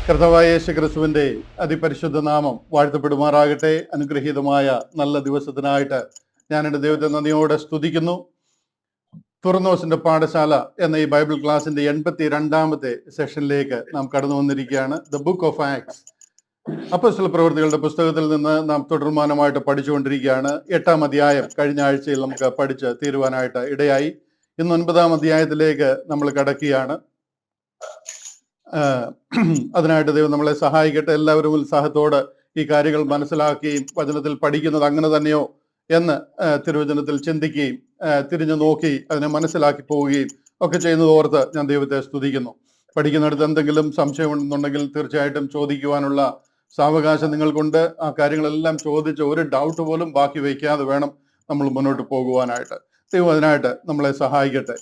കർത്താവായ യേശു ക്രിസ്തുവിന്റെ അതിപരിശുദ്ധ നാമം വാഴ്ത്തപ്പെടുമാറാകട്ടെ. അനുഗ്രഹീതമായ നല്ല ദിവസത്തിനായിട്ട് ഞാൻ എൻ്റെ ദൈവത്തെ നന്ദിയോടെ സ്തുതിക്കുന്നു. തുറന്നോസിന്റെ പാഠശാല എന്ന ഈ ബൈബിൾ ക്ലാസിന്റെ 82ാമത്തെ സെഷനിലേക്ക് നാം കടന്നു വന്നിരിക്കുകയാണ്. ദ ബുക്ക് ഓഫ് ആക്ട്സ്, അപ്പോസ്തല പ്രവൃത്തികളുടെ പുസ്തകത്തിൽ നിന്ന് നാം തുടർമാനമായിട്ട് പഠിച്ചുകൊണ്ടിരിക്കുകയാണ്. 8ാം അധ്യായം കഴിഞ്ഞ ആഴ്ചയിൽ നമുക്ക് പഠിച്ച് തീരുവാനായിട്ട് ഇടയായി. ഇന്ന് 9ാം അധ്യായത്തിലേക്ക് നമ്മൾ കടക്കുകയാണ്. അതിനായിട്ട് ദൈവം നമ്മളെ സഹായിക്കട്ടെ. എല്ലാവരും ഉത്സാഹത്തോടെ ഈ കാര്യങ്ങൾ മനസ്സിലാക്കുകയും വചനത്തിൽ പഠിക്കുന്നത് അങ്ങനെ തന്നെയോ എന്ന് തിരുവചനത്തിൽ ചിന്തിക്കുകയും തിരിഞ്ഞു നോക്കി അതിനെ മനസ്സിലാക്കി പോവുകയും ഒക്കെ ചെയ്യുന്നത് ഓർത്ത് ഞാൻ ദൈവത്തെ സ്തുതിക്കുന്നു. പഠിക്കുന്നിടത്ത് എന്തെങ്കിലും സംശയമുണ്ടെന്നുണ്ടെങ്കിൽ തീർച്ചയായിട്ടും ചോദിക്കുവാനുള്ള സാവകാശം നിങ്ങൾക്കുണ്ട്. ആ കാര്യങ്ങളെല്ലാം ചോദിച്ച് ഒരു ഡൗട്ട് പോലും ബാക്കി വയ്ക്കാതെ വേണം നമ്മൾ മുന്നോട്ട് പോകുവാനായിട്ട്. ദൈവം അതിനായിട്ട് നമ്മളെ സഹായിക്കട്ടെ.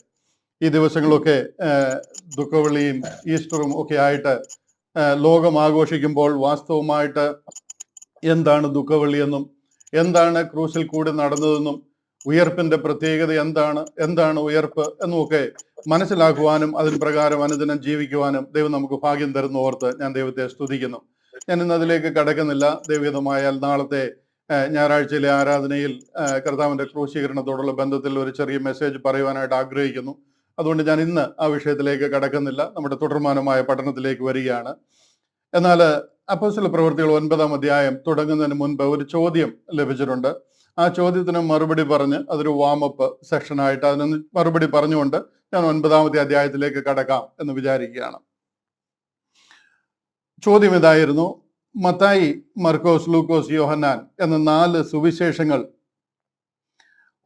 ഈ ദിവസങ്ങളൊക്കെ ദുഃഖവെള്ളിയും ഈസ്റ്ററും ഒക്കെ ആയിട്ട് ലോകം ആഘോഷിക്കുമ്പോൾ വാസ്തവമായിട്ട് എന്താണ് ദുഃഖവെള്ളിയെന്നും എന്താണ് ക്രൂശിൽ കൂടി നടന്നതെന്നും ഉയർപ്പിന്റെ പ്രത്യേകത എന്താണ് ഉയർപ്പ് എന്നുമൊക്കെ മനസ്സിലാക്കുവാനും അതിന് പ്രകാരം അനുദിനം ജീവിക്കുവാനും ദൈവം നമുക്ക് ഭാഗ്യം തരുന്ന ഓർത്ത് ഞാൻ ദൈവത്തെ സ്തുതിക്കുന്നു. ഞാൻ ഇന്ന് അതിലേക്ക് കടക്കുന്നില്ല. ദൈവഹിതമായാൽ നാളത്തെ ഞായറാഴ്ചയിലെ ആരാധനയിൽ കർത്താവിന്റെ ക്രൂശീകരണത്തോടുള്ള ബന്ധത്തിൽ ഒരു ചെറിയ മെസ്സേജ് പറയുവാനായിട്ട് ആഗ്രഹിക്കുന്നു. അതുകൊണ്ട് ഞാൻ ഇന്ന് ആ വിഷയത്തിലേക്ക് കടക്കുന്നില്ല. നമ്മുടെ തുടർമാനമായ പഠനത്തിലേക്ക് വരികയാണ്. എന്നാൽ അപ്പോസ്തല പ്രവൃത്തികൾ 9ാം അധ്യായം തുടങ്ങുന്നതിന് മുൻപ് ഒരു ചോദ്യം ലഭിച്ചിട്ടുണ്ട്. ആ ചോദ്യത്തിന് മറുപടി പറഞ്ഞ് അതൊരു വാമപ്പ് സെക്ഷനായിട്ട് അതിന് മറുപടി പറഞ്ഞുകൊണ്ട് ഞാൻ 9ാമത്തെ അധ്യായത്തിലേക്ക് കടക്കാം എന്ന് വിചാരിക്കുകയാണ്. ചോദ്യം ഇതായിരുന്നു: മത്തായി, മർക്കോസ്, ലൂക്കോസ്, യോഹന്നാൻ എന്ന 4 സുവിശേഷങ്ങൾ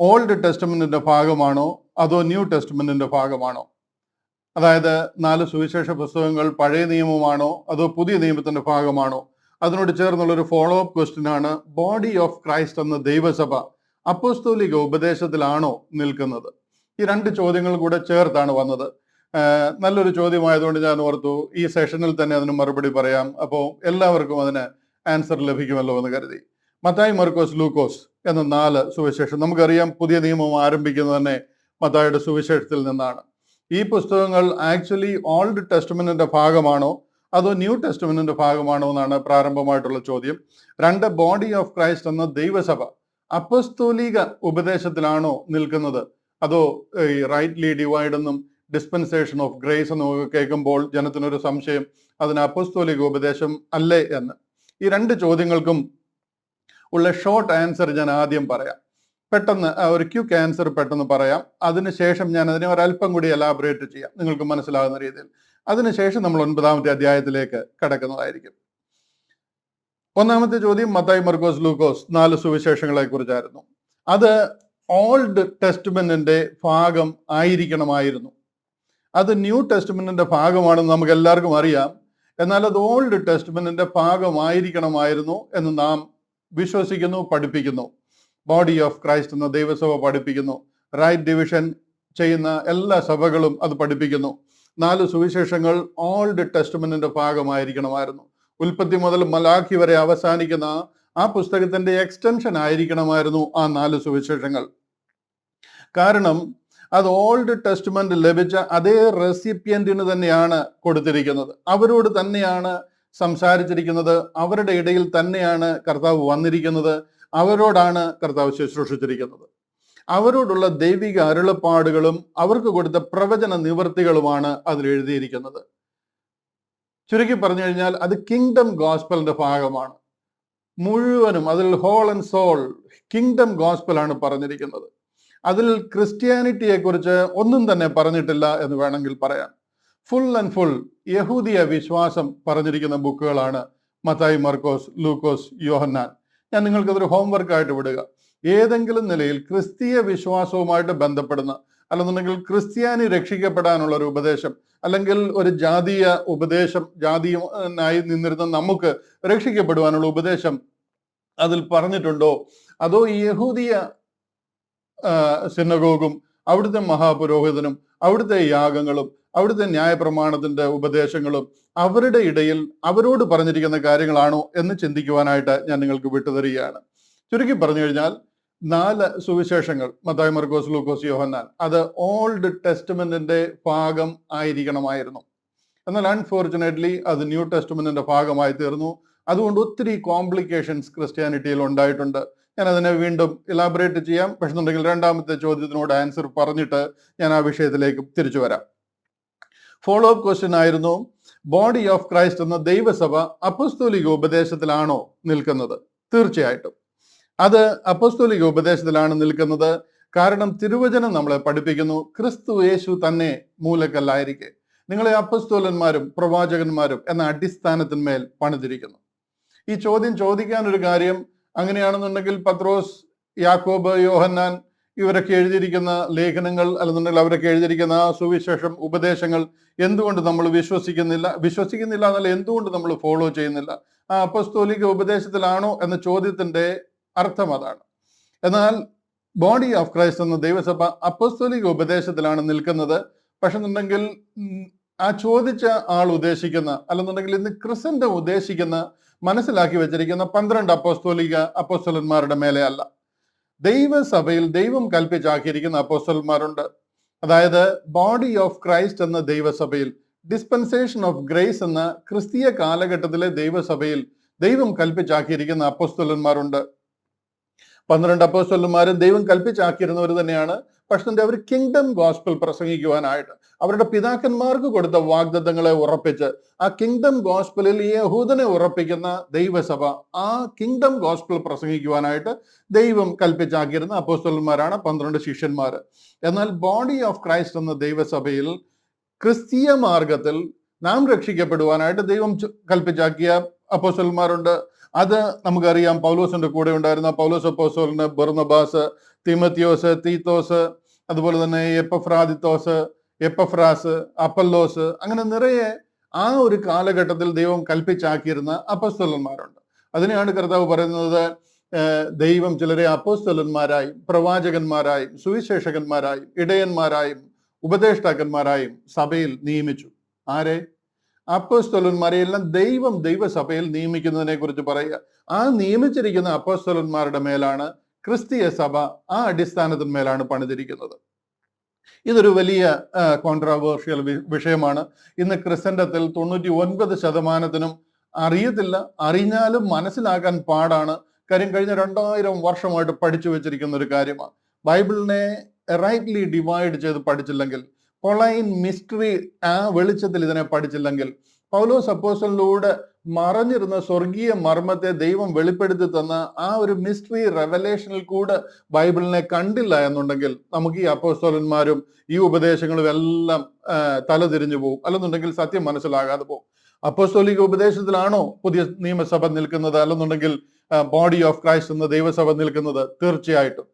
ഓൾഡ് ടെസ്റ്റ്മെന്റിന്റെ ഭാഗമാണോ അതോ ന്യൂ ടെസ്റ്റ്മെന്റിന്റെ ഭാഗമാണോ? അതായത് 4 സുവിശേഷ പുസ്തകങ്ങൾ പഴയ നിയമമാണോ അതോ പുതിയ നിയമത്തിന്റെ ഭാഗമാണോ? അതിനോട് ചേർന്നുള്ളൊരു ഫോളോ അപ്പ് ക്വസ്റ്റ്യൻ ആണ്, ബോഡി ഓഫ് ക്രൈസ്റ്റ് എന്ന ദൈവസഭ അപ്പോസ്തോലിക ഉപദേശത്തിലാണോ നിൽക്കുന്നത്? ഈ 2 ചോദ്യങ്ങൾ കൂടെ ചേർത്താണ് വന്നത്. നല്ലൊരു ചോദ്യമായതുകൊണ്ട് ഞാൻ ഓർത്തു ഈ സെഷനിൽ തന്നെ അതിന് മറുപടി പറയാം. അപ്പോൾ എല്ലാവർക്കും അതിന് ആൻസർ ലഭിക്കുമല്ലോ എന്ന് കരുതി. മത്തായി, മർക്കോസ്, ലൂക്കോസ് എന്ന 4 സുവിശേഷം. നമുക്കറിയാം പുതിയ നിയമം ആരംഭിക്കുന്നത് തന്നെ മത്തായിയുടെ സുവിശേഷത്തിൽ നിന്നാണ്. ഈ പുസ്തകങ്ങൾ ആക്ച്വലി ഓൾഡ് ടെസ്റ്റ്മെന്റിന്റെ ഭാഗമാണോ അതോ ന്യൂ ടെസ്റ്റ്മെന്റിന്റെ ഭാഗമാണോ എന്നാണ് പ്രാരംഭമായിട്ടുള്ള ചോദ്യം. 2, ബോഡി ഓഫ് ക്രൈസ്റ്റ് എന്ന ദൈവസഭ അപ്പസ്തോലിക ഉപദേശത്തിലാണോ നിൽക്കുന്നത് അതോ ഈ റൈറ്റ്ലി ഡിവൈഡ് എന്നും ഡിസ്പെൻസേഷൻ ഓഫ് ഗ്രേസ് എന്നും കേൾക്കുമ്പോൾ ജനത്തിനൊരു സംശയം, അതിന് അപ്പസ്തോലിക ഉപദേശം അല്ലേ എന്ന്. ഈ 2 ചോദ്യങ്ങൾക്കും ഉള്ള ഷോർട്ട് ആൻസർ ഞാൻ ആദ്യം പറയാം. പെട്ടെന്ന് ഒരു ക്വിക്ക് ആൻസർ പെട്ടെന്ന് പറയാം. അതിനുശേഷം ഞാൻ അതിനെ ഒരല്പം കൂടി എലാബറേറ്റ് ചെയ്യാം നിങ്ങൾക്ക് മനസ്സിലാകുന്ന രീതിയിൽ. അതിനുശേഷം നമ്മൾ 9ാമത്തെ അധ്യായത്തിലേക്ക് കടക്കുന്നതായിരിക്കും. 1ാമത്തെ ചോദ്യം മത്തായി, മർക്കോസ്, ലൂക്കോസ് 4 സുവിശേഷങ്ങളെ കുറിച്ചായിരുന്നു. അത് ഓൾഡ് ടെസ്റ്റ്മെന്റിന്റെ ഭാഗം ആയിരിക്കണമായിരുന്നു. അത് ന്യൂ ടെസ്റ്റ്മെന്റിന്റെ ഭാഗമാണെന്ന് നമുക്ക് എല്ലാവർക്കും അറിയാം. എന്നാൽ അത് ഓൾഡ് ടെസ്റ്റ്മെന്റിന്റെ ഭാഗമായിരിക്കണമായിരുന്നു എന്ന് നാം വിശ്വസിക്കുന്നു, പഠിപ്പിക്കുന്നു. ബോഡി ഓഫ് ക്രൈസ്റ്റ് എന്ന ദൈവസഭ പഠിപ്പിക്കുന്നു. റൈറ്റ് ഡിവിഷൻ ചെയ്യുന്ന എല്ലാ സഭകളും അത് പഠിപ്പിക്കുന്നു. 4 സുവിശേഷങ്ങൾ ഓൾഡ് ടെസ്റ്റ്മെന്റിന്റെ ഭാഗമായിരിക്കണമായിരുന്നു. ഉൽപ്പത്തി മുതൽ മലാഖി വരെ അവസാനിക്കുന്ന ആ പുസ്തകത്തിന്റെ എക്സ്റ്റൻഷൻ ആയിരിക്കണമായിരുന്നു ആ 4 സുവിശേഷങ്ങൾ. കാരണം അത് ഓൾഡ് ടെസ്റ്റ്മെന്റ് ലഭിച്ച അതേ റെസിപ്പിയന്റിന് തന്നെയാണ് കൊടുത്തിരിക്കുന്നത്. അവരോട് തന്നെയാണ് സംസാരിച്ചിരിക്കുന്നത്. അവരുടെ ഇടയിൽ തന്നെയാണ് കർത്താവ് വന്നിരിക്കുന്നത്. അവരോടാണ് കർത്താവ് ശുശ്രൂഷിച്ചിരിക്കുന്നത്. അവരോടുള്ള ദൈവിക അരുളപ്പാടുകളും അവർക്ക് കൊടുത്ത പ്രവചന നിവർത്തികളുമാണ് അതിൽ എഴുതിയിരിക്കുന്നത്. ചുരുക്കി പറഞ്ഞു കഴിഞ്ഞാൽ അത് കിങ്ഡം ഗോസ്പലിന്റെ ഭാഗമാണ്. മുഴുവനും അതിൽ ഹോൾ ആൻഡ് സോൾ കിങ്ഡം ഗോസ്പലാണ് പറഞ്ഞിരിക്കുന്നത്. അതിൽ ക്രിസ്ത്യാനിറ്റിയെ കുറിച്ച് ഒന്നും തന്നെ പറഞ്ഞിട്ടില്ല എന്ന് വേണമെങ്കിൽ പറയാം. ഫുൾ ആൻഡ് ഫുൾ യഹൂദിയ വിശ്വാസം പറഞ്ഞിരിക്കുന്ന ബുക്കുകളാണ് മത്തായി, മർക്കോസ്, ലൂക്കോസ്, യോഹന്നാൻ. ഞാൻ നിങ്ങൾക്കതൊരു ഹോംവർക്ക് ആയിട്ട് വിടുക. ഏതെങ്കിലും നിലയിൽ ക്രിസ്തീയ വിശ്വാസവുമായിട്ട് ബന്ധപ്പെടുന്ന, അല്ലെന്നുണ്ടെങ്കിൽ ക്രിസ്ത്യാനി രക്ഷിക്കപ്പെടാനുള്ള ഒരു ഉപദേശം, അല്ലെങ്കിൽ ഒരു ജാതീയ ഉപദേശം, ജാതീയനായി നിന്നിരുന്ന നമുക്ക് രക്ഷിക്കപ്പെടുവാനുള്ള ഉപദേശം അതിൽ പറഞ്ഞിട്ടുണ്ടോ? അതോ യഹൂദിയ സിനഗോഗും അവിടുത്തെ മഹാപുരോഹിതനും അവിടുത്തെ യാഗങ്ങളും അവിടുത്തെ ന്യായപ്രമാണത്തിന്റെ ഉപദേശങ്ങളും അവരുടെ ഇടയിൽ അവരോട് പറഞ്ഞിരിക്കുന്ന കാര്യങ്ങളാണോ എന്ന് ചിന്തിക്കുവാനായിട്ട് ഞാൻ നിങ്ങൾക്ക് വിട്ടുതരികയാണ്. ചുരുക്കി പറഞ്ഞു കഴിഞ്ഞാൽ 4 സുവിശേഷങ്ങൾ മത്തായി, മർക്കോസ്, ലൂക്കോസ്, യോഹന്നാൻ അത് ഓൾഡ് ടെസ്റ്റ്മെന്റിന്റെ ഭാഗം ആയിരിക്കണമായിരുന്നു. എന്നാൽ അൺഫോർച്ചുനേറ്റ്ലി അത് ന്യൂ ടെസ്റ്റ്മെന്റിന്റെ ഭാഗമായി തീർന്നു. അതുകൊണ്ട് ഒത്തിരി കോംപ്ലിക്കേഷൻസ് ക്രിസ്ത്യാനിറ്റിയിൽ ഉണ്ടായിട്ടുണ്ട്. ഞാൻ അതിനെ വീണ്ടും ഇലാബറേറ്റ് ചെയ്യാം. പക്ഷെ എന്നുണ്ടെങ്കിൽ രണ്ടാമത്തെ ചോദ്യത്തിനോട് ആൻസർ പറഞ്ഞിട്ട് ഞാൻ ആ വിഷയത്തിലേക്ക് തിരിച്ചു വരാം. ഫോളോ അപ്പ് ക്വസ്റ്റ്യൻ ആയിരുന്നു, ബോഡി ഓഫ് ക്രൈസ്റ്റ് എന്ന ദൈവസഭ അപ്പസ്തോലിക ഉപദേശത്തിലാണോ നിൽക്കുന്നത്? തീർച്ചയായിട്ടും അത് അപ്പസ്തോലിക ഉപദേശത്തിലാണ് നിൽക്കുന്നത്. കാരണം തിരുവചനം നമ്മളെ പഠിപ്പിക്കുന്നു, ക്രിസ്തു യേശു തന്നെ മൂലക്കല്ലായിരിക്കെ നിങ്ങളെ അപ്പസ്തോലന്മാരും പ്രവാചകന്മാരും എന്ന അടിസ്ഥാനത്തിന്മേൽ പണിതിരിക്കുന്നു. ഈ ചോദ്യം ചോദിക്കാൻ ഒരു കാര്യം, അങ്ങനെയാണെന്നുണ്ടെങ്കിൽ പത്രോസ്, യാക്കോബ്, യോഹന്നാൻ ഇവരൊക്കെ എഴുതിയിരിക്കുന്ന ലേഖനങ്ങൾ അല്ലെന്നുണ്ടെങ്കിൽ അവരൊക്കെ എഴുതിയിരിക്കുന്ന സുവിശേഷം, ഉപദേശങ്ങൾ എന്തുകൊണ്ട് നമ്മൾ വിശ്വസിക്കുന്നില്ല എന്നല്ല, എന്തുകൊണ്ട് നമ്മൾ ഫോളോ ചെയ്യുന്നില്ല? ആ അപ്പസ്തോലിക ഉപദേശത്തിലാണോ എന്ന ചോദ്യത്തിന്റെ അർത്ഥം അതാണ്. എന്നാൽ ബോഡി ഓഫ് ക്രൈസ്റ്റ് എന്ന ദൈവസഭ അപ്പസ്തോലിക ഉപദേശത്തിലാണ് നിൽക്കുന്നത്. പക്ഷെ എന്നുണ്ടെങ്കിൽ ആ ചോദിച്ച ആൾ ഉദ്ദേശിക്കുന്ന അല്ലെന്നുണ്ടെങ്കിൽ ഇന്ന് ക്രിസ്ത്യൻ ഉദ്ദേശിക്കുന്ന മനസ്സിലാക്കി വെച്ചിരിക്കുന്ന 12 അപ്പോസ്തലന്മാരുടെ മേലെ അല്ല. ദൈവസഭയിൽ ദൈവം കൽപ്പിച്ചാക്കിയിരിക്കുന്ന അപ്പോസ്തലന്മാരുണ്ട്. അതായത് ബോഡി ഓഫ് ക്രൈസ്റ്റ് എന്ന ദൈവസഭയിൽ, ഡിസ്പെൻസേഷൻ ഓഫ് ഗ്രേസ് എന്ന ക്രിസ്തീയ കാലഘട്ടത്തിലെ ദൈവസഭയിൽ ദൈവം കൽപ്പിച്ചാക്കിയിരിക്കുന്ന അപ്പോസ്തലന്മാരുണ്ട്. 12 അപ്പോസ്തലന്മാർ ദൈവം കൽപ്പിച്ചാക്കിയിരുന്നവർ തന്നെയാണ്. പക്ഷെ അവർ കിങ്ഡം ഗോസ്പൽ പ്രസംഗിക്കുവാനായിട്ട് അവരുടെ പിതാക്കന്മാർക്ക് കൊടുത്ത വാഗ്ദത്തങ്ങളെ ഉറപ്പിച്ച് ആ കിങ്ഡം ഗോസ്പലിൽ യഹൂദനെ ഉറപ്പിക്കുന്ന ദൈവസഭ ആ കിങ്ഡം ഗോസ്പൽ പ്രസംഗിക്കുവാനായിട്ട് ദൈവം കൽപ്പിച്ചാക്കിയിരുന്ന അപ്പോസ്തലന്മാരാണ് 12 ശിഷ്യന്മാർ. എന്നാൽ ബോഡി ഓഫ് ക്രൈസ്റ്റ് എന്ന ദൈവസഭയിൽ ക്രിസ്തീയ മാർഗത്തിൽ നാം രക്ഷിക്കപ്പെടുവാനായിട്ട് ദൈവം കൽപ്പിച്ചാക്കിയ അപ്പോസ്തലന്മാരുണ്ട്. അത് നമുക്കറിയാം. പൗലോസിന്റെ കൂടെ ഉണ്ടായിരുന്ന പൗലോസ് അപ്പോസ്തലന്, ബർന്നബാസ്, തിമത്തിയോസ്, തീത്തോസ്, അതുപോലെ തന്നെ എപ്പഫ്രാദിത്തോസ്, എപ്പഫ്രാസ്, അപ്പല്ലോസ്, അങ്ങനെ നിറയെ ആ ഒരു കാലഘട്ടത്തിൽ ദൈവം കൽപ്പിച്ചാക്കിയിരുന്ന അപ്പോസ്തലന്മാരുണ്ട്. അതിനെയാണ് കർത്താവ് പറയുന്നത്, ദൈവം ചിലരെ അപ്പോസ്തലന്മാരായും പ്രവാചകന്മാരായും സുവിശേഷകന്മാരായും ഇടയന്മാരായും ഉപദേഷ്ടാക്കന്മാരായും സഭയിൽ നിയമിച്ചു. ആരെ? അപ്പോസ്തലന്മാരെ എല്ലാം ദൈവം ദൈവസഭയിൽ നിയമിക്കുന്നതിനെ കുറിച്ച് പറയുക. ആ നിയമിച്ചിരിക്കുന്ന അപ്പോസ്തലന്മാരുടെ മേലാണ് ക്രിസ്തീയ സഭ ആ അടിസ്ഥാനത്തിന്മേലാണ് പണിതിരിക്കുന്നത്. ഇതൊരു വലിയ കോൺട്രവേഴ്ഷ്യൽ വിഷയമാണ്. ഇന്ന് ക്രിസ്ത്യൻഡത്തിൽ 99% അറിയത്തില്ല. അറിഞ്ഞാലും മനസ്സിലാക്കാൻ പാടാണ്. കാര്യം കഴിഞ്ഞ 2000 വർഷമായിട്ട് പഠിച്ചു വെച്ചിരിക്കുന്ന ഒരു കാര്യമാണ്. ബൈബിളിനെ റൈറ്റ്ലി ഡിവൈഡ് ചെയ്ത് പഠിച്ചില്ലെങ്കിൽ, പൊളൈൻ മിസ്റ്ററി ആ വെളിച്ചത്തിൽ ഇതിനെ പഠിച്ചില്ലെങ്കിൽ, പൗലോസ് അപ്പോസ്തലനിലൂടെ മറഞ്ഞിരുന്ന സ്വർഗീയ മർമ്മത്തെ ദൈവം വെളിപ്പെടുത്തി തന്ന ആ ഒരു മിസ്റ്ററി റെവലേഷനിൽ കൂടെ ബൈബിളിനെ കണ്ടില്ല എന്നുണ്ടെങ്കിൽ നമുക്ക് ഈ അപ്പോസ്തലന്മാരും ഈ ഉപദേശങ്ങളും എല്ലാം തലതിരിഞ്ഞു പോകും. അല്ലെന്നുണ്ടെങ്കിൽ സത്യം മനസ്സിലാകാതെ പോകും. അപ്പോസ്തോലിക ഉപദേശത്തിലാണോ പുതിയ നിയമസഭ നിൽക്കുന്നത്? അല്ലെന്നുണ്ടെങ്കിൽ ബോഡി ഓഫ് ക്രൈസ്റ്റ് എന്ന ദൈവസഭ നിൽക്കുന്നത്? തീർച്ചയായിട്ടും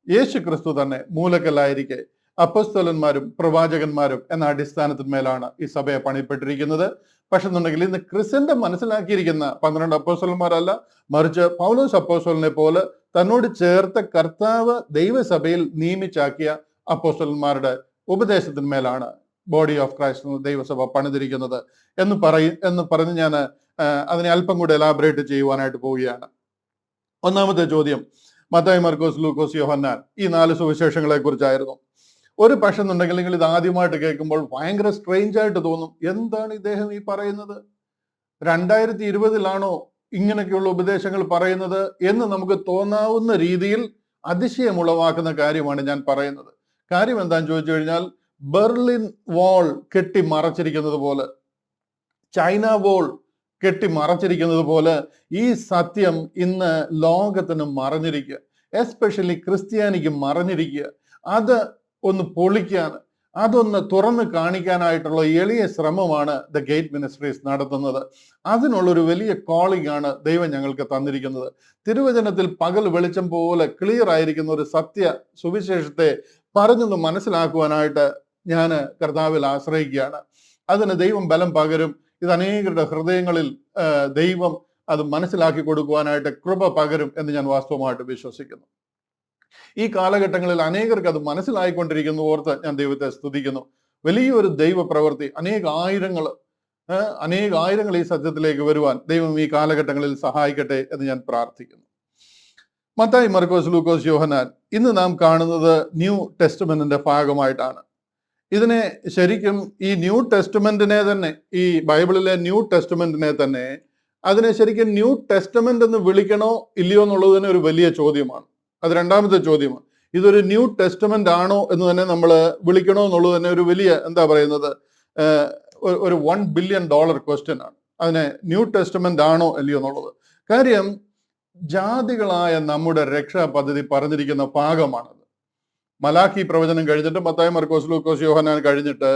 യേശു ക്രിസ്തു തന്നെ മൂലക്കല്ലായിരിക്കെ അപ്പോസ്തലന്മാരും പ്രവാചകന്മാരും എന്ന അടിസ്ഥാനത്തിന്മേലാണ് ഈ സഭയെ പണിപ്പെട്ടിരിക്കുന്നത്. പക്ഷെ എന്നുണ്ടെങ്കിൽ ഇന്ന് ക്രിസ്ത്യന്റെ മനസ്സിലാക്കിയിരിക്കുന്ന 12 അപ്പോസ്തലന്മാരല്ല, മറിച്ച് പൗലോസ് അപ്പോസ്തലനെ പോലെ തന്നോട് ചേർത്ത കർത്താവ് ദൈവസഭയിൽ നിയമിച്ചാക്കിയ അപ്പോസ്തലന്മാരുടെ ഉപദേശത്തിന്മേലാണ് ബോഡി ഓഫ് ക്രൈസ്റ്റ് ദൈവസഭ പണിതിരിക്കുന്നത് എന്ന് പറഞ്ഞ് ഞാൻ അതിനെ അല്പം കൂടെ എലാബറേറ്റ് ചെയ്യുവാനായിട്ട് പോവുകയാണ്. ഒന്നാമത്തെ ചോദ്യം മത്തായി, മർക്കോസ്, ലൂക്കോസ്, യോഹന്നാൻ ഈ 4 സുവിശേഷങ്ങളെ കുറിച്ചായിരുന്നു. ഒരു പക്ഷെ എന്നുണ്ടെങ്കിൽ നിങ്ങൾ ഇത് ആദ്യമായിട്ട് കേൾക്കുമ്പോൾ ഭയങ്കര സ്ട്രേഞ്ച് ആയിട്ട് തോന്നും. എന്താണ് ഇദ്ദേഹം ഈ പറയുന്നത്? 2020-ലാണോ ഇങ്ങനെയൊക്കെയുള്ള ഉപദേശങ്ങൾ പറയുന്നത് എന്ന് നമുക്ക് തോന്നാവുന്ന രീതിയിൽ അതിശയമുളവാക്കുന്ന കാര്യമാണ് ഞാൻ പറയുന്നത്. കാര്യം എന്താണെന്ന് ചോദിച്ചു കഴിഞ്ഞാൽ, ബെർലിൻ വാൾ കെട്ടി മറച്ചിരിക്കുന്നത് പോലെ, ചൈന വാൾ കെട്ടി മറച്ചിരിക്കുന്നത് പോലെ ഈ സത്യം ഇന്ന് ലോകത്തിന് മറഞ്ഞിരിക്കുക, എസ്പെഷ്യലി ക്രിസ്ത്യാനിക്ക് മറഞ്ഞിരിക്കുക. അത് ഒന്ന് പൊളിക്കാൻ, അതൊന്ന് തുറന്ന് കാണിക്കാനായിട്ടുള്ള എളിയ ശ്രമമാണ് ദ ഗേറ്റ് മിനിസ്ട്രീസ് നടത്തുന്നത്. അതിനുള്ളൊരു വലിയ കോളിംഗ് ആണ് ദൈവം ഞങ്ങൾക്ക് തന്നിരിക്കുന്നത്. തിരുവചനത്തിൽ പകൽ വെളിച്ചം പോലെ ക്ലിയർ ആയിരിക്കുന്ന ഒരു സത്യ സുവിശേഷത്തെ പറഞ്ഞൊന്ന് മനസ്സിലാക്കുവാനായിട്ട് ഞാൻ കർത്താവിൽ ആശ്രയിക്കുകയാണ്. അതിന് ദൈവം ബലം പകരും. ഇത് അനേകരുടെ ഹൃദയങ്ങളിൽ ദൈവം അത് മനസ്സിലാക്കി കൊടുക്കുവാനായിട്ട് കൃപ പകരും എന്ന് ഞാൻ വാസ്തവമായിട്ട് വിശ്വസിക്കുന്നു. ഈ കാലഘട്ടങ്ങളിൽ അനേകർക്ക് അത് മനസ്സിലായിക്കൊണ്ടിരിക്കുന്നു ഓർത്ത് ഞാൻ ദൈവത്തെ സ്തുതിക്കുന്നു. വലിയൊരു ദൈവ പ്രവൃത്തി, അനേക ആയിരങ്ങൾ ഈ സത്യത്തിലേക്ക് വരുവാൻ ദൈവം ഈ കാലഘട്ടങ്ങളിൽ സഹായിക്കട്ടെ എന്ന് ഞാൻ പ്രാർത്ഥിക്കുന്നു. മത്തായി, മർക്കോസ്, ലൂക്കോസ്, യോഹന്നാൻ ഇന്ന് നാം കാണുന്നത് ന്യൂ ടെസ്റ്റ്മെന്റിന്റെ ഭാഗമായിട്ടാണ്. ഇതിനെ ശരിക്കും ഈ ന്യൂ ടെസ്റ്റ്മെന്റിനെ തന്നെ, ഈ ബൈബിളിലെ ന്യൂ ടെസ്റ്റ്മെന്റിനെ തന്നെ അതിനെ ശരിക്കും ന്യൂ ടെസ്റ്റമെന്റ് എന്ന് വിളിക്കണോ ഇല്ലയോ എന്നുള്ളത് തന്നെ ഒരു വലിയ ചോദ്യമാണ്. അത് രണ്ടാമത്തെ ചോദ്യമാണ്. ഇതൊരു ന്യൂ ടെസ്റ്റമെന്റ് ആണോ എന്ന് തന്നെ നമ്മൾ വിളിക്കണോ എന്നുള്ളത് തന്നെ ഒരു വലിയ എന്താ പറയുന്നത് ഒരു $1 ബില്യൺ ക്വസ്റ്റ്യൻ ആണ്. അതിനെ ന്യൂ ടെസ്റ്റമെന്റ് ആണോ അല്ലയോ എന്നുള്ളത്. കാര്യം ജാതികളായ നമ്മുടെ രക്ഷാ പദ്ധതി പറഞ്ഞിരിക്കുന്ന ഭാഗമാണത്. മലാഖി പ്രവചനം കഴിഞ്ഞിട്ട് മത്തായി, മർക്കോസ്, ലൂക്കോസ്, യോഹന്നാൻ കഴിഞ്ഞിട്ട്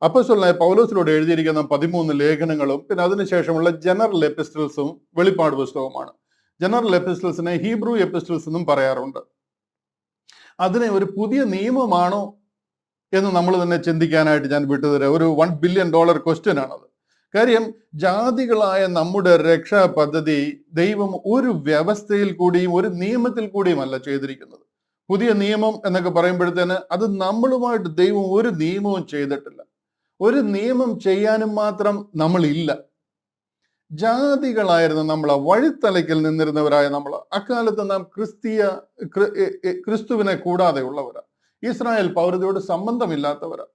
അപ്പോസ്തലനായ പൗലോസിലൂടെ എഴുതിയിരിക്കുന്ന 13 ലേഖനങ്ങളും പിന്നെ അതിനുശേഷമുള്ള ജനറൽ എപ്പിസ്റ്റൽസും വെളിപ്പാട് പുസ്തകവുമാണ്. ജനറൽ എപ്പിസ്റ്റൽസിനെ ഹീബ്രു എപ്പിസ്റ്റൽസ് എന്നും പറയാറുണ്ട്. അതിനെ ഒരു പുതിയ നിയമമാണോ എന്ന് നമ്മൾ തന്നെ ചിന്തിക്കാനായിട്ട് ഞാൻ വിട്ടുതരാം. ഒരു $1 ബില്യൺ ക്വസ്റ്റ്യൻ ആണത്. കാര്യം ജാതികളായ നമ്മുടെ രക്ഷാ പദ്ധതി ദൈവം ഒരു വ്യവസ്ഥയിൽ കൂടിയും ഒരു നിയമത്തിൽ കൂടിയും അല്ല ചെയ്തിരിക്കുന്നത്. പുതിയ നിയമം എന്നൊക്കെ പറയുമ്പോഴത്തേന് അത് നമ്മളുമായിട്ട് ദൈവം ഒരു നിയമവും ചെയ്തിട്ടില്ല. ഒരു നിയമം ചെയ്യാനും മാത്രം നമ്മളില്ല. ജാതികളായിരുന്ന നമ്മളെ വഴിത്തലയ്ക്കൽ നിന്നിരുന്നവരായ നമ്മൾ അക്കാലത്ത് നാം ക്രിസ്തുവിനെ കൂടാതെ ഉള്ളവരാ. ഇസ്രായേൽ പൗരതയോട് സംബന്ധമില്ലാത്തവരാ.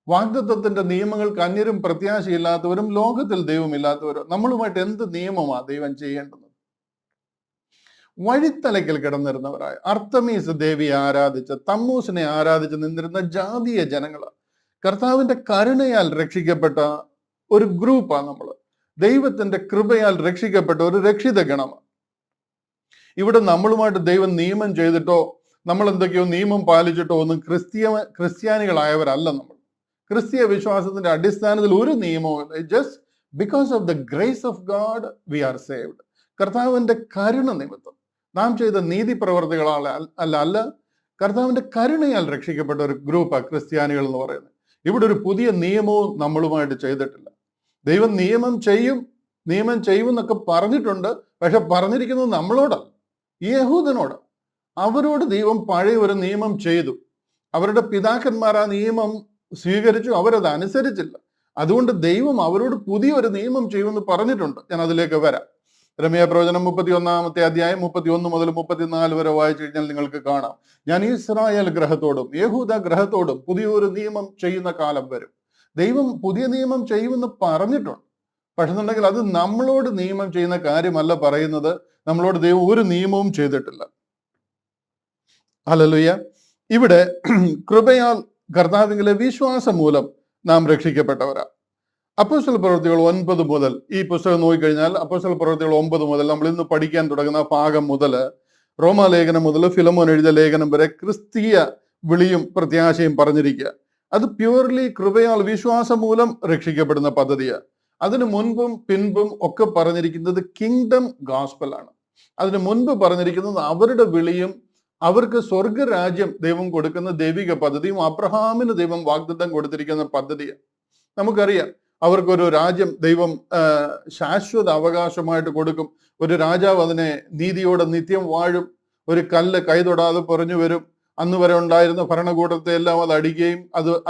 വാഗ്ദത്തത്തിന്റെ നിയമങ്ങൾക്ക് അന്യരും പ്രത്യാശയില്ലാത്തവരും ലോകത്തിൽ ദൈവമില്ലാത്തവരും. നമ്മളുമായിട്ട് എന്ത് നിയമമാണ് ദൈവം ചെയ്യേണ്ടത്? വഴിത്തലയ്ക്കൽ കിടന്നിരുന്നവരായ അർത്തമീസ് ദേവിയെ ആരാധിച്ച് തമ്മൂസിനെ ആരാധിച്ച് നിന്നിരുന്ന ജാതീയ ജനങ്ങൾ കർത്താവിന്റെ കരുണയാൽ രക്ഷിക്കപ്പെട്ട ഒരു ഗ്രൂപ്പാണ് നമ്മൾ. ദൈവത്തിന്റെ കൃപയാൽ രക്ഷിക്കപ്പെട്ട ഒരു രക്ഷിത ഗണമാണ്. ഇവിടെ നമ്മളുമായിട്ട് ദൈവം നിയമം ചെയ്തിട്ടോ നമ്മൾ എന്തൊക്കെയോ നിയമം പാലിച്ചിട്ടോ ഒന്നും ക്രിസ്ത്യാനികളായവരല്ല നമ്മൾ. ക്രിസ്തീയ വിശ്വാസത്തിന്റെ അടിസ്ഥാനത്തിൽ ഒരു നിയമവും. Just because of the grace of God V R saved. കർത്താവിന്റെ കരുണ നിമിത്തം നാം ചെയ്ത നീതി പ്രവർത്തികളാൽ അല്ല, കർത്താവിന്റെ കരുണയാൽ രക്ഷിക്കപ്പെട്ട ഒരു ഗ്രൂപ്പാണ് ക്രിസ്ത്യാനികൾ എന്ന് പറയുന്നത്. ഇവിടെ ഒരു പുതിയ നിയമവും നമ്മളുമായിട്ട് ചെയ്തിട്ടില്ല. ദൈവം നിയമം ചെയ്യുമെന്നൊക്കെ പറഞ്ഞിട്ടുണ്ട്. പക്ഷെ പറഞ്ഞിരിക്കുന്നത് നമ്മളോടാണ്, യഹൂദനോട്. അവരോട് ദൈവം പഴയ ഒരു നിയമം ചെയ്തു. അവരുടെ പിതാക്കന്മാർ ആ നിയമം സ്വീകരിച്ചു, അവരത് അനുസരിച്ചില്ല. അതുകൊണ്ട് ദൈവം അവരോട് പുതിയൊരു നിയമം ചെയ്യുമെന്ന് പറഞ്ഞിട്ടുണ്ട്. ഞാൻ അതിലേക്ക് വരാം. യിരെമ്യാ പ്രവചനം 31-ാമത്തെ അധ്യായം 31 മുതൽ 34 വരെ വായിച്ചു കഴിഞ്ഞാൽ നിങ്ങൾക്ക് കാണാം, ഞാൻ ഇസ്രായേൽ ഗ്രഹത്തോടും യഹൂദ ഗ്രഹത്തോടും പുതിയൊരു നിയമം ചെയ്യുന്ന കാലം വരും. ദൈവം പുതിയ നിയമം ചെയ്യുമെന്ന് പറഞ്ഞിട്ടുണ്ട്. പക്ഷെ എന്നുണ്ടെങ്കിൽ അത് നമ്മളോട് നിയമം ചെയ്യുന്ന കാര്യമല്ല പറയുന്നത്. നമ്മളോട് ദൈവം ഒരു നിയമവും ചെയ്തിട്ടില്ല. ഹല്ലേലൂയ. ഇവിടെ കൃപയാൽ കർത്താവിലെ വിശ്വാസം മൂലം നാം രക്ഷിക്കപ്പെട്ടവരാ. അപ്പോസ്തല പ്രവൃത്തികൾ 9 മുതൽ ഈ പുസ്തകം നോക്കിക്കഴിഞ്ഞാൽ അപ്പോസ്തല പ്രവൃത്തികൾ 9 മുതൽ നമ്മൾ ഇന്ന് പഠിക്കാൻ തുടങ്ങുന്ന ഭാഗം മുതൽ റോമാലേഖനം മുതൽ ഫിലമോൻ എഴുതിയ ലേഖനം വരെ ക്രിസ്തീയ വിളിയും പ്രത്യാശയും പറഞ്ഞിരിക്കുക. അത് പ്യൂർലി കൃപയാൽ വിശ്വാസം മൂലം രക്ഷിക്കപ്പെടുന്ന പദ്ധതിയാണ്. അതിനു മുൻപും പിൻപും ഒക്കെ പറഞ്ഞിരിക്കുന്നത് കിങ്ഡം ഗോസ്പൽ ആണ്. അതിനു മുൻപ് പറഞ്ഞിരിക്കുന്നത് അവരുടെ വിളിയും അവർക്ക് സ്വർഗരാജ്യം ദൈവം കൊടുക്കുന്ന ദൈവിക പദ്ധതിയും അബ്രഹാമിന് ദൈവം വാഗ്ദത്തം കൊടുത്തിരിക്കുന്ന പദ്ധതിയാണ്. നമുക്കറിയാം അവർക്കൊരു രാജ്യം ദൈവം ശാശ്വത അവകാശമായിട്ട് കൊടുക്കും. ഒരു രാജാവ് അതിനെ നീതിയോടെ നിത്യം വാഴും. ഒരു കല്ല് കൈതൊടാതെ പൊറഞ്ഞു വരും. അന്ന് വരെ ഉണ്ടായിരുന്ന ഭരണകൂടത്തെ എല്ലാം അത് അടിക്കുകയും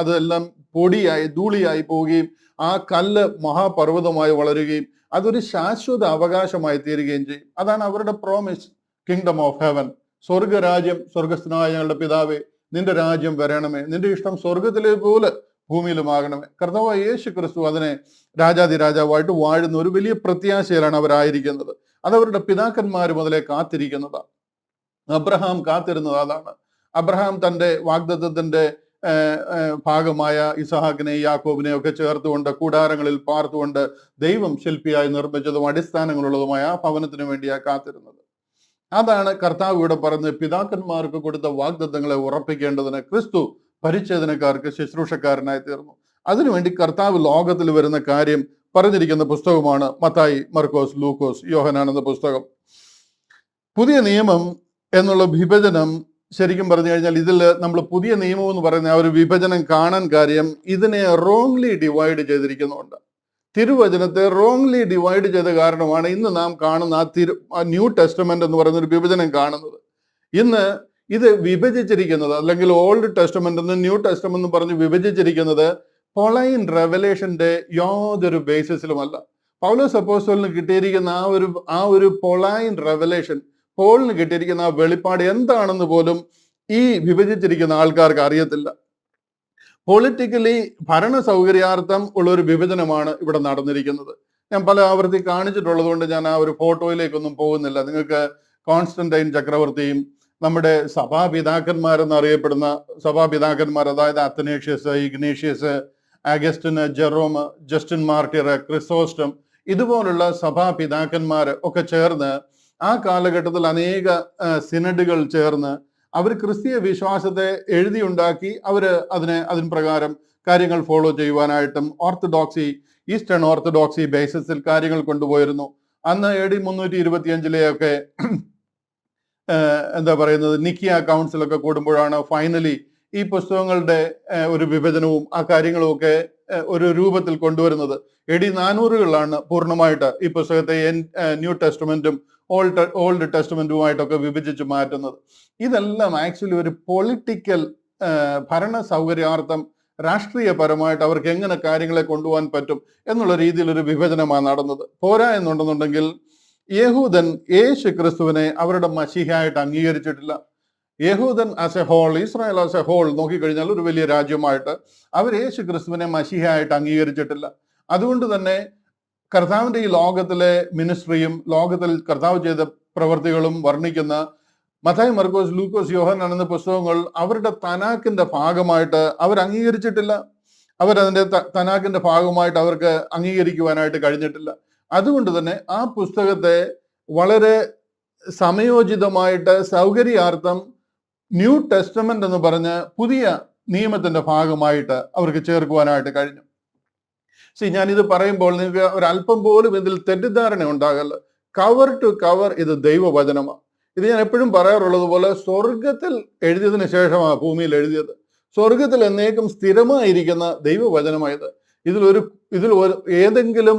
അതെല്ലാം പൊടിയായി ധൂളിയായി പോവുകയും ആ കല്ല് മഹാപർവ്വതമായി വളരുകയും അതൊരു ശാശ്വത അവകാശമായി തീരുകയും ചെയ്യും. അതാണ് അവരുടെ പ്രോമിസ്. കിങ്ഡം ഓഫ് ഹെവൻ, സ്വർഗരാജ്യം. സ്വർഗസ്ഥനായ ഞങ്ങളുടെ പിതാവേ, നിന്റെ രാജ്യം വരണമേ, നിന്റെ ഇഷ്ടം സ്വർഗത്തിലെ പോലെ ഭൂമിയിലുമാകണമേ. കർത്താവായ യേശു ക്രിസ്തു അതിനെ രാജാതിരാജാവായിട്ട് വാഴുന്ന ഒരു വലിയ പ്രത്യാശയിലാണ് അവരായിരിക്കുന്നത്. അതവരുടെ പിതാക്കന്മാർ മുതലേ കാത്തിരിക്കുന്നതാണ്. അബ്രഹാം കാത്തിരുന്നത് അതാണ്. അബ്രഹാം തന്റെ വാഗ്ദത്തത്തിന്റെ ഭാഗമായ ഇസഹാക്കിനെ യാക്കോബിനെ ഒക്കെ ചേർത്തുകൊണ്ട് കൂടാരങ്ങളിൽ പാർത്തുകൊണ്ട് ദൈവം ശില്പിയായി നിർമ്മിച്ചതും അടിസ്ഥാനങ്ങളുള്ളതുമായ ആ ഭവനത്തിന് വേണ്ടിയാണ് കാത്തിരുന്നത്. അതാണ് കർത്താവ് ഇവിടെ പറഞ്ഞ് പിതാക്കന്മാർക്ക് കൊടുത്ത വാഗ്ദത്തങ്ങളെ ഉറപ്പിക്കേണ്ടതിന് ക്രിസ്തു പരിച്ഛേദനക്കാർക്ക് ശുശ്രൂഷക്കാരനായി തീർന്നു. അതിനുവേണ്ടി കർത്താവ് ലോകത്തിൽ വരുന്ന കാര്യം പറഞ്ഞിരിക്കുന്ന പുസ്തകമാണ് മത്തായി, മർക്കോസ്, ലൂക്കോസ്, യോഹന്നാൻ എന്ന പുസ്തകം. പുതിയ നിയമം എന്നുള്ള വിഭജനം ശരിക്കും പറഞ്ഞു കഴിഞ്ഞാൽ ഇതിൽ നമ്മൾ പുതിയ നിയമം എന്ന് പറയുന്ന ആ ഒരു വിഭജനം കാണാൻ കാര്യം ഇതിനെ റോങ്ലി ഡിവൈഡ് ചെയ്തിരിക്കുന്നുണ്ട്. തിരുവചനത്തെ റോങ്ലി ഡിവൈഡ് ചെയ്ത കാരണമാണ് ഇന്ന് നാം കാണുന്ന ആ ന്യൂ ടെസ്റ്റമെന്റ് എന്ന് പറയുന്ന ഒരു വിഭജനം കാണുന്നത്. ഇന്ന് ഇത് വിഭജിച്ചിരിക്കുന്നത്, അല്ലെങ്കിൽ ഓൾഡ് ടെസ്റ്റമെന്റ് എന്ന് ന്യൂ ടെസ്റ്റമെന്റ് എന്ന് പറഞ്ഞ് വിഭജിച്ചിരിക്കുന്നത് പൊളൈൻ റെവലേഷന്റെ യാതൊരു ബേസിസിലുമല്ല. പൗലോസ് അപ്പോസ്തലന് കിട്ടിയിരിക്കുന്ന ആ ഒരു പൊളൈൻ റെവലേഷൻ, പോളിന് കിട്ടിയിരിക്കുന്ന ആ വെളിപ്പാട് എന്താണെന്ന് പോലും ഈ വിഭജിച്ചിരിക്കുന്ന ആൾക്കാർക്ക് അറിയത്തില്ല. പൊളിറ്റിക്കലി ഭരണ സൗകര്യാർത്ഥം ഉള്ള ഒരു വിഭജനമാണ് ഇവിടെ നടന്നിരിക്കുന്നത്. ഞാൻ പല ആവർത്തി കാണിച്ചിട്ടുള്ളത് കൊണ്ട് ഞാൻ ആ ഒരു ഫോട്ടോയിലേക്കൊന്നും പോകുന്നില്ല. നിങ്ങൾക്ക് കോൺസ്റ്റന്റൈൻ ചക്രവർത്തിയും നമ്മുടെ സഭാപിതാക്കന്മാരെന്നറിയപ്പെടുന്ന സഭാപിതാക്കന്മാർ, അതായത് Athanasius, Ignatius, Augustine, Jerome, Justin Martyr, Chrysostom, ഇതുപോലുള്ള സഭാപിതാക്കന്മാർ ഒക്കെ ചേർന്ന് ആ കാലഘട്ടത്തിൽ അനേക സിനഡുകൾ ചേർന്ന് അവർ ക്രിസ്തീയ വിശ്വാസത്തെ എഴുതിയുണ്ടാക്കി അതിന് പ്രകാരം കാര്യങ്ങൾ ഫോളോ ചെയ്യുവാനായിട്ടും ഓർത്തഡോക്സി, ഈസ്റ്റേൺ ഓർത്തഡോക്സി ബേസിസിൽ കാര്യങ്ങൾ കൊണ്ടുപോയിരുന്നു. അന്ന് AD 325 എന്താ പറയുന്നത്, നിക്കിയ കൗൺസിലൊക്കെ കൂടുമ്പോഴാണ് ഫൈനലി ഈ പുസ്തകങ്ങളുടെ ഒരു വിഭജനവും ആ കാര്യങ്ങളും ഒക്കെ ഒരു രൂപത്തിൽ കൊണ്ടുവരുന്നത്. AD 400-കളിലാണ് പൂർണ്ണമായിട്ട് ഈ പുസ്തകത്തെ ന്യൂ ടെസ്റ്റ്മെന്റും ഓൾഡ് ടെസ്റ്റ്മെന്റുമായിട്ടൊക്കെ വിഭജിച്ച് മാറ്റുന്നത്. ഇതെല്ലാം ആക്ച്വലി ഒരു പൊളിറ്റിക്കൽ ഭരണ സൗകര്യാർത്ഥം രാഷ്ട്രീയപരമായിട്ട് അവർക്ക് എങ്ങനെ കാര്യങ്ങളെ കൊണ്ടുപോകാൻ പറ്റും എന്നുള്ള രീതിയിൽ ഒരു വിഭജനമാണ് നടന്നത്. പോരാ എന്നുണ്ടെന്നുണ്ടെങ്കിൽ യഹൂദൻ യേശു ക്രിസ്തുവിനെ അവരുടെ മശീഹയായിട്ട് അംഗീകരിച്ചിട്ടില്ല. യഹൂദൻ as a whole, Israel as a whole നോക്കിക്കഴിഞ്ഞാൽ ഒരു വലിയ രാജ്യമായിട്ട് അവർ യേശു ക്രിസ്തുവിനെ മശീഹയായിട്ട് അംഗീകരിച്ചിട്ടില്ല. അതുകൊണ്ട് തന്നെ കർത്താവിന്റെ ഈ ലോകത്തിലെ മിനിസ്ട്രിയും ലോകത്തിൽ കർത്താവ് ചെയ്ത പ്രവൃത്തികളും വർണ്ണിക്കുന്ന മത്തായി, മർക്കോസ്, ലൂക്കോസ്, യോഹന്നാൻ എന്ന പുസ്തകങ്ങൾ അവരുടെ തനാക്കിന്റെ ഭാഗമായിട്ട് അവർ അംഗീകരിച്ചിട്ടില്ല. അവരതിന്റെ തനാക്കിന്റെ ഭാഗമായിട്ട് അവർക്ക് അംഗീകരിക്കുവാനായിട്ട് കഴിഞ്ഞിട്ടില്ല. അതുകൊണ്ട് തന്നെ ആ പുസ്തകത്തെ വളരെ സമയോചിതമായിട്ട് സൗകര്യാർത്ഥം ന്യൂ ടെസ്റ്റമെന്റ് എന്ന് പറഞ്ഞ് പുതിയ നിയമത്തിന്റെ ഭാഗമായിട്ട് അവർക്ക് ചേർക്കുവാനായിട്ട് കഴിഞ്ഞു. ഞാനിത് പറയുമ്പോൾ നിങ്ങൾക്ക് ഒരല്പം പോലും ഇതിൽ തെറ്റിദ്ധാരണ ഉണ്ടാകല്ല. കവർ ടു കവർ ഇത് ദൈവവചനമാണ്. ഇത് ഞാൻ എപ്പോഴും പറയാറുള്ളത് പോലെ സ്വർഗത്തിൽ എഴുതിയതിനു ശേഷമാണ് ഭൂമിയിൽ എഴുതിയത്. സ്വർഗത്തിൽ എന്നേക്കും സ്ഥിരമായിരിക്കുന്ന ദൈവവചനമായത്. ഇതിൽ ഏതെങ്കിലും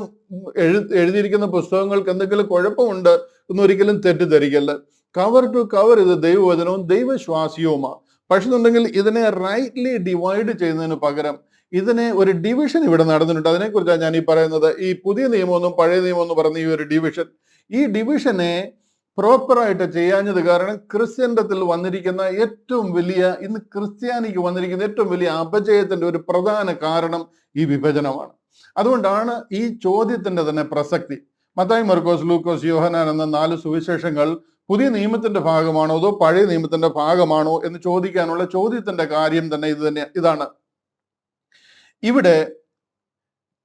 എഴുതിയിരിക്കുന്ന പുസ്തകങ്ങൾക്ക് എന്തെങ്കിലും കുഴപ്പമുണ്ട് എന്നൊരിക്കലും തെറ്റിദ്ധരിക്കല്ല. കവർ ടു കവർ ഇത് ദൈവവചനവും ദൈവശ്വാസ്യവുമാണ്. പക്ഷെ എന്നുണ്ടെങ്കിൽ ഇതിനെ റൈറ്റ്ലി ഡിവൈഡ് ചെയ്യുന്നതിന് പകരം ഇതിനെ ഒരു ഡിവിഷൻ ഇവിടെ നടന്നിട്ടുണ്ട്. അതിനെക്കുറിച്ചാണ് ഞാൻ ഈ പറയുന്നത്. ഈ പുതിയ നിയമമെന്നും പഴയ നിയമം എന്ന് പറഞ്ഞ ഈ ഡിവിഷനെ പ്രോപ്പറായിട്ട് ചെയ്യാഞ്ഞത് കാരണം ക്രിസ്ത്യൻഡത്തിൽ വന്നിരിക്കുന്ന ഇന്ന് ക്രിസ്ത്യാനിക്ക് വന്നിരിക്കുന്ന ഏറ്റവും വലിയ അപജയത്തിന്റെ ഒരു പ്രധാന കാരണം ഈ വിഭജനമാണ്. അതുകൊണ്ടാണ് ഈ ചോദ്യത്തിന്റെ തന്നെ പ്രസക്തി. മത്തായി, മർക്കോസ്, ലൂക്കോസ്, യോഹന്നാൻ എന്ന 4 സുവിശേഷങ്ങൾ പുതിയ നിയമത്തിന്റെ ഭാഗമാണോ അതോ പഴയ നിയമത്തിന്റെ ഭാഗമാണോ എന്ന് ചോദിക്കാനുള്ള ചോദ്യത്തിന്റെ കാര്യം തന്നെ ഇതാണ്. ഇവിടെ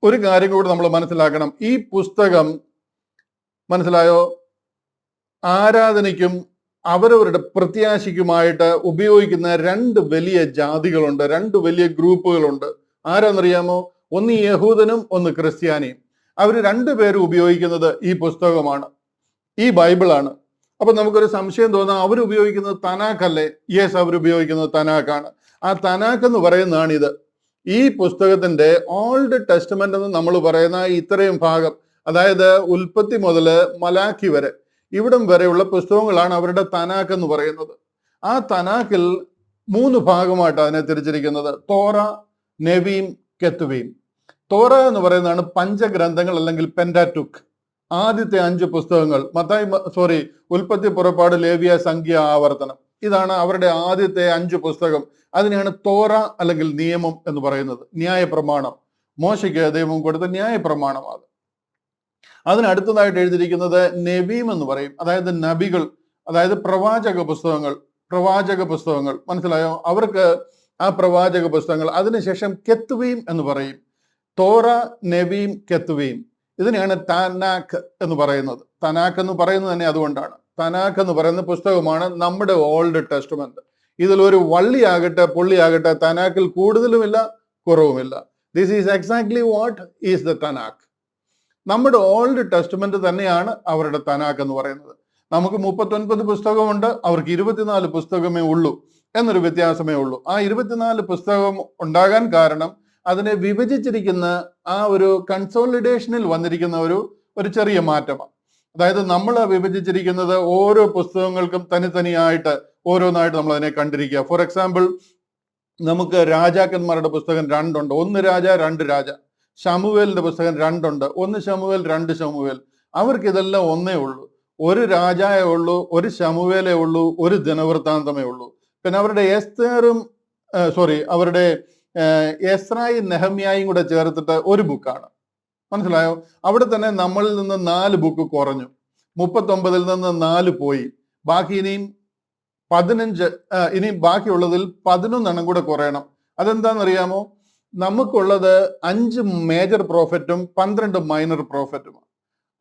ഒരു കാര്യം കൂടി നമ്മൾ മനസ്സിലാക്കണം. ഈ പുസ്തകം മനസ്സിലായോ, ആരാധനയ്ക്കും അവരവരുടെ പ്രത്യാശയ്ക്കുമായിട്ട് ഉപയോഗിക്കുന്ന 2 വലിയ ജാതികളുണ്ട്, 2 വലിയ ഗ്രൂപ്പുകളുണ്ട്. ആരാന്നറിയാമോ? ഒന്ന് യഹൂദനും ഒന്ന് ക്രിസ്ത്യാനിയും. അവർ 2 പേരും ഉപയോഗിക്കുന്നത് ഈ പുസ്തകമാണ്, ഈ ബൈബിളാണ്. അപ്പൊ നമുക്കൊരു സംശയം തോന്നാം, അവരുപയോഗിക്കുന്നത് തനാഖല്ലേ? യെസ്, അവരുപയോഗിക്കുന്നത് തനാഖാണ്. ആ തനാഖ് എന്ന് പറയുന്നതാണ് ഇത്. ഈ പുസ്തകത്തിന്റെ ഓൾഡ് ടെസ്റ്റ്മെന്റ് എന്ന് നമ്മൾ പറയുന്ന ഇത്രയും ഭാഗം, അതായത് ഉൽപ്പത്തി മുതൽ മലാഖി വരെ ഇവിടം വരെയുള്ള പുസ്തകങ്ങളാണ് അവരുടെ തനാഖ് എന്ന് പറയുന്നത്. ആ തനാഖിൽ 3 ഭാഗമായിട്ട് അതിനെ തിരിച്ചിരിക്കുന്നത്: തോറ, നെവീം, കെത്തുവീം. തോറ എന്ന് പറയുന്നതാണ് പഞ്ചഗ്രന്ഥങ്ങൾ അല്ലെങ്കിൽ പെന്റാറ്റുക്ക്, ആദ്യത്തെ 5 പുസ്തകങ്ങൾ. ഉൽപ്പത്തി, പുറപ്പാട്, ലേവ്യ, സംഖ്യ, ആവർത്തനം. ഇതാണ് അവരുടെ ആദ്യത്തെ 5 പുസ്തകം. അതിനെയാണ് തോറ അല്ലെങ്കിൽ നിയമം എന്ന് പറയുന്നത്. ന്യായപ്രമാണം, മോശയ്ക്ക് ദൈവം കൊടുത്ത ന്യായപ്രമാണമാണ്. അതിനടുത്തതായിട്ട് എഴുതിയിരിക്കുന്നത് നെവീം എന്ന് പറയും, അതായത് നബികൾ, അതായത് പ്രവാചക പുസ്തകങ്ങൾ. മനസ്സിലായോ? അവർക്ക് ആ പ്രവാചക പുസ്തകങ്ങൾ. അതിനുശേഷം കെത്തുവീം എന്ന് പറയും. തോറ, നെവീം, കെത്തുവീം. ഇതിനെയാണ് തനാഖ് എന്ന് പറയുന്നത്. തനാഖ് എന്ന് പറയുന്നത് തന്നെ അതുകൊണ്ടാണ്. തനാഖ് എന്ന് പറയുന്ന പുസ്തകമാണ് നമ്മുടെ ഓൾഡ് ടെസ്റ്റ്മെന്റ്. ഇതിലൊരു വള്ളിയാകട്ടെ പൊള്ളിയാകട്ടെ തനാഖിൽ കൂടുതലുമില്ല കുറവുമില്ല. This is exactly what is the Tanakh. നമ്മുടെ ഓൾഡ് ടെസ്റ്റ്മെന്റ് തന്നെയാണ് അവരുടെ തനാഖ് എന്ന് പറയുന്നത്. നമുക്ക് 39 പുസ്തകമുണ്ട്, അവർക്ക് 24 പുസ്തകമേ ഉള്ളൂ എന്നൊരു വ്യത്യാസമേ ഉള്ളൂ. ആ 24 പുസ്തകം ഉണ്ടാകാൻ കാരണം അതിനെ വിഭജിച്ചിരിക്കുന്ന ആ ഒരു കൺസോളിഡേഷനിൽ വന്നിരിക്കുന്ന ഒരു ചെറിയ മാറ്റമാണ്. അതായത് നമ്മൾ വിഭജിച്ചിരിക്കുന്നത് ഓരോ പുസ്തകങ്ങൾക്കും തനിത്തനിയായിട്ട് ഓരോന്നായിട്ട് നമ്മൾ അതിനെ കണ്ടിരിക്കുക. ഫോർ എക്സാമ്പിൾ, നമുക്ക് രാജാക്കന്മാരുടെ പുസ്തകം 2 ഉണ്ട്. 1 രാജ, 2 രാജ. ശമൂവേലിന്റെ പുസ്തകം 2 ഉണ്ട്. 1 ശമൂവേൽ, 2 ശമൂവേൽ. അവർക്ക് ഇതെല്ലാം ഒന്നേ ഉള്ളൂ. ഒരു രാജായേ ഉള്ളൂ, ഒരു ശമൂവേലേ ഉള്ളൂ, ഒരു ദിനവൃത്താന്തമേ ഉള്ളൂ. പിന്നെ അവരുടെ അവരുടെ എസ്രായും നെഹമ്യായും കൂടെ ചേർത്തിട്ട് ഒരു ബുക്കാണ്. മനസ്സിലായോ? അവിടെ തന്നെ നമ്മളിൽ നിന്ന് 4 ബുക്ക് കുറഞ്ഞു. 39 നിന്ന് 4 പോയി. ബാക്കി ഇനിയും 15, ഇനി ബാക്കിയുള്ളതിൽ 11 കൂടെ കുറയണം. അതെന്താണെന്നറിയാമോ? നമുക്കുള്ളത് 5 മേജർ പ്രോഫറ്റും 12 മൈനർ പ്രോഫറ്റുമാണ്.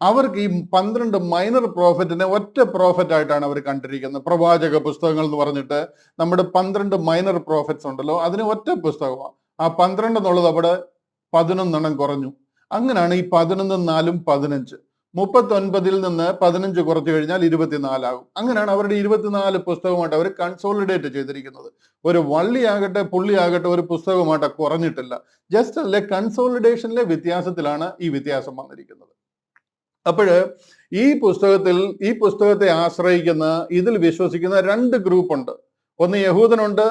അവർക്ക് ഈ 12 മൈനർ പ്രോഫറ്റിനെ ഒറ്റ പ്രോഫറ്റ് ആയിട്ടാണ് അവർ കണ്ടിരിക്കുന്നത്. പ്രവാചക പുസ്തകങ്ങൾ എന്ന് പറഞ്ഞിട്ട് നമ്മുടെ 12 മൈനർ പ്രോഫറ്റ്സ് ഉണ്ടല്ലോ, അതിന് ഒറ്റ പുസ്തകമാണ്. ആ 12 എന്നുള്ളത് അവിടെ 11 കുറഞ്ഞു. അങ്ങനെയാണ് ഈ 11 4 15. 39 നിന്ന് 15 കുറച്ചു കഴിഞ്ഞാൽ 24 ആകും. അങ്ങനെയാണ് അവരുടെ 24 പുസ്തകമായിട്ട് അവർ കൺസോളിഡേറ്റ് ചെയ്തിരിക്കുന്നത്. ഒരു വള്ളിയാകട്ടെ പുള്ളിയാകട്ടെ ഒരു പുസ്തകമായിട്ട് കുറഞ്ഞിട്ടില്ല. ജസ്റ്റ് അല്ലെ കൺസോളിഡേഷനിലെ വ്യത്യാസത്തിലാണ് ഈ വ്യത്യാസം വന്നിരിക്കുന്നത്. അപ്പോൾ ഈ പുസ്തകത്തെ ആശ്രയിക്കുന്ന, ഇതിൽ വിശ്വസിക്കുന്ന 2 ഗ്രൂപ്പ് ഉണ്ട്. ഒന്ന് യഹൂദനുണ്ട്,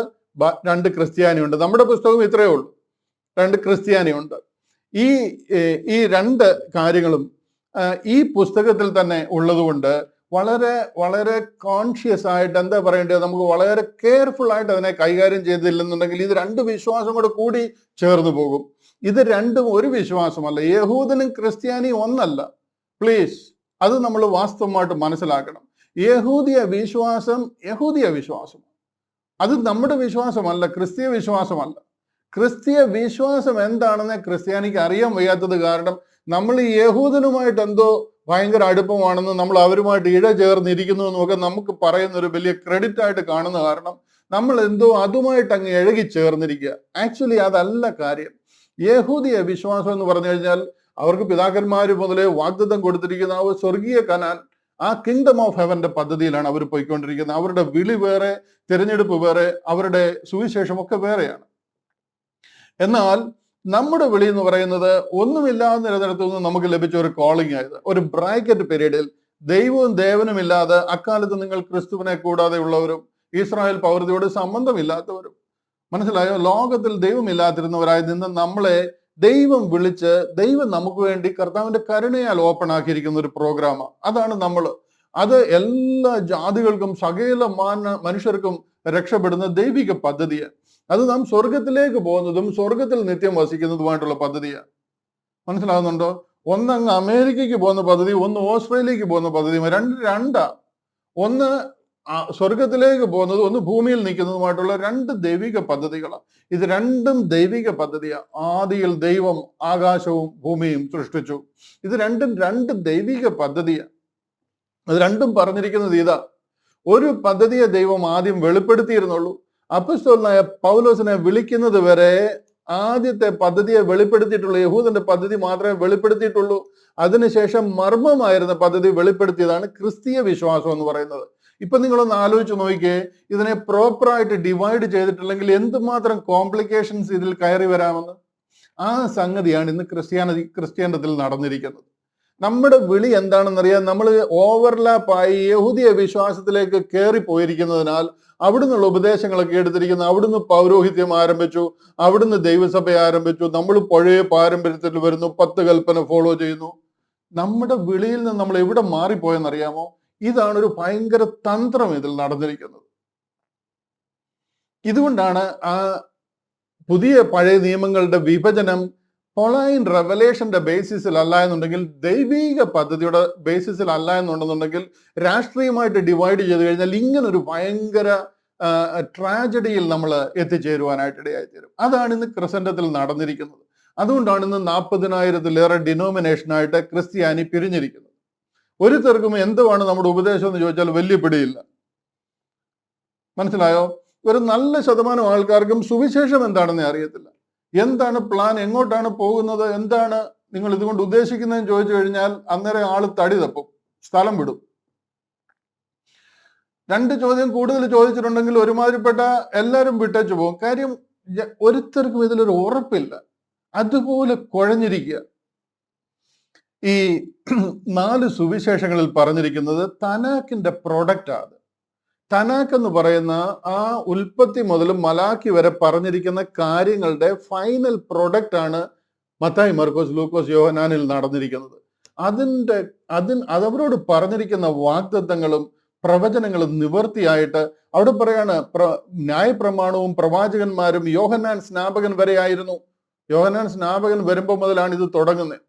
2 ക്രിസ്ത്യാനിയുണ്ട്. നമ്മുടെ പുസ്തകം ഇത്രയേ ഉള്ളൂ, 2 ക്രിസ്ത്യാനിയുണ്ട്. ഈ 2 കാര്യങ്ങളും ഈ പുസ്തകത്തിൽ തന്നെ ഉള്ളതുകൊണ്ട് വളരെ വളരെ കോൺഷ്യസ് ആയിട്ട്, എന്താ പറയേണ്ടത്, നമുക്ക് വളരെ കെയർഫുൾ ആയിട്ട് അതിനെ കൈകാര്യം ചെയ്തില്ലെന്നുണ്ടെങ്കിൽ ഇത് 2 വിശ്വാസം കൂടി ചേർന്ന് പോകും. ഇത് രണ്ടും ഒരു വിശ്വാസമല്ല. യഹൂദനും ക്രിസ്ത്യാനിയും ഒന്നല്ല. പ്ലീസ്, അത് നമ്മൾ വാസ്തവമായിട്ട് മനസ്സിലാക്കണം. യഹൂദിയ വിശ്വാസം അത് നമ്മുടെ വിശ്വാസമല്ല, ക്രിസ്തീയ വിശ്വാസമല്ല. ക്രിസ്തീയ വിശ്വാസം എന്താണെന്ന് ക്രിസ്ത്യാനിക്ക് അറിയാൻ വയ്യാത്തത് കാരണം നമ്മൾ ഈ യഹൂദനുമായിട്ട് എന്തോ ഭയങ്കര അടുപ്പമാണെന്ന്, നമ്മൾ അവരുമായിട്ട് ചേർന്നിരിക്കുന്നു എന്നൊക്കെ നമുക്ക് പറയുന്ന ഒരു വലിയ ക്രെഡിറ്റ് ആയിട്ട് കാണുന്ന കാരണം നമ്മൾ എന്തോ അതുമായിട്ട് അങ്ങ് ഇഴകി ചേർന്നിരിക്കുക. ആക്ച്വലി അതല്ല കാര്യം. യഹൂദിയ വിശ്വാസം എന്ന് പറഞ്ഞു കഴിഞ്ഞാൽ അവർക്ക് പിതാക്കന്മാർ മുതലേ വാഗ്ദത്തം കൊടുത്തിരിക്കുന്ന ആ സ്വർഗീയ കനാൻ, ആ കിങ്ഡം ഓഫ് ഹെവന്റെ പദ്ധതിയിലാണ് അവർ പോയിക്കൊണ്ടിരിക്കുന്നത്. അവരുടെ വിളി വേറെ, തിരഞ്ഞെടുപ്പ് വേറെ, അവരുടെ സുവിശേഷം ഒക്കെ വേറെയാണ്. എന്നാൽ നമ്മുടെ വിളി എന്ന് പറയുന്നത് ഒന്നുമില്ലാതിടത്തു നിന്ന് നമുക്ക് ലഭിച്ച ഒരു കോളിംഗ് ആയത്. ഒരു ബ്രാക്കറ്റ് പീരീഡിൽ ദൈവവും ദേവനുമില്ലാതെ അക്കാലത്ത് നിങ്ങൾ ക്രിസ്തുവിനെ കൂടാതെ ഉള്ളവരും ഇസ്രായേൽ പൗരതയോട് സംബന്ധമില്ലാത്തവരും, മനസ്സിലായോ, ലോകത്തിൽ ദൈവമില്ലാതിരുന്നവരായി നിന്ന് നമ്മളെ ദൈവം വിളിച്ച് ദൈവം നമുക്ക് വേണ്ടി കർത്താവിന്റെ കരുണയാൽ ഓപ്പൺ ആക്കിയിരിക്കുന്ന ഒരു പ്രോഗ്രാമാണ്. അതാണ് നമ്മൾ. അത് എല്ലാ ജാതികൾക്കും സകല മനുഷ്യർക്കും രക്ഷപ്പെടുന്ന ദൈവിക പദ്ധതിയാണ്. അത് നാം സ്വർഗത്തിലേക്ക് പോകുന്നതും സ്വർഗത്തിൽ നിത്യം വസിക്കുന്നതുമായിട്ടുള്ള പദ്ധതിയാണ്. മനസ്സിലാകുന്നുണ്ടോ? ഒന്നങ്ങ് അമേരിക്കയ്ക്ക് പോകുന്ന പദ്ധതി, ഒന്ന് ഓസ്ട്രേലിയക്ക് പോകുന്ന പദ്ധതി, രണ്ടാ. ഒന്ന് സ്വർഗത്തിലേക്ക് പോകുന്നത്, ഒന്ന് ഭൂമിയിൽ നിൽക്കുന്നതുമായിട്ടുള്ള 2 ദൈവിക പദ്ധതികളാണ്. ഇത് രണ്ടും ദൈവിക പദ്ധതിയാണ്. ആദിയിൽ ദൈവം ആകാശവും ഭൂമിയും സൃഷ്ടിച്ചു. ഇത് രണ്ടും 2 ദൈവിക പദ്ധതിയാണ്. അത് രണ്ടും പറഞ്ഞിരിക്കുന്നത് ഇതാ. ഒരു പദ്ധതിയെ ദൈവം ആദ്യം വെളിപ്പെടുത്തിയിരുന്നുള്ളൂ. അപ്പോസ്തലനായ പൗലോസിനെ വിളിക്കുന്നത് വരെ ആദ്യത്തെ പദ്ധതിയെ വെളിപ്പെടുത്തിയിട്ടുള്ളൂ. യഹൂദന്റെ പദ്ധതി മാത്രമേ വെളിപ്പെടുത്തിയിട്ടുള്ളൂ. അതിനുശേഷം മർമ്മമായിരുന്ന പദ്ധതി വെളിപ്പെടുത്തിയതാണ് ക്രിസ്തീയ വിശ്വാസം എന്ന് പറയുന്നത്. ഇപ്പൊ നിങ്ങളൊന്ന് ആലോചിച്ച് നോക്കിയേ, ഇതിനെ പ്രോപ്പറായിട്ട് ഡിവൈഡ് ചെയ്തിട്ടില്ലെങ്കിൽ എന്തുമാത്രം കോംപ്ലിക്കേഷൻസ് ഇതിൽ കയറി വരാമെന്ന്. ആ സംഗതിയാണ് ഇന്ന് ക്രിസ്ത്യാനിറ്റിയിൽ നടന്നിരിക്കുന്നത്. നമ്മുടെ വിളി എന്താണെന്നറിയാൻ നമ്മൾ ഓവർലാപ്പായി യഹൂദിയ വിശ്വാസത്തിലേക്ക് കയറി പോയിരിക്കുന്നതിനാൽ അവിടുന്നുള്ള ഉപദേശങ്ങളൊക്കെ എടുത്തിരിക്കുന്ന, അവിടുന്ന് പൗരോഹിത്യം ആരംഭിച്ചു, അവിടുന്ന് ദൈവസഭ ആരംഭിച്ചു, നമ്മൾ പഴയ പാരമ്പര്യത്തിൽ വരുന്നു, 10 കൽപ്പന ഫോളോ ചെയ്യുന്നു. നമ്മുടെ വിളിയിൽ നിന്ന് നമ്മൾ എവിടെ മാറിപ്പോയെന്നറിയാമോ? ഇതാണ് ഒരു ഭയങ്കര തന്ത്രം ഇതിൽ നടന്നിരിക്കുന്നത്. ഇതുകൊണ്ടാണ് ആ പുതിയ പഴയ നിയമങ്ങളുടെ വിഭജനം പൊളൈൻ റെവലേഷന്റെ ബേസിസിൽ അല്ല എന്നുണ്ടെങ്കിൽ, ദൈവിക പദ്ധതിയുടെ ബേസിസിൽ അല്ല എന്നുണ്ടെന്നുണ്ടെങ്കിൽ, രാഷ്ട്രീയമായിട്ട് ഡിവൈഡ് ചെയ്ത് കഴിഞ്ഞാൽ ഇങ്ങനൊരു ഭയങ്കര ട്രാജഡിയിൽ നമ്മൾ എത്തിച്ചേരുവാനായിട്ട് ഇടയായിത്തീരും. അതാണ് ഇന്ന് ക്രിസ്ത്യൻഡത്തിൽ നടന്നിരിക്കുന്നത്. അതുകൊണ്ടാണ് ഇന്ന് 40,000-ലേറെ ഡിനോമിനേഷനായിട്ട് ക്രിസ്ത്യാനി പിരിഞ്ഞിരിക്കുന്നത്. ഒരുത്തർക്കും എന്തുവാണ് നമ്മുടെ ഉപദേശം എന്ന് ചോദിച്ചാൽ വലിയ പിടിയില്ല. മനസ്സിലായോ? ഒരു നല്ല ശതമാനം ആൾക്കാർക്കും സുവിശേഷം എന്താണെന്ന് അറിയത്തില്ല. എന്താണ് പ്ലാൻ, എങ്ങോട്ടാണ് പോകുന്നത്, എന്താണ് നിങ്ങൾ ഇതുകൊണ്ട് ഉദ്ദേശിക്കുന്നതെന്ന് ചോദിച്ചു കഴിഞ്ഞാൽ അന്നേരം ആള് തടി തപ്പും, സ്ഥലം വിടും. 2 ചോദ്യം കൂടുതൽ ചോദിച്ചിട്ടുണ്ടെങ്കിൽ ഒരുമാതിരിപ്പെട്ട എല്ലാവരും വിട്ടേച്ചു പോകും. കാര്യം ഒരുത്തർക്കും ഇതിലൊരു ഉറപ്പില്ല. അതുപോലെ കുഴഞ്ഞിരിക്കുക. ഈ 4 സുവിശേഷങ്ങളിൽ പറഞ്ഞിരിക്കുന്നത് തനാക്കിന്റെ പ്രൊഡക്റ്റാണ്. തനാക്ക് എന്ന് പറയുന്ന ആ ഉൽപ്പത്തി മുതൽ മലാക്കി വരെ പറഞ്ഞിരിക്കുന്ന കാര്യങ്ങളുടെ ഫൈനൽ പ്രൊഡക്റ്റ് ആണ് മത്തായി, മർക്കോസ്, ലൂക്കോസ്, യോഹന്നാനിൽ നടന്നിരിക്കുന്നത്. അതവരോട് പറഞ്ഞിരിക്കുന്ന വാഗ്ദത്തങ്ങളും പ്രവചനങ്ങൾ നിവൃത്തിയായിട്ട് അവിടെ പറയാണ് ന്യായപ്രമാണവും പ്രവാചകന്മാരും യോഹന്നാൻ സ്നാപകൻ വരെയായിരുന്നു. യോഹന്നാൻ സ്നാപകൻ വരുമ്പോൾ മുതലാണ് ഇത് തുടങ്ങുന്നത്.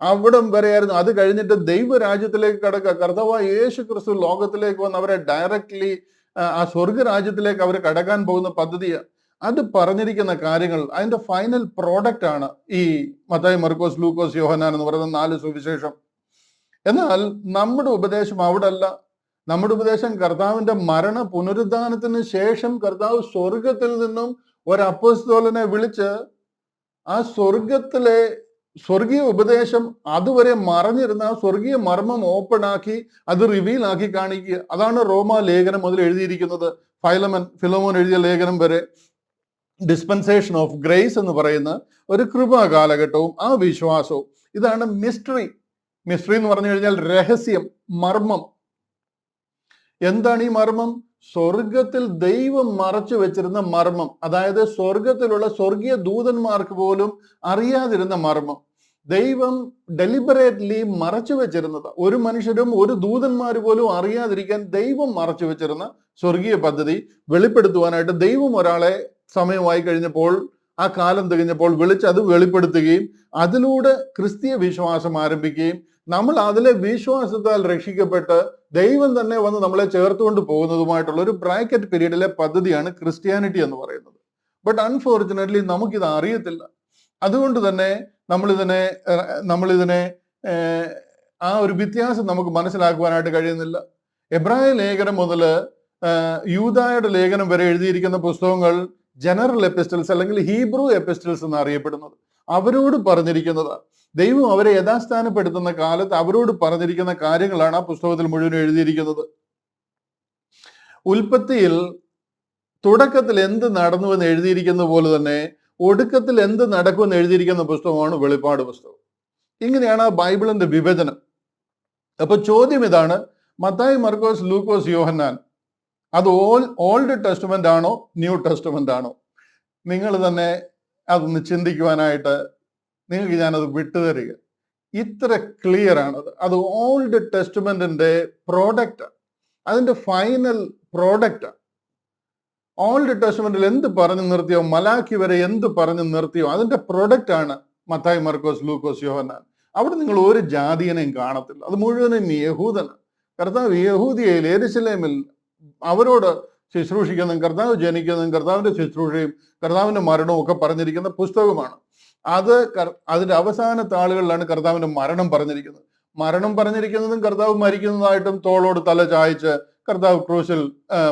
അവിടം വരെയായിരുന്നു. അത് കഴിഞ്ഞിട്ട് ദൈവരാജ്യത്തിലേക്ക് കടക്കുക. കർത്താവായ യേശു ക്രിസ്തു ലോകത്തിലേക്ക് വന്ന് അവരെ ഡയറക്ട്ലി ആ സ്വർഗരാജ്യത്തിലേക്ക് അവർ കടക്കാൻ പോകുന്ന പദ്ധതിയാണ്. അത് പറഞ്ഞിരിക്കുന്ന കാര്യങ്ങൾ അതിന്റെ ഫൈനൽ പ്രോഡക്റ്റ് ആണ് ഈ മത്തായി, മർക്കോസ്, ലൂക്കോസ്, യോഹന്നാൻ എന്ന് പറയുന്ന 4 സുവിശേഷം. എന്നാൽ നമ്മുടെ ഉപദേശം അവിടെ അല്ല. നമ്മുടെ ഉപദേശം കർത്താവിന്റെ മരണ പുനരുദ്ധാനത്തിന് ശേഷം കർത്താവ് സ്വർഗത്തിൽ നിന്നും ഒരു അപ്പോസ്തലനെ വിളിച്ച് ആ സ്വർഗീയ ഉപദേശം അതുവരെ മറഞ്ഞിരുന്ന ആ സ്വർഗീയ മർമ്മം ഓപ്പൺ ആക്കി അത് റിവീൽ ആക്കി കാണിക്കുക. അതാണ് റോമാ ലേഖനം മുതൽ എഴുതിയിരിക്കുന്നത്. ഫിലോമോൻ എഴുതിയ ലേഖനം വരെ ഡിസ്പെൻസേഷൻ ഓഫ് ഗ്രേസ് എന്ന് പറയുന്ന ഒരു കൃപാ കാലഘട്ടവും ആ വിശ്വാസവും. ഇതാണ് മിസ്റ്ററി. മിസ്റ്ററി എന്ന് പറഞ്ഞു കഴിഞ്ഞാൽ രഹസ്യം, മർമ്മം. എന്താണ് ഈ മർമ്മം? സ്വർഗത്തിൽ ദൈവം മറച്ചു വെച്ചിരുന്ന മർമ്മം, അതായത് സ്വർഗത്തിലുള്ള സ്വർഗീയ ദൂതന്മാർക്ക് പോലും അറിയാതിരുന്ന മർമ്മം ദൈവം ഡെലിബറേറ്റ്ലി മറച്ചു വെച്ചിരുന്നത്. ഒരു മനുഷ്യരും ഒരു ദൂതന്മാർ പോലും അറിയാതിരിക്കാൻ ദൈവം മറച്ചു വെച്ചിരുന്ന സ്വർഗീയ പദ്ധതി വെളിപ്പെടുത്തുവാനായിട്ട് ദൈവം ഒരാളെ സമയമായി കഴിഞ്ഞപ്പോൾ, ആ കാലം തികഞ്ഞപ്പോൾ വിളിച്ച് അത് വെളിപ്പെടുത്തുകയും അതിലൂടെ ക്രിസ്തീയ വിശ്വാസം ആരംഭിക്കുകയും നമ്മൾ അതിലെ വിശ്വാസത്താൽ രക്ഷിക്കപ്പെട്ട് ദൈവം തന്നെ വന്ന് നമ്മളെ ചേർത്തുകൊണ്ട് പോകുന്നതുമായിട്ടുള്ള ഒരു ബ്രാക്കറ്റ് പീരീഡിലെ പദ്ധതിയാണ് ക്രിസ്ത്യാനിറ്റി എന്ന് പറയുന്നത്. ബട്ട് അൺഫോർച്ചുനേറ്റ്ലി നമുക്കിത് അറിയത്തില്ല. അതുകൊണ്ട് തന്നെ നമ്മളിതിനെ ആ ഒരു വ്യത്യാസം നമുക്ക് മനസ്സിലാക്കുവാനായിട്ട് കഴിയുന്നില്ല. എബ്രായ ലേഖനം മുതൽ യൂദായുടെ ലേഖനം വരെ എഴുതിയിരിക്കുന്ന പുസ്തകങ്ങൾ ജനറൽ എപ്പിസ്റ്റൽസ് അല്ലെങ്കിൽ ഹീബ്രു എപ്പിസ്റ്റൽസ് എന്ന് അറിയപ്പെടുന്നത്. അവരോട് പറഞ്ഞിരിക്കുന്നത്, ദൈവം അവരെ യഥാസ്ഥാനപ്പെടുത്തുന്ന കാലത്ത് അവരോട് പറഞ്ഞിരിക്കുന്ന കാര്യങ്ങളാണ് ആ പുസ്തകത്തിൽ മുഴുവൻ എഴുതിയിരിക്കുന്നത്. ഉൽപ്പത്തിയിൽ തുടക്കത്തിൽ എന്ത് നടന്നുവെന്ന് എഴുതിയിരിക്കുന്ന പോലെ തന്നെ ഒടുക്കത്തിൽ എന്ത് നടക്കുമെന്ന് എഴുതിയിരിക്കുന്ന പുസ്തകമാണ് വെളിപ്പാട് പുസ്തകം. ഇങ്ങനെയാണ് ആ ബൈബിളിന്റെ വിഭജനം. അപ്പൊ ചോദ്യം ഇതാണ്, മത്തായി, മർക്കോസ്, ലൂക്കോസ്, യോഹന്നാൻ അത് ഓൾഡ് ടെസ്റ്റ്മെന്റ് ആണോ ന്യൂ ടെസ്റ്റ്മെന്റ് ആണോ? നിങ്ങൾ തന്നെ അതൊന്ന് ചിന്തിക്കുവാനായിട്ട് നിങ്ങൾക്ക് ഞാനത് വിട്ടുതരിക. ഇത്ര ക്ലിയർ ആണത്. അത് ഓൾഡ് ടെസ്റ്റ്മെന്റിന്റെ പ്രോഡക്റ്റ്, അതിന്റെ ഫൈനൽ പ്രോഡക്റ്റ്. ഓൾഡ് ടെസ്റ്റ്മെന്റിൽ എന്ത് പറഞ്ഞു നിർത്തിയോ, മലാഖി വരെ എന്ത് പറഞ്ഞു നിർത്തിയോ അതിന്റെ പ്രൊഡക്റ്റ് ആണ് മത്തായി, മർക്കോസ്, ലൂക്കോസ്, യോഹന്നാൻ. അവിടെ നിങ്ങൾ ഒരു ജാതിയനെയും കാണത്തില്ല. അത് മുഴുവനും യഹൂദനാണ്. കർത്താവ് യഹൂദിയയിൽ യെരുശലേമിൽ അവരോട് ശുശ്രൂഷിക്കുന്നതും കർത്താവ് ജനിക്കുന്നതും കർത്താവിന്റെ ശുശ്രൂഷയും കർത്താവിന്റെ മരണവും ഒക്കെ പറഞ്ഞിരിക്കുന്ന പുസ്തകമാണ്. അതിന്റെ അവസാന താളുകളിലാണ് കർത്താവിന്റെ മരണം പറഞ്ഞിരിക്കുന്നത്. മരണം പറഞ്ഞിരിക്കുന്നതും കർത്താവ് മരിക്കുന്നതായിട്ടും തോളോട് തല ചായച്ച് കർത്താവ് ക്രൂശിൽ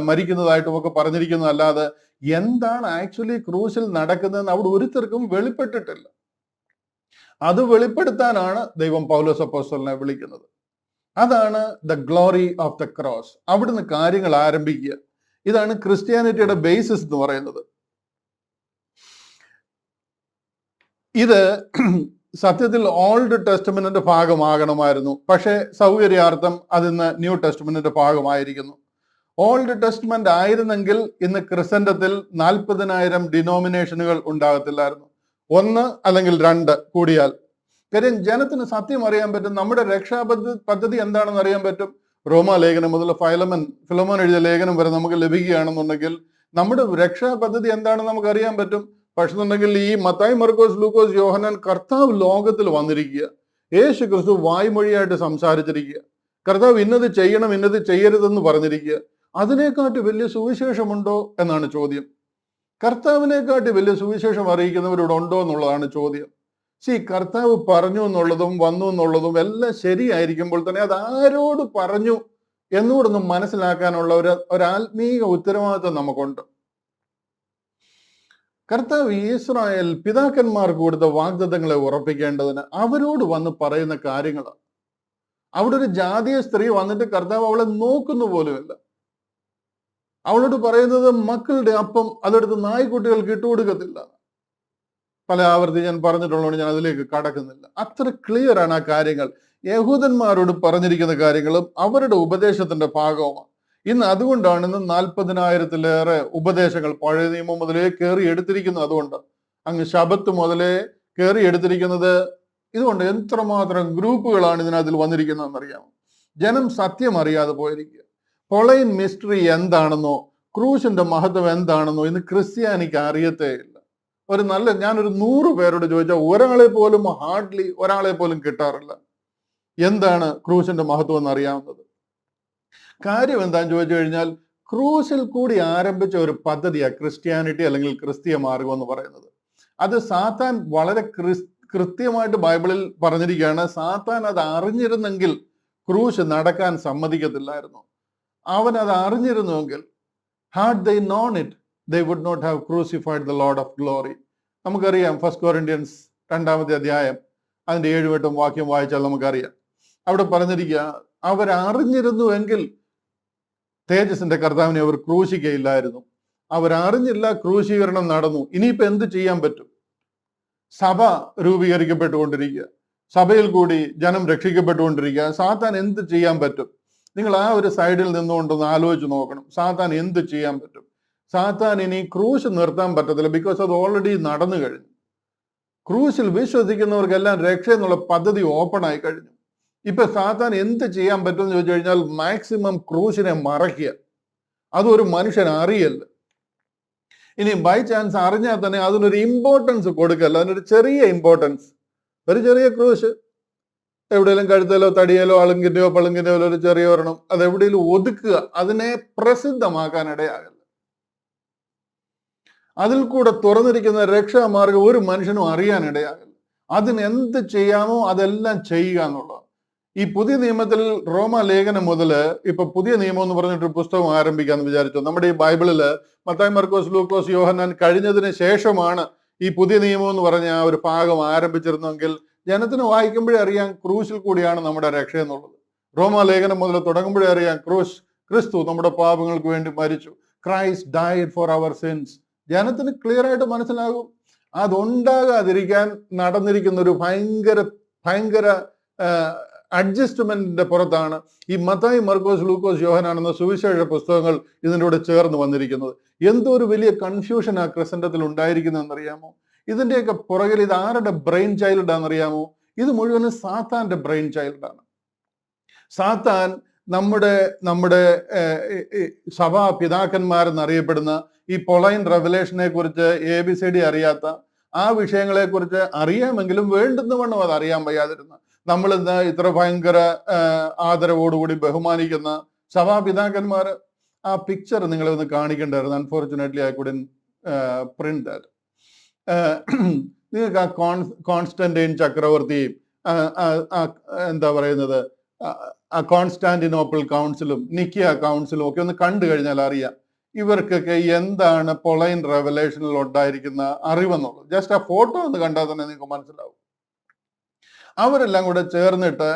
മരിക്കുന്നതായിട്ടും ഒക്കെ പറഞ്ഞിരിക്കുന്നതല്ലാതെ എന്താണ് ആക്ച്വലി ക്രൂശിൽ നടക്കുന്നതെന്ന് അവിടെ ഒരുത്തർക്കും വെളിപ്പെട്ടിട്ടില്ല. അത് വെളിപ്പെടുത്താനാണ് ദൈവം പൗലോസ് അപ്പോസ്തലനെ വിളിക്കുന്നത്. അതാണ് the glory of the cross. അവിടുന്ന് കാര്യങ്ങൾ ആരംഭിക്കുക. ഇതാണ് ക്രിസ്ത്യാനിറ്റിയുടെ ബേസിസ് എന്ന് പറയുന്നത്. ഇത് സത്യത്തിൽ ഓൾഡ് ടെസ്റ്റ്മെന്റിന്റെ ഭാഗമാകണമായിരുന്നു. പക്ഷേ സൗകര്യാർത്ഥം അതിന്ന് ന്യൂ ടെസ്റ്റ്മെന്റിന്റെ ഭാഗമായിരിക്കുന്നു. ഓൾഡ് ടെസ്റ്റ്മെന്റ് ആയിരുന്നെങ്കിൽ ഇന്ന് ക്രിസ്തൻഡത്തിൽ 40,000 ഡിനോമിനേഷനുകൾ ഉണ്ടാകത്തില്ലായിരുന്നു. 1 അല്ലെങ്കിൽ 2 കൂടിയാൽ. കാര്യം ജനത്തിന് സത്യം അറിയാൻ പറ്റും. നമ്മുടെ രക്ഷാ പദ്ധതി എന്താണെന്ന് അറിയാൻ പറ്റും. റോമാ ലേഖനം മുതൽ ഫിലോമോൻ എഴുതിയ ലേഖനം വരെ നമുക്ക് ലഭിക്കുകയാണെന്നുണ്ടെങ്കിൽ നമ്മുടെ രക്ഷാ പദ്ധതി എന്താണെന്ന് നമുക്ക് അറിയാൻ പറ്റും. പക്ഷെ എന്നുണ്ടെങ്കിൽ ഈ മത്തായി, മർക്കോസ്, ലൂക്കോസ്, യോഹന്നാൻ കർത്താവ് ലോകത്തിൽ വന്നിരിക്കുക, യേശു ക്രിസ്തു വായ്മൊഴിയായിട്ട് സംസാരിച്ചിരിക്കുക, കർത്താവ് ഇന്നത് ചെയ്യണം ഇന്നത് ചെയ്യരുതെന്ന് പറഞ്ഞിരിക്കുക. അതിനെക്കാട്ടി വലിയ സുവിശേഷമുണ്ടോ എന്നാണ് ചോദ്യം. കർത്താവിനെക്കാട്ടി വലിയ സുവിശേഷം അറിയിക്കുന്നവരിവിടെ ഉണ്ടോ എന്നുള്ളതാണ് ചോദ്യം. കർത്താവ് പറഞ്ഞു എന്നുള്ളതും വന്നു എന്നുള്ളതും എല്ലാം ശരിയായിരിക്കുമ്പോൾ തന്നെ അത് ആരോട് പറഞ്ഞു എന്നുകൂടൊന്ന് മനസ്സിലാക്കാനുള്ള ഒരു ആത്മീയ ഉത്തരവാദിത്വം നമുക്കുണ്ട്. കർത്താവ് ഇസ്രായേൽ പിതാക്കന്മാർക്ക് കൊടുത്ത വാഗ്ദത്തങ്ങളെ ഉറപ്പിക്കേണ്ടതിന് അവരോട് വന്ന് പറയുന്ന കാര്യങ്ങളാണ്. അവിടെ ഒരു ജാതീയ സ്ത്രീ വന്നിട്ട് കർത്താവ് അവളെ നോക്കുന്നു പോലുമില്ല. അവളോട് പറയുന്നത് മക്കളുടെ അപ്പം അതെടുത്ത് നായ്ക്കുട്ടികൾക്ക് ഇട്ടുകൊടുക്കത്തില്ല. പല ആവർത്തി ഞാൻ പറഞ്ഞിട്ടുള്ളതുകൊണ്ട് ഞാൻ അതിലേക്ക് കടക്കുന്നില്ല. അത്ര ക്ലിയർ ആണ് ആ കാര്യങ്ങൾ. യഹൂദന്മാരോട് പറഞ്ഞിരിക്കുന്ന കാര്യങ്ങളും അവരുടെ ഉപദേശത്തിന്റെ ഭാഗവുമാണ്. ഇന്ന് അതുകൊണ്ടാണ് ഇന്ന് 40,000-ലേറെ ഉപദേശങ്ങൾ പഴയ നിയമം മുതലേ കയറി എടുത്തിരിക്കുന്നത്. അതുകൊണ്ട് അങ്ങ് ശബത്ത് മുതലേ കയറി എടുത്തിരിക്കുന്നത്. ഇതുകൊണ്ട് എത്രമാത്രം ഗ്രൂപ്പുകളാണ് ഇതിനകത്തിൽ വന്നിരിക്കുന്നതെന്നറിയാമോ? ജനം സത്യം അറിയാതെ പോയിരിക്കുക. പൊളൈൻ മിസ്റ്ററി എന്താണെന്നോ ക്രൂശിന്റെ മഹത്വം എന്താണെന്നോ ഇന്ന് ക്രിസ്ത്യാനിക്ക് അറിയത്തേ ഇല്ല. ഞാനൊരു 100 പേരോട് ചോദിച്ചാൽ ഒരാളെ പോലും ഹാർഡ്ലി ഒരാളെ പോലും കിട്ടാറില്ല എന്താണ് ക്രൂശിന്റെ മഹത്വം എന്ന് അറിയാവുന്നത്. കാര്യം എന്താണെന്ന് ചോദിച്ചു കഴിഞ്ഞാൽ ക്രൂശിൽ കൂടി ആരംഭിച്ച ഒരു പദ്ധതിയാണ് ക്രിസ്ത്യാനിറ്റി അല്ലെങ്കിൽ ക്രിസ്തീയ മാർഗം എന്ന് പറയുന്നത്. അത് സാത്താൻ വളരെ കൃത്യമായിട്ട് ബൈബിളിൽ പറഞ്ഞിരിക്കുകയാണ്. സാത്താൻ അത് അറിഞ്ഞിരുന്നെങ്കിൽ ക്രൂശ് നടക്കാൻ സമ്മതിക്കത്തില്ലായിരുന്നു. അവൻ അത് അറിഞ്ഞിരുന്നുവെങ്കിൽ had they known it they would not have crucified the Lord of glory. നമുക്കറിയാം 1 Corinthians 2-ാമത്തെ അധ്യായം അതിന്റെ 7-8 വാക്യം വായിച്ചാൽ നമുക്കറിയാം. അവിടെ പറഞ്ഞിരിക്കുക, അവരറിഞ്ഞിരുന്നുവെങ്കിൽ തേജസിന്റെ കർത്താവിനെ അവർ ക്രൂശിക്കയില്ലായിരുന്നു. അവരറിഞ്ഞില്ല, ക്രൂശീകരണം നടന്നു. ഇനിയിപ്പോ എന്ത് ചെയ്യാൻ പറ്റും? സഭ രൂപീകരിക്കപ്പെട്ടുകൊണ്ടിരിക്കുക, സഭയിൽ കൂടി ജനം രക്ഷിക്കപ്പെട്ടുകൊണ്ടിരിക്കുക. സാത്താൻ എന്ത് ചെയ്യാൻ പറ്റും? നിങ്ങൾ ആ ഒരു സൈഡിൽ നിന്നുകൊണ്ടൊന്ന് ആലോചിച്ച് നോക്കണം. സാത്താൻ എന്ത് ചെയ്യാൻ പറ്റും? സാത്താൻ ഇനി ക്രൂശ് നിർത്താൻ പറ്റത്തില്ല, ബിക്കോസ് അത് ഓൾറെഡി നടന്നു കഴിഞ്ഞു. ക്രൂശിൽ വിശ്വസിക്കുന്നവർക്കെല്ലാം രക്ഷ എന്നുള്ള പദ്ധതി ഓപ്പൺ ആയി കഴിഞ്ഞു. ഇപ്പൊ സാത്താൻ എന്ത് ചെയ്യാൻ പറ്റും എന്ന് ചോദിച്ചു കഴിഞ്ഞാൽ മാക്സിമം ക്രൂശിനെ മറയ്ക്കുക. അതൊരു മനുഷ്യൻ അറിയല്ല. ഇനി ബൈ ചാൻസ് അറിഞ്ഞാൽ തന്നെ അതിനൊരു ഇമ്പോർട്ടൻസ് കൊടുക്കല്ല. അതിനൊരു ചെറിയ ഇമ്പോർട്ടൻസ്, ഒരു ചെറിയ ക്രൂശ് എവിടെയെങ്കിലും കഴുത്തലോ തടിയലോ അളുങ്കിന്റെയോ പളുങ്കിന്റെയോ ഒരു ചെറിയ ഒരെണ്ണം അത് എവിടെയെങ്കിലും ഒതുക്കുക. അതിനെ പ്രസിദ്ധമാക്കാൻ ഇടയാകല്ല. അതിൽ കൂടെ തുറന്നിരിക്കുന്ന രക്ഷാമാർഗം ഒരു മനുഷ്യനും അറിയാൻ ഇടയാകല്ല. അതിനെന്ത് ചെയ്യാമോ അതെല്ലാം ചെയ്യുക എന്നുള്ളത്. ഈ പുതിയ നിയമത്തിൽ റോമ ലേഖനം മുതൽ ഇപ്പൊ പുതിയ നിയമം എന്ന് പറഞ്ഞിട്ട് പുസ്തകം ആരംഭിക്കാന്ന് വിചാരിച്ചു. നമ്മുടെ ഈ ബൈബിളില് മത്തായി, മർക്കോസ്, ലൂക്കോസ്, യോഹന്നാൻ കഴിഞ്ഞതിന് ശേഷമാണ് ഈ പുതിയ നിയമം എന്ന് പറഞ്ഞ ആ ഒരു ഭാഗം ആരംഭിച്ചിരുന്നെങ്കിൽ ജനത്തിന് വായിക്കുമ്പോഴേ അറിയാം ക്രൂശിൽ കൂടിയാണ് നമ്മുടെ രക്ഷ എന്നുള്ളത്. റോമ ലേഖനം മുതൽ തുടങ്ങുമ്പോഴേ അറിയാം ക്രിസ്തു നമ്മുടെ പാപങ്ങൾക്ക് വേണ്ടി മരിച്ചു. Christ died for our sins. ജനത്തിന് ക്ലിയർ ആയിട്ട് മനസ്സിലാകും. അതുണ്ടാകാതിരിക്കാൻ നടന്നിരിക്കുന്ന ഒരു ഭയങ്കര അഡ്ജസ്റ്റ്മെന്റിന്റെ പുറത്താണ് ഈ മത്തായി, മർക്കോസ്, ലൂക്കോസ്, യോഹന്നാൻ എന്ന സുവിശേഷ പുസ്തകങ്ങൾ ഇതിൻ്റെ കൂടെ ചേർന്ന് വന്നിരിക്കുന്നത്. എന്തോ ഒരു വലിയ കൺഫ്യൂഷൻ ആ ക്രിസ്ത്യൻഡത്തിൽ ഉണ്ടായിരിക്കുന്നതെന്നറിയാമോ? ഇതിന്റെയൊക്കെ പുറകിൽ ഇത് ആരുടെ ബ്രെയിൻ ചൈൽഡാണെന്നറിയാമോ? ഇത് മുഴുവനും സാത്താന്റെ ബ്രെയിൻ ചൈൽഡാണ്. സാത്താൻ നമ്മുടെ സഭാ പിതാക്കന്മാരെന്നറിയപ്പെടുന്ന ഈ പൊളൈൻ റെവലേഷനെ കുറിച്ച് ABCD അറിയാത്ത, ആ വിഷയങ്ങളെ കുറിച്ച് അറിയാമെങ്കിലും വേണ്ടുന്ന വണ്ണം അത് അറിയാൻ വയ്യാതിരുന്ന, നമ്മൾ ഇന്ന് ഇത്ര ഭയങ്കര ആദരവോടുകൂടി ബഹുമാനിക്കുന്ന സഭാപിതാക്കന്മാർ, ആ പിക്ചർ നിങ്ങളെ ഒന്ന് കാണിക്കേണ്ടായിരുന്നു. Unfortunately I couldn't print that. നിങ്ങൾക്ക് ആ കോൺസ്റ്റന്റൈൻ ചക്രവർത്തിയും എന്താ പറയുന്നത്, ആ കോൺസ്റ്റാന്റിനോപ്പിൾ കൗൺസിലും നിക്കിയ കൗൺസിലും ഒക്കെ ഒന്ന് കണ്ടു കഴിഞ്ഞാൽ അറിയാം ഇവർക്കൊക്കെ എന്താണ് പൊളൈൻ റെവലേഷനിൽ ഉണ്ടായിരിക്കുന്ന അറിവെന്നുള്ളത്. ജസ്റ്റ് ആ ഫോട്ടോ ഒന്ന് കണ്ടാൽ തന്നെ നിങ്ങൾക്ക് മനസ്സിലാവും. അവരെല്ലാം കൂടെ ചേർന്നിട്ട്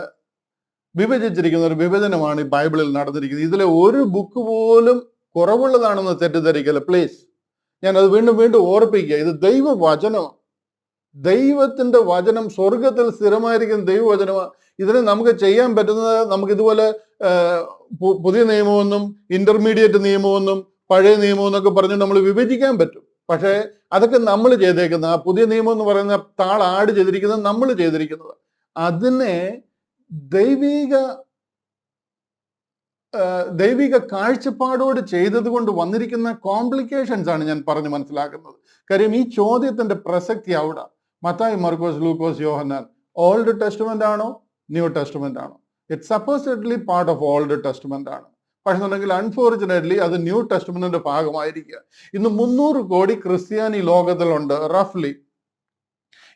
വിഭജിച്ചിരിക്കുന്ന ഒരു വിഭജനമാണ് ഈ ബൈബിളിൽ നടന്നിരിക്കുന്നത്. ഇതിലെ ഒരു ബുക്ക് പോലും കുറവുള്ളതാണെന്ന് തെറ്റിദ്ധരിക്കല്ല പ്ലീസ്. ഞാൻ അത് വീണ്ടും ഓർപ്പിക്കുക. ഇത് ദൈവവചനമാണ്. ദൈവത്തിന്റെ വചനം, സ്വർഗത്തിൽ സ്ഥിരമായിരിക്കുന്ന ദൈവവചനമാണ്. ഇതിന് നമുക്ക് ചെയ്യാൻ പറ്റുന്നത്, നമുക്ക് ഇതുപോലെ പുതിയ നിയമമൊന്നും ഇന്റർമീഡിയറ്റ് നിയമമൊന്നും പഴയ നിയമം എന്നൊക്കെ പറഞ്ഞ് നമ്മൾ വിഭജിക്കാൻ പറ്റും. പക്ഷേ അതൊക്കെ നമ്മൾ ചെയ്തേക്കുന്ന, ആ പുതിയ നിയമം എന്ന് പറയുന്ന താൾ ആഡ് ചെയ്തിരിക്കുന്നത് നമ്മൾ ചെയ്തിരിക്കുന്നത്. അതിനെ ദൈവിക കാഴ്ചപ്പാടോട് ചെയ്തത് കൊണ്ട് വന്നിരിക്കുന്ന കോംപ്ലിക്കേഷൻസ് ആണ് ഞാൻ പറഞ്ഞ് മനസ്സിലാക്കുന്നത്. കാര്യം ഈ ചോദ്യത്തിന്റെ പ്രസക്തി അവിടെ. മത്തായി, മർക്കോസ്, ലൂക്കോസ്, യോഹന്നാൻ ഓൾഡ് ടെസ്റ്റ്മെന്റ് ആണോ ന്യൂ ടെസ്റ്റ്മെന്റ് ആണോ? It's supposedly part of Old Testament ആണ്. പക്ഷെ എന്നുണ്ടെങ്കിൽ അൺഫോർച്ചുനേറ്റ്ലി അത് ന്യൂ ടെസ്റ്റ്മെന്റിന്റെ ഭാഗമായിരിക്കുക. ഇന്ന് 300 കോടി ക്രിസ്ത്യാനി ലോകത്തിലുണ്ട്. റഫ്ലി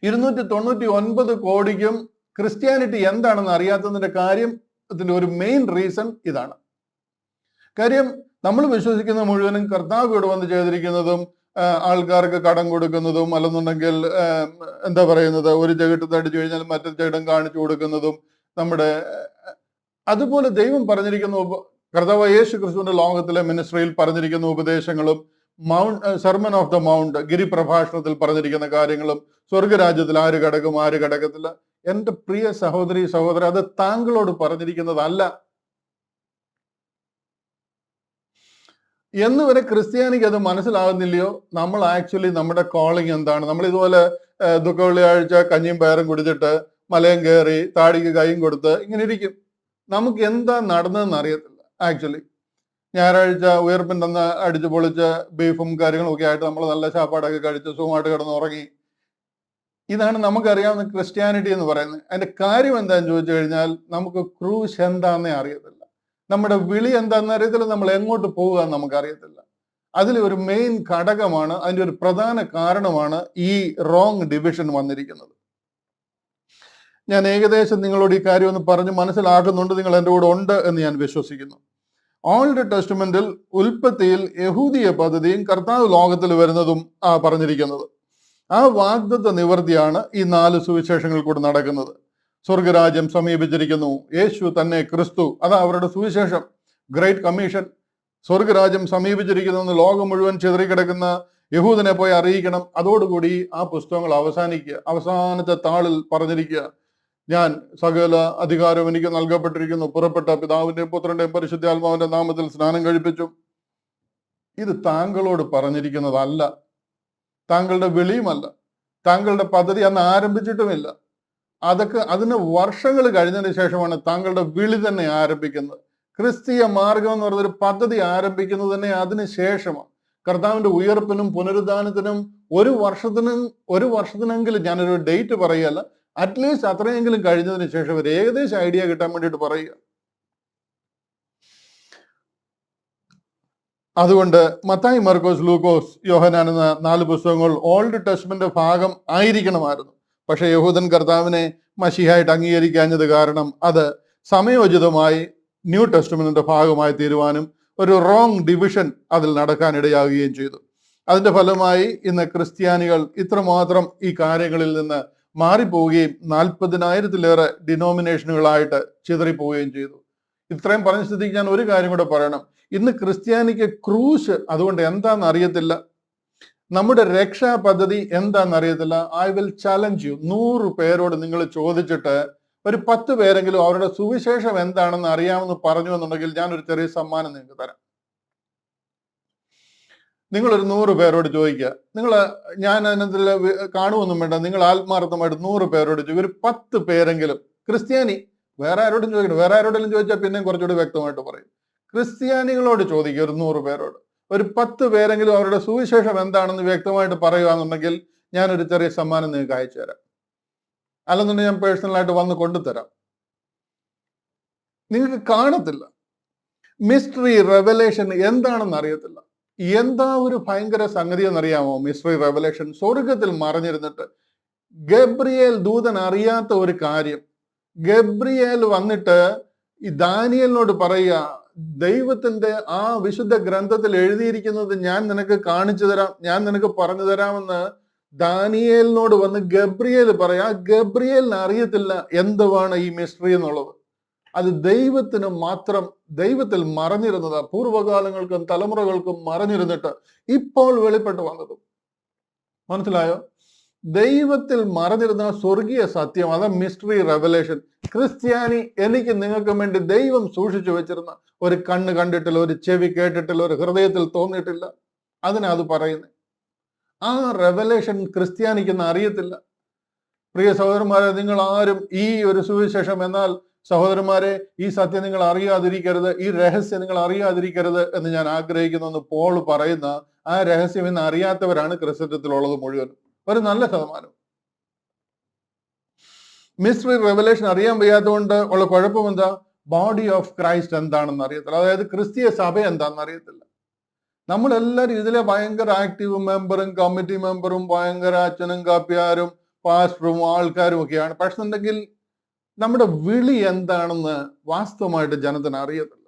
299 കോടിക്കും ക്രിസ്ത്യാനിറ്റി എന്താണെന്ന് അറിയാത്തതിന്റെ കാര്യം, അതിന്റെ ഒരു മെയിൻ റീസൺ ഇതാണ്. കാര്യം നമ്മൾ വിശ്വസിക്കുന്ന മുഴുവനും കർത്താവ് ഇവിടെ വന്ന് ചെയ്തിരിക്കുന്നതും ആൾക്കാർക്ക് കടം കൊടുക്കുന്നതും, അല്ലെന്നുണ്ടെങ്കിൽ എന്താ പറയുന്നത്, ഒരു ചെകിട്ടത്ത് അടിച്ചു കഴിഞ്ഞാൽ മറ്റൊരു ചെകിടം കാണിച്ചു കൊടുക്കുന്നതും, അതുപോലെ ദൈവം പറഞ്ഞിരിക്കുന്ന കർത്താവ് യേശു ക്രിസ്തുവിന്റെ ലോകത്തിലെ മിനിസ്ട്രിയിൽ പറഞ്ഞിരിക്കുന്ന ഉപദേശങ്ങളും, സെർമൺ ഓഫ് ദ മൗണ്ട് ഗിരിപ്രഭാഷണത്തിൽ പറഞ്ഞിരിക്കുന്ന കാര്യങ്ങളും, സ്വർഗരാജ്യത്തിൽ ആര് കടക്കും ആര് കടക്കത്തില്ല, എന്റെ പ്രിയ സഹോദരി സഹോദര, അത് താങ്കളോട് പറഞ്ഞിരിക്കുന്നതല്ല. എന്ന് വരെ ക്രിസ്ത്യാനിക്ക് അത് മനസ്സിലാകുന്നില്ലയോ? നമ്മൾ ആക്ച്വലി നമ്മുടെ കോളിംഗ് എന്താണ്? നമ്മൾ ഇതുപോലെ ദുഃഖവെള്ളിയാഴ്ച കഞ്ഞിയും പയറും കുടിച്ചിട്ട് മലയും കയറി താടിക്ക് കൈയും കൊടുത്ത് ഇങ്ങനെ ഇരിക്കും. നമുക്ക് എന്താ നടന്നതെന്ന് അറിയത്തില്ല ആക്ച്വലി. ഞായറാഴ്ച ഉയർപ്പിൻ്റെ അന്ന് അടിച്ചു പൊളിച്ച് ബീഫും കാര്യങ്ങളും ഒക്കെ ആയിട്ട് നമ്മൾ നല്ല ചാപ്പാടൊക്കെ കഴിച്ച് സുഖമായിട്ട് കിടന്ന് ഉറങ്ങി. ഇതാണ് നമുക്കറിയാവുന്ന ക്രിസ്ത്യാനിറ്റി എന്ന് പറയുന്നത്. അതിന്റെ കാര്യം എന്താണെന്ന് ചോദിച്ചു കഴിഞ്ഞാൽ നമുക്ക് ക്രൂശ് എന്താണെന്നേ അറിയത്തില്ല, നമ്മുടെ വിളി എന്താണെന്ന് അറിയത്തില്ല, നമ്മൾ എങ്ങോട്ട് പോവുക എന്ന് നമുക്കറിയത്തില്ല. അതിൽ ഒരു മെയിൻ ഘടകമാണ്, അതിൻ്റെ ഒരു പ്രധാന കാരണമാണ് ഈ റോങ് ഡിവിഷൻ വന്നിരിക്കുന്നത്. ഞാൻ ഏകദേശം നിങ്ങളോട് ഈ കാര്യം ഒന്ന് പറഞ്ഞ് മനസ്സിലാക്കുന്നുണ്ട്, നിങ്ങൾ എൻ്റെ കൂടെ ഉണ്ട് എന്ന് ഞാൻ വിശ്വസിക്കുന്നു. ഓൾഡ് ടെസ്റ്റ്മെന്റിൽ ഉൽപ്പത്തിയിൽ യഹൂദിയ പദ്ധതിയും കർത്താവ് ലോകത്തിൽ വരുന്നതും പറഞ്ഞിരിക്കുന്നത്. ആ വാഗ്ദത്ത നിവൃത്തിയാണ് ഈ 4 സുവിശേഷങ്ങൾ കൂടെ നടക്കുന്നത്. സ്വർഗരാജ്യം സമീപിച്ചിരിക്കുന്നു, യേശു തന്നെ ക്രിസ്തു, അതാ അവരുടെ സുവിശേഷം, ഗ്രേറ്റ് കമ്മീഷൻ. സ്വർഗരാജ്യം സമീപിച്ചിരിക്കുന്നു എന്ന് ലോകം മുഴുവൻ ചിതറിക്കിടക്കുന്ന യഹൂദനെ പോയി അറിയിക്കണം. അതോടുകൂടി ആ പുസ്തകങ്ങൾ അവസാനിക്കുക. അവസാനത്തെ താളിൽ പറഞ്ഞിരിക്കുക, ഞാൻ സകല അധികാരം എനിക്ക് നൽകപ്പെട്ടിരിക്കുന്നു, പുറപ്പെട്ട പിതാവിന്റെയും പുത്രന്റെയും പരിശുദ്ധാത്മാവിന്റെ നാമത്തിൽ സ്നാനം കഴിപ്പിച്ചു. ഇത് താങ്കളോട് പറഞ്ഞിരിക്കുന്നതല്ല, താങ്കളുടെ വിളിയുമല്ല, താങ്കളുടെ പദ്ധതി അന്ന് ആരംഭിച്ചിട്ടുമില്ല. അതിന് വർഷങ്ങൾ കഴിഞ്ഞതിന് ശേഷമാണ് താങ്കളുടെ വിളി തന്നെ ആരംഭിക്കുന്നത്. ക്രിസ്തീയ മാർഗം എന്ന് പറയുന്നൊരു പദ്ധതി ആരംഭിക്കുന്നത് തന്നെ അതിന് ശേഷമാണ്. കർത്താവിന്റെ ഉയർപ്പിനും പുനരുദ്ധാനത്തിനും ഒരു വർഷത്തിനെങ്കിലും, ഞാനൊരു ഡേറ്റ് പറയുകയല്ല, അറ്റ്ലീസ്റ്റ് അത്രയെങ്കിലും കഴിഞ്ഞതിന് ശേഷം ഒരു ഏകദേശം ഐഡിയ കിട്ടാൻ വേണ്ടിയിട്ട് പറയുക. അതുകൊണ്ട് മത്തായി, മർക്കോസ്, ലൂക്കോസ്, യോഹന്നാൻ എന്ന 4 പുസ്തകങ്ങൾ ഓൾഡ് ടെസ്റ്റ്മെന്റ് ഭാഗം ആയിരിക്കണമായിരുന്നു. പക്ഷെ യഹൂദൻ കർത്താവിനെ മശിഹായിട്ട് അംഗീകരിക്കാഞ്ഞത് കാരണം അത് സമയോചിതമായി ന്യൂ ടെസ്റ്റ്മെന്റിന്റെ ഭാഗമായി തീരുവാനും ഒരു റോങ് ഡിവിഷൻ അതിൽ നടക്കാൻ ഇടയാകുകയും ചെയ്തു. അതിന്റെ ഫലമായി ഇന്ന് ക്രിസ്ത്യാനികൾ ഇത്രമാത്രം ഈ കാര്യങ്ങളിൽ നിന്ന് മാറിപ്പോവുകയും 40,000-ലേറെ ഡിനോമിനേഷനുകളായിട്ട് ചിതറിപ്പോവുകയും ചെയ്തു. ഇത്രയും പറഞ്ഞ സ്ഥിതിക്ക് ഞാൻ ഒരു കാര്യം കൂടെ പറയണം. ഇന്ന് ക്രിസ്ത്യാനിക്ക് ക്രൂശ് അതുകൊണ്ട് എന്താണെന്ന് അറിയത്തില്ല, നമ്മുടെ രക്ഷാ പദ്ധതി എന്താണെന്ന് അറിയത്തില്ല. ഐ വിൽ ചാലഞ്ച് യു, 100 പേരോട് നിങ്ങൾ ചോദിച്ചിട്ട് ഒരു 10 പേരെങ്കിലും അവരുടെ സുവിശേഷം എന്താണെന്ന് അറിയാമെന്ന് പറഞ്ഞു എന്നുണ്ടെങ്കിൽ ഞാനൊരു ചെറിയ സമ്മാനം നിങ്ങൾക്ക് തരാം. നിങ്ങളൊരു 100 പേരോട് ചോദിക്കുക, ഞാൻ അതിനകത്തിൽ കാണുമൊന്നും വേണ്ട, നിങ്ങൾ ആത്മാർത്ഥമായിട്ട് 100 പേരോട് ചോദിക്കുക, ഒരു 10 പേരെങ്കിലും ക്രിസ്ത്യാനി, വേറെ ആരോടും ചോദിക്കണം, വേറെ ആരോടെങ്കിലും ചോദിച്ചാൽ പിന്നെയും കുറച്ചുകൂടി വ്യക്തമായിട്ട് പറയും. ക്രിസ്ത്യാനികളോട് ചോദിക്കുക, ഒരു 100 പേരോട് ഒരു 10 പേരെങ്കിലും അവരുടെ സുവിശേഷം എന്താണെന്ന് വ്യക്തമായിട്ട് പറയുകയാണെന്നുണ്ടെങ്കിൽ ഞാനൊരു ചെറിയ സമ്മാനം നിങ്ങൾക്ക് അയച്ചു തരാം. അല്ലെന്നുണ്ടെങ്കിൽ ഞാൻ പേഴ്സണലായിട്ട് വന്ന് കൊണ്ടുതരാം. നിങ്ങൾക്ക് കാണത്തില്ല, മിസ്റ്ററി റെവലേഷൻ എന്താണെന്ന് അറിയത്തില്ല. എന്താ ഒരു ഭയങ്കര സംഗതി എന്നറിയാമോ? മിസ്റ്ററി റെവലേഷൻ സ്വർഗത്തിൽ മറഞ്ഞിരുന്നിട്ട് ഗബ്രിയേൽ ദൂതൻ അറിയാത്ത ഒരു കാര്യം ഗബ്രിയേൽ വന്നിട്ട് ഈ ദാനിയേലിനോട് പറയുക, ദൈവത്തിന്റെ ആ വിശുദ്ധ ഗ്രന്ഥത്തിൽ എഴുതിയിരിക്കുന്നത് ഞാൻ നിനക്ക് കാണിച്ചു തരാം, ഞാൻ നിനക്ക് പറഞ്ഞു തരാമെന്ന് ദാനിയേലിനോട് വന്ന് ഗബ്രിയേൽ പറയാ. ഗബ്രിയേലിന് അറിയത്തില്ല എന്തുവാണ് ഈ മിസ്റ്ററി എന്നുള്ളത്. അത് ദൈവത്തിന് മാത്രം, ദൈവത്തിൽ മറഞ്ഞിരുന്നത്, പൂർവ്വകാലങ്ങൾക്കും തലമുറകൾക്കും മറഞ്ഞിരുന്നിട്ട് ഇപ്പോൾ വെളിപ്പെട്ട് വന്നതും. മനസ്സിലായോ? ദൈവത്തിൽ മറഞ്ഞിരുന്ന സ്വർഗീയ സത്യം, അത് മിസ്റ്ററി റെവലേഷൻ. ക്രിസ്ത്യാനി എനിക്ക് നിങ്ങൾക്കും വേണ്ടി ദൈവം സൂക്ഷിച്ചു വെച്ചിരുന്ന ഒരു കണ്ണ് കണ്ടിട്ടില്ല, ഒരു ചെവി കേട്ടിട്ടില്ല, ഒരു ഹൃദയത്തിൽ തോന്നിയിട്ടില്ല, അതിനത് പറയുന്നത്. ആ റെവലേഷൻ ക്രിസ്ത്യാനിക്കെന്ന് അറിയത്തില്ല. പ്രിയ സഹോദരന്മാരെ, നിങ്ങൾ ആരും ഈ ഒരു സുവിശേഷം, എന്നാൽ സഹോദരന്മാരെ ഈ സത്യം നിങ്ങൾ അറിയാതിരിക്കരുത്, ഈ രഹസ്യം നിങ്ങൾ അറിയാതിരിക്കരുത് എന്ന് ഞാൻ ആഗ്രഹിക്കുന്നു എന്ന് പോൾ പറയുന്ന ആ രഹസ്യം ഇന്ന് അറിയാത്തവരാണ് ക്രിസ്ത്യത്വത്തിലുള്ളത് മുഴുവനും, ഒരു നല്ല ശതമാനം. മിസ്റ്ററി റെവലേഷൻ അറിയാൻ വയ്യാത്തതുകൊണ്ട് ഉള്ള കുഴപ്പം എന്താ? ബോഡി ഓഫ് ക്രൈസ്റ്റ് എന്താണെന്ന് അറിയത്തില്ല, അതായത് ക്രിസ്തീയ സഭ എന്താണെന്ന് അറിയത്തില്ല. നമ്മളെല്ലാവരും ഇതിലെ ഭയങ്കര ആക്റ്റീവ് മെമ്പറും കമ്മിറ്റി മെമ്പറും ഭയങ്കര അച്ഛനും കാപ്പിയാരും പാസ്റ്ററും ആൾക്കാരും ഒക്കെയാണ്. പക്ഷെ ഉണ്ടെങ്കിൽ നമ്മുടെ വിളി എന്താണെന്ന് വാസ്തവമായിട്ട് ജനത്തിന് അറിയത്തില്ല.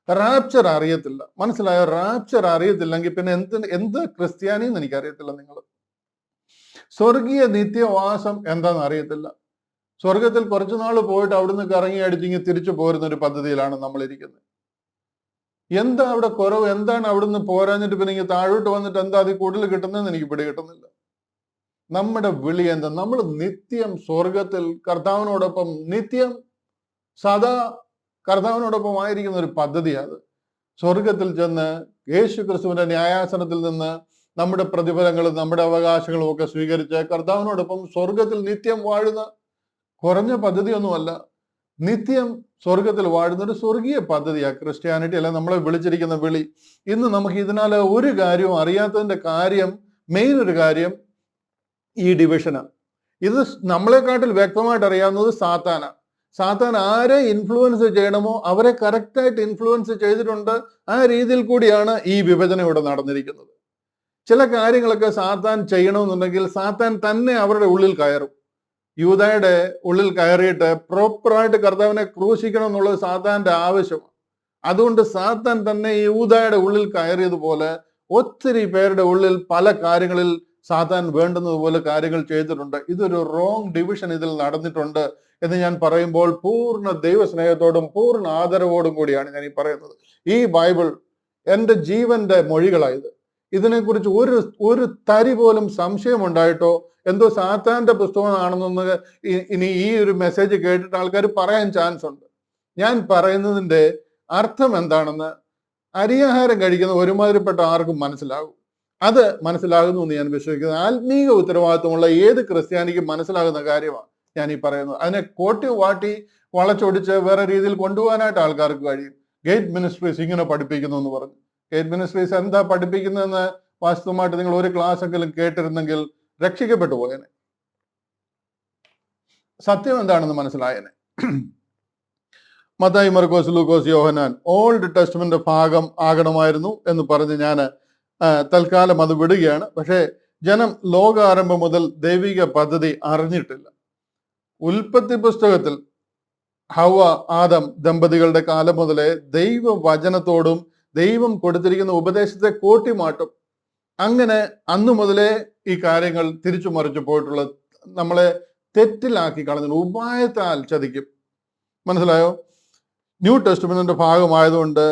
റാപ്ചർ അറിയത്തില്ല. മനസ്സിലായോ? റാപ്ചർ അറിയത്തില്ലെങ്കിൽ പിന്നെ എന്ത് ക്രിസ്ത്യാനിന്ന് എനിക്കറിയത്തില്ല. നിങ്ങൾ സ്വർഗീയ നിത്യവാസം എന്താണെന്ന് അറിയത്തില്ല. സ്വർഗത്തിൽ കുറച്ചുനാൾ പോയിട്ട് അവിടുന്ന് കറങ്ങി അടിച്ചിങ്ങി തിരിച്ചു പോരുന്ന ഒരു പദ്ധതിയിലാണ് നമ്മൾ ഇരിക്കുന്നത്. എന്താ അവിടെ കുറവ്? എന്താണ് അവിടുന്ന് പോരാഞ്ഞിട്ട് പിന്നെ ഇങ്ങനെ താഴോട്ട് വന്നിട്ട് എന്താ അതിൽ കൂടുതൽ കിട്ടുന്നതെന്ന് എനിക്ക് പിടികിട്ടുന്നില്ല. നമ്മുടെ വിളി എന്താ? നമ്മൾ നിത്യം സ്വർഗത്തിൽ കർത്താവിനോടൊപ്പം, നിത്യം സദാ കർത്താവിനോടൊപ്പം ആയിരിക്കുന്ന ഒരു പദ്ധതിയാണ്. സ്വർഗത്തിൽ ചെന്ന് യേശു ക്രിസ്തുവിന്റെ ന്യായാസനത്തിൽ നിന്ന് നമ്മുടെ പ്രതിഫലങ്ങളും നമ്മുടെ അവകാശങ്ങളും ഒക്കെ സ്വീകരിച്ച് കർത്താവിനോടൊപ്പം സ്വർഗത്തിൽ നിത്യം വാഴുന്ന കുറഞ്ഞ പദ്ധതിയൊന്നുമല്ല. നിത്യം സ്വർഗത്തിൽ വാഴുന്ന ഒരു സ്വർഗീയ പദ്ധതിയാണ് ക്രിസ്ത്യാനിറ്റി. അല്ല നമ്മളെ വിളിച്ചിരിക്കുന്ന വിളി. ഇന്ന് നമുക്ക് ഇതിനാൽ ഒരു കാര്യവും അറിയാത്തതിന്റെ കാര്യം, മെയിൻ ഒരു കാര്യം ഈ ഡിവിഷനാണ്. ഇത് നമ്മളെക്കാട്ടിൽ വ്യക്തമായിട്ട് അറിയാവുന്നത് സാത്താനാണ്. സാത്താൻ ആരെ ഇൻഫ്ലുവൻസ് ചെയ്യണമോ അവരെ കറക്റ്റായിട്ട് ഇൻഫ്ലുവൻസ് ചെയ്തിട്ടുണ്ട്. ആ രീതിയിൽ കൂടിയാണ് ഈ വിഭജനം ഇവിടെ നടന്നിരിക്കുന്നത്. ചില കാര്യങ്ങളൊക്കെ സാത്താൻ ചെയ്യണമെന്നുണ്ടെങ്കിൽ സാത്താൻ തന്നെ അവരുടെ ഉള്ളിൽ കയറും. യൂദായുടെ ഉള്ളിൽ കയറിയിട്ട് പ്രോപ്പറായിട്ട് കർത്താവിനെ ക്രൂശിക്കണം എന്നുള്ളത് സാത്താന്റെ ആവശ്യമാണ്. അതുകൊണ്ട് സാത്താൻ തന്നെ യൂദായുടെ ഉള്ളിൽ കയറിയതുപോലെ ഒത്തിരി പേരുടെ ഉള്ളിൽ പല കാര്യങ്ങളിൽ സാത്താൻ വേണ്ടുന്നതുപോലെ കാര്യങ്ങൾ ചെയ്തിട്ടുണ്ട്. ഇതൊരു റോങ് ഡിവിഷൻ ഇതിൽ നടന്നിട്ടുണ്ട് എന്ന് ഞാൻ പറയുമ്പോൾ പൂർണ്ണ ദൈവസ്നേഹത്തോടും പൂർണ്ണ ആദരവോടും കൂടിയാണ് ഞാൻ ഈ പറയുന്നത്. ഈ ബൈബിൾ എൻ്റെ ജീവന്റെ മൊഴികളായത്. ഇതിനെക്കുറിച്ച് ഒരു തരി പോലും സംശയം ഉണ്ടായിട്ടോ എന്തോ സാത്താന്റെ പുസ്തകമാണെന്നൊന്ന് ഇനി ഈ ഒരു മെസ്സേജ് കേട്ടിട്ട് ആൾക്കാർ പറയാൻ ചാൻസ് ഉണ്ട്. ഞാൻ പറയുന്നതിന്റെ അർത്ഥം എന്താണെന്ന് അരിയാഹാരം കഴിക്കുന്ന ഒരുമാതിരിപ്പെട്ട ആർക്കും മനസ്സിലാകും. അത് മനസ്സിലാകുന്നു എന്ന് ഞാൻ വിശ്വസിക്കുന്നത്. ആത്മീക ഉത്തരവാദിത്വമുള്ള ഏത് ക്രിസ്ത്യാനിക്കും മനസ്സിലാകുന്ന കാര്യമാണ് ഞാൻ ഈ പറയുന്നത്. അതിനെ കോട്ടി വാട്ടി വളച്ചൊടിച്ച് വേറെ രീതിയിൽ കൊണ്ടുപോകാനായിട്ട് ആൾക്കാർക്ക് കഴിയും. ഗേറ്റ് മിനിസ്ട്രീസ് ഇങ്ങനെ പഠിപ്പിക്കുന്നു എന്ന് പറഞ്ഞു. ഗേറ്റ് മിനിസ്ട്രീസ് എന്താ പഠിപ്പിക്കുന്നതെന്ന് വാസ്തവമായിട്ട് നിങ്ങൾ ഒരു ക്ലാസ് എങ്കിലും കേട്ടിരുന്നെങ്കിൽ രക്ഷിക്കപ്പെട്ടു പോയേനെ, സത്യം എന്താണെന്ന് മനസ്സിലായേനെ. മത്തായി, മർക്കോസ്, ലൂക്കോസ്, യോഹന്നാൻ ഓൾഡ് ടെസ്റ്റ്മെന്റ് ഭാഗം ആകണമായിരുന്നു എന്ന് പറഞ്ഞ് ഞാൻ തൽക്കാലം അത് വിടുകയാണ്. പക്ഷേ ജനം ലോകാരംഭം മുതൽ ദൈവിക പദ്ധതി അറിഞ്ഞിട്ടില്ല. ഉൽപ്പത്തി പുസ്തകത്തിൽ ഹവ്വ ആദം ദമ്പതികളുടെ കാലം മുതലേ ദൈവവചനത്തോടും ദൈവം കൊടുത്തിരിക്കുന്ന ഉപദേശത്തെ കോട്ടിമാട്ടും. അങ്ങനെ അന്നു മുതലേ ഈ കാര്യങ്ങൾ തിരിച്ചു മറിച്ചു പോയിട്ടുള്ള, നമ്മളെ തെറ്റിലാക്കി കളഞ്ഞു, ഉപായത്താൽ ചതിക്കും. മനസ്സിലായോ? ന്യൂ ടെസ്റ്റ്മെന്റിന്റെ ഭാഗമായതുകൊണ്ട്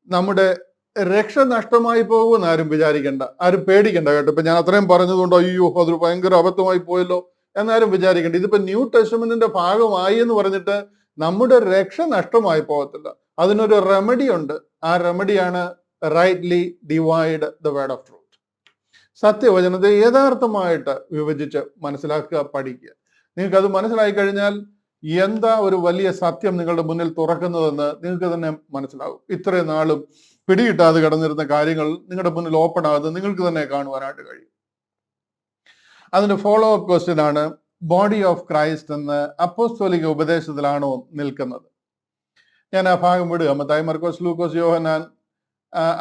നമ്മുടെ രക്ഷ നഷ്ടമായി പോകുമെന്ന് ആരും വിചാരിക്കേണ്ട, ആരും പേടിക്കണ്ട കേട്ടോ. ഇപ്പൊ ഞാൻ അത്രയും പറഞ്ഞതുകൊണ്ട് അയ്യോ അതൊരു ഭയങ്കര അബദ്ധമായി പോയല്ലോ എന്നാരും വിചാരിക്കേണ്ട. ഇതിപ്പോ ന്യൂ ടെസ്റ്റ്മെന്റിന്റെ ഭാഗമായി എന്ന് പറഞ്ഞിട്ട് നമ്മുടെ രക്ഷ നഷ്ടമായി പോകത്തില്ല. അതിനൊരു റെമഡി ഉണ്ട്. ആ റെമഡിയാണ് rightly divide the word of truth. സത്യവചനത്തെ യഥാർത്ഥമായിട്ട് വിഭജിച്ച് മനസ്സിലാക്കുക, പഠിക്കുക. നിങ്ങൾക്ക് അത് മനസ്സിലായി കഴിഞ്ഞാൽ എന്താ ഒരു വലിയ സത്യം നിങ്ങളുടെ മുന്നിൽ തുറക്കുന്നതെന്ന് നിങ്ങൾക്ക് തന്നെ മനസ്സിലാകും. ഇത്രയും നാളും പിടികിട്ടാതെ കിടന്നിരുന്ന കാര്യങ്ങൾ നിങ്ങളുടെ മുന്നിൽ ഓപ്പൺ ആകുന്നത് നിങ്ങൾക്ക് തന്നെ കാണുവാനായിട്ട് കഴിയും. അതിന്റെ ഫോളോ അപ്പ് ക്വസ്റ്റ്യൻ ആണ്, ബോഡി ഓഫ് ക്രൈസ്റ്റ് എന്ന് അപ്പോസ്തോലിക ഉപദേശത്തിലാണോ നിൽക്കുന്നത്? ഞാൻ ആ ഭാഗം വിടുക. മത്തായി, മർക്കോസ്, ലൂക്കോസ്, യോഹന്നാൻ,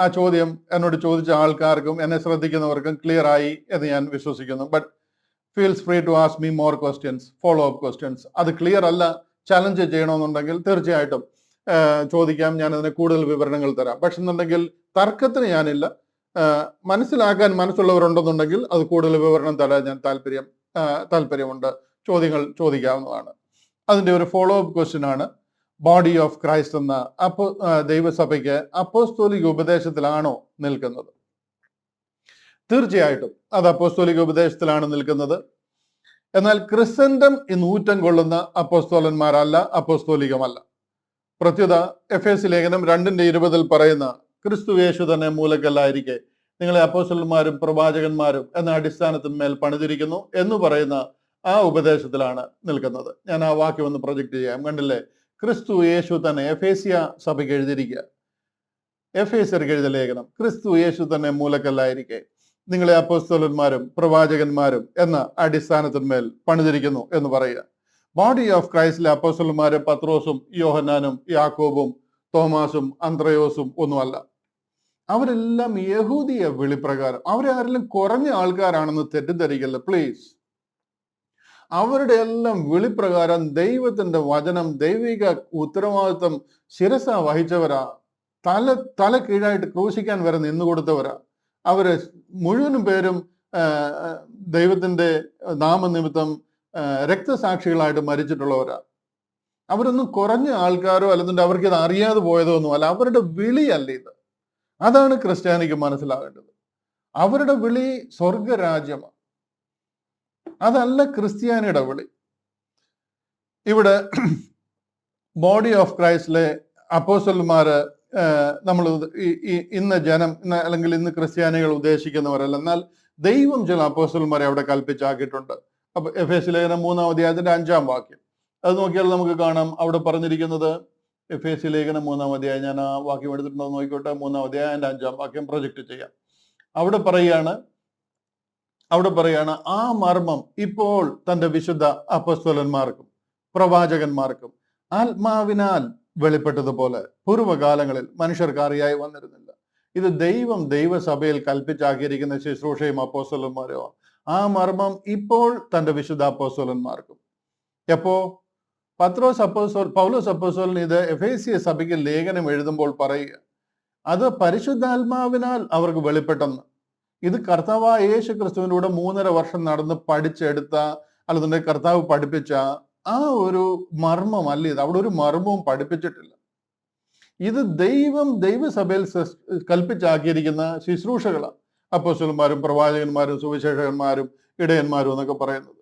ആ ചോദ്യം എന്നോട് ചോദിച്ച ആൾക്കാർക്കും എന്നെ ശ്രദ്ധിക്കുന്നവർക്കും ക്ലിയർ ആയി എന്ന് ഞാൻ വിശ്വസിക്കുന്നു. But feels free to ask me more questions, follow up questions. അത് ക്ലിയർ അല്ല, ചലഞ്ച് ചെയ്യണമെന്നുണ്ടെങ്കിൽ തീർച്ചയായിട്ടും ചോദിക്കാം. ഞാൻ അതിന് കൂടുതൽ വിവരണങ്ങൾ തരാം. പക്ഷെ എന്നുണ്ടെങ്കിൽ തർക്കത്തിന് ഞാനില്ല. മനസ്സിലാക്കാൻ മനസ്സുള്ളവരുണ്ടെന്നുണ്ടെങ്കിൽ അത് കൂടുതൽ വിവരണം തരാൻ ഞാൻ താല്പര്യമുണ്ട്. ചോദ്യങ്ങൾ ചോദിക്കാവുന്നതാണ്. അതിന്റെ ഒരു ഫോളോ അപ്പ് ക്വസ്റ്റ്യൻ ആണ്, ബോഡി ഓഫ് ക്രൈസ്റ്റ് എന്ന ദൈവസഭയ്ക്ക് അപ്പോസ്തോലിക ഉപദേശത്തിലാണോ നിൽക്കുന്നത്? തീർച്ചയായിട്ടും അത് അപ്പോസ്തോലിക ഉപദേശത്തിലാണ് നിൽക്കുന്നത്. എന്നാൽ ക്രിസ്തൻഡം ഇന്ന് ഊറ്റം കൊള്ളുന്ന അപ്പോസ്തോലന്മാരല്ല, അപ്പോസ്തോലികമല്ല. പ്രത്യുത എഫേസ്യ ലേഖനം 2:20 പറയുന്ന ക്രിസ്തു യേശു തന്നെ മൂലക്കല്ലായിരിക്കെ നിങ്ങളെ അപ്പോസ്തലന്മാരും പ്രവാചകന്മാരും എന്ന അടിസ്ഥാനത്തിന്മേൽ പണിതിരിക്കുന്നു എന്ന് പറയുന്ന ആ ഉപദേശത്തിലാണ് നിൽക്കുന്നത്. ഞാൻ ആ വാക്യം ഒന്ന് പ്രൊജക്ട് ചെയ്യാം. കണ്ടില്ലേ? ക്രിസ്തു യേശു തന്നെ എഫേസ്യ സഭയ്ക്ക് എഴുതിയിരിക്കുക, എഫേസ്യർക്ക് എഴുതിയ ലേഖനം, ക്രിസ്തു യേശു തന്നെ മൂലക്കല്ലായിരിക്കെ നിങ്ങളെ അപ്പോസ്തലന്മാരും പ്രവാചകന്മാരും എന്ന അടിസ്ഥാനത്തിന്മേൽ പണിതിരിക്കുന്നു എന്ന് പറയുക. ബോഡി ഓഫ് ക്രൈസ്റ്റിലെ അപ്പോസ്തലന്മാരും പത്രോസും യോഹന്നാനും യാക്കോബും തോമാസും അന്ത്രയോസും ഒന്നുമല്ല. അവരെല്ലാം യഹൂദിയ വിളിപ്രകാരം, അവരെ ആരെല്ലാം കുറഞ്ഞ ആൾക്കാരാണെന്ന് തെറ്റിദ്ധരിക്കല്ല പ്ലീസ്. അവരുടെ എല്ലാം വിളിപ്രകാരം ദൈവത്തിന്റെ വചനം, ദൈവിക ഉത്തരവാദിത്വം ശിരസ വഹിച്ചവരാ. തല കീഴായിട്ട് ക്രൂശിക്കാൻ വരെ നിന്നുകൊടുത്തവരാ. അവര് മുഴുവനും പേരും ദൈവത്തിന്റെ നാമനിമിത്തം രക്തസാക്ഷികളായിട്ട് മരിച്ചിട്ടുള്ളവരാ. അവരൊന്നും കുറഞ്ഞ ആൾക്കാരോ അല്ലെങ്കിൽ അവർക്ക് ഇത് അറിയാതെ പോയതോ ഒന്നും അല്ല. അവരുടെ വിളിയല്ല ഇത്. അതാണ് ക്രിസ്ത്യാനിക്ക് മനസ്സിലാകേണ്ടത്. അവരുടെ വിളി സ്വർഗരാജ്യമാണ്, അതല്ല ക്രിസ്ത്യാനിയുടെ വിളി. ഇവിടെ ബോഡി ഓഫ് ക്രൈസ്റ്റിലെ അപ്പോസ്തലന്മാര് നമ്മൾ ഇന്ന് ജനം അല്ലെങ്കിൽ ഇന്ന് ക്രിസ്ത്യാനികൾ ഉദ്ദേശിക്കുന്നവരല്ല. എന്നാൽ ദൈവം ചില അപ്പോസ്തലന്മാരെ അവിടെ കൽപ്പിച്ചാക്കിയിട്ടുണ്ട്. അപ്പൊ എഫേസ്യ ലേഖനം 3-ാം അധ്യായത്തിന്റെ 5-ാം വാക്യം, അത് നോക്കിയാൽ നമുക്ക് കാണാം അവിടെ പറഞ്ഞിരിക്കുന്നത് എഫേസ്യ ലേഖനം 3-ാം അധ്യായം, ഞാൻ ആ വാക്യം എടുത്തിട്ടുണ്ടോ നോക്കിക്കോട്ടെ, 3-ാം അധ്യായം അതിന്റെ 5-ാം വാക്യം പ്രൊജക്ട് ചെയ്യാം. അവിടെ പറയാണ് ആ മർമ്മം ഇപ്പോൾ തന്റെ വിശുദ്ധ അപ്പസ്തോലന്മാർക്കും പ്രവാചകന്മാർക്കും ആത്മാവിനാൽ വെളിപ്പെട്ടതുപോലെ പൂർവ്വകാലങ്ങളിൽ മനുഷ്യർക്ക് അറിയായി വന്നിരുന്നില്ല. ഇത് ദൈവം ദൈവസഭയിൽ കൽപ്പിച്ചാക്കിയിരിക്കുന്ന ശുശ്രൂഷയും അപ്പോസ്തലന്മാരോ ആ മർമ്മം ഇപ്പോൾ തന്റെ വിശുദ്ധ അപ്പോസ്തലന്മാർക്കും. എപ്പോ പൗലോസ് അപ്പോസ്തലൻ ഇത് എഫേസ്യ സഭയ്ക്ക് ലേഖനം എഴുതുമ്പോൾ പറയുക, അത് പരിശുദ്ധാത്മാവിനാൽ അവർക്ക് വെളിപ്പെട്ടെന്ന്. ഇത് കർത്താവായ യേശു ക്രിസ്തുവിലൂടെ 3.5 വർഷം നടന്ന് പഠിച്ചെടുത്ത, അല്ലെന്നുണ്ടെങ്കിൽ കർത്താവ് പഠിപ്പിച്ച ആ ഒരു മർമ്മം അല്ല ഇത്. അവിടെ ഒരു മർമ്മവും പഠിപ്പിച്ചിട്ടില്ല. ഇത് ദൈവസഭയിൽ കൽപ്പിച്ചാക്കിയിരിക്കുന്ന ശുശ്രൂഷകളാണ് അപ്പോസ്തലന്മാരും പ്രവാചകന്മാരും സുവിശേഷകന്മാരും ഇടയന്മാരും എന്നൊക്കെ പറയുന്നത്.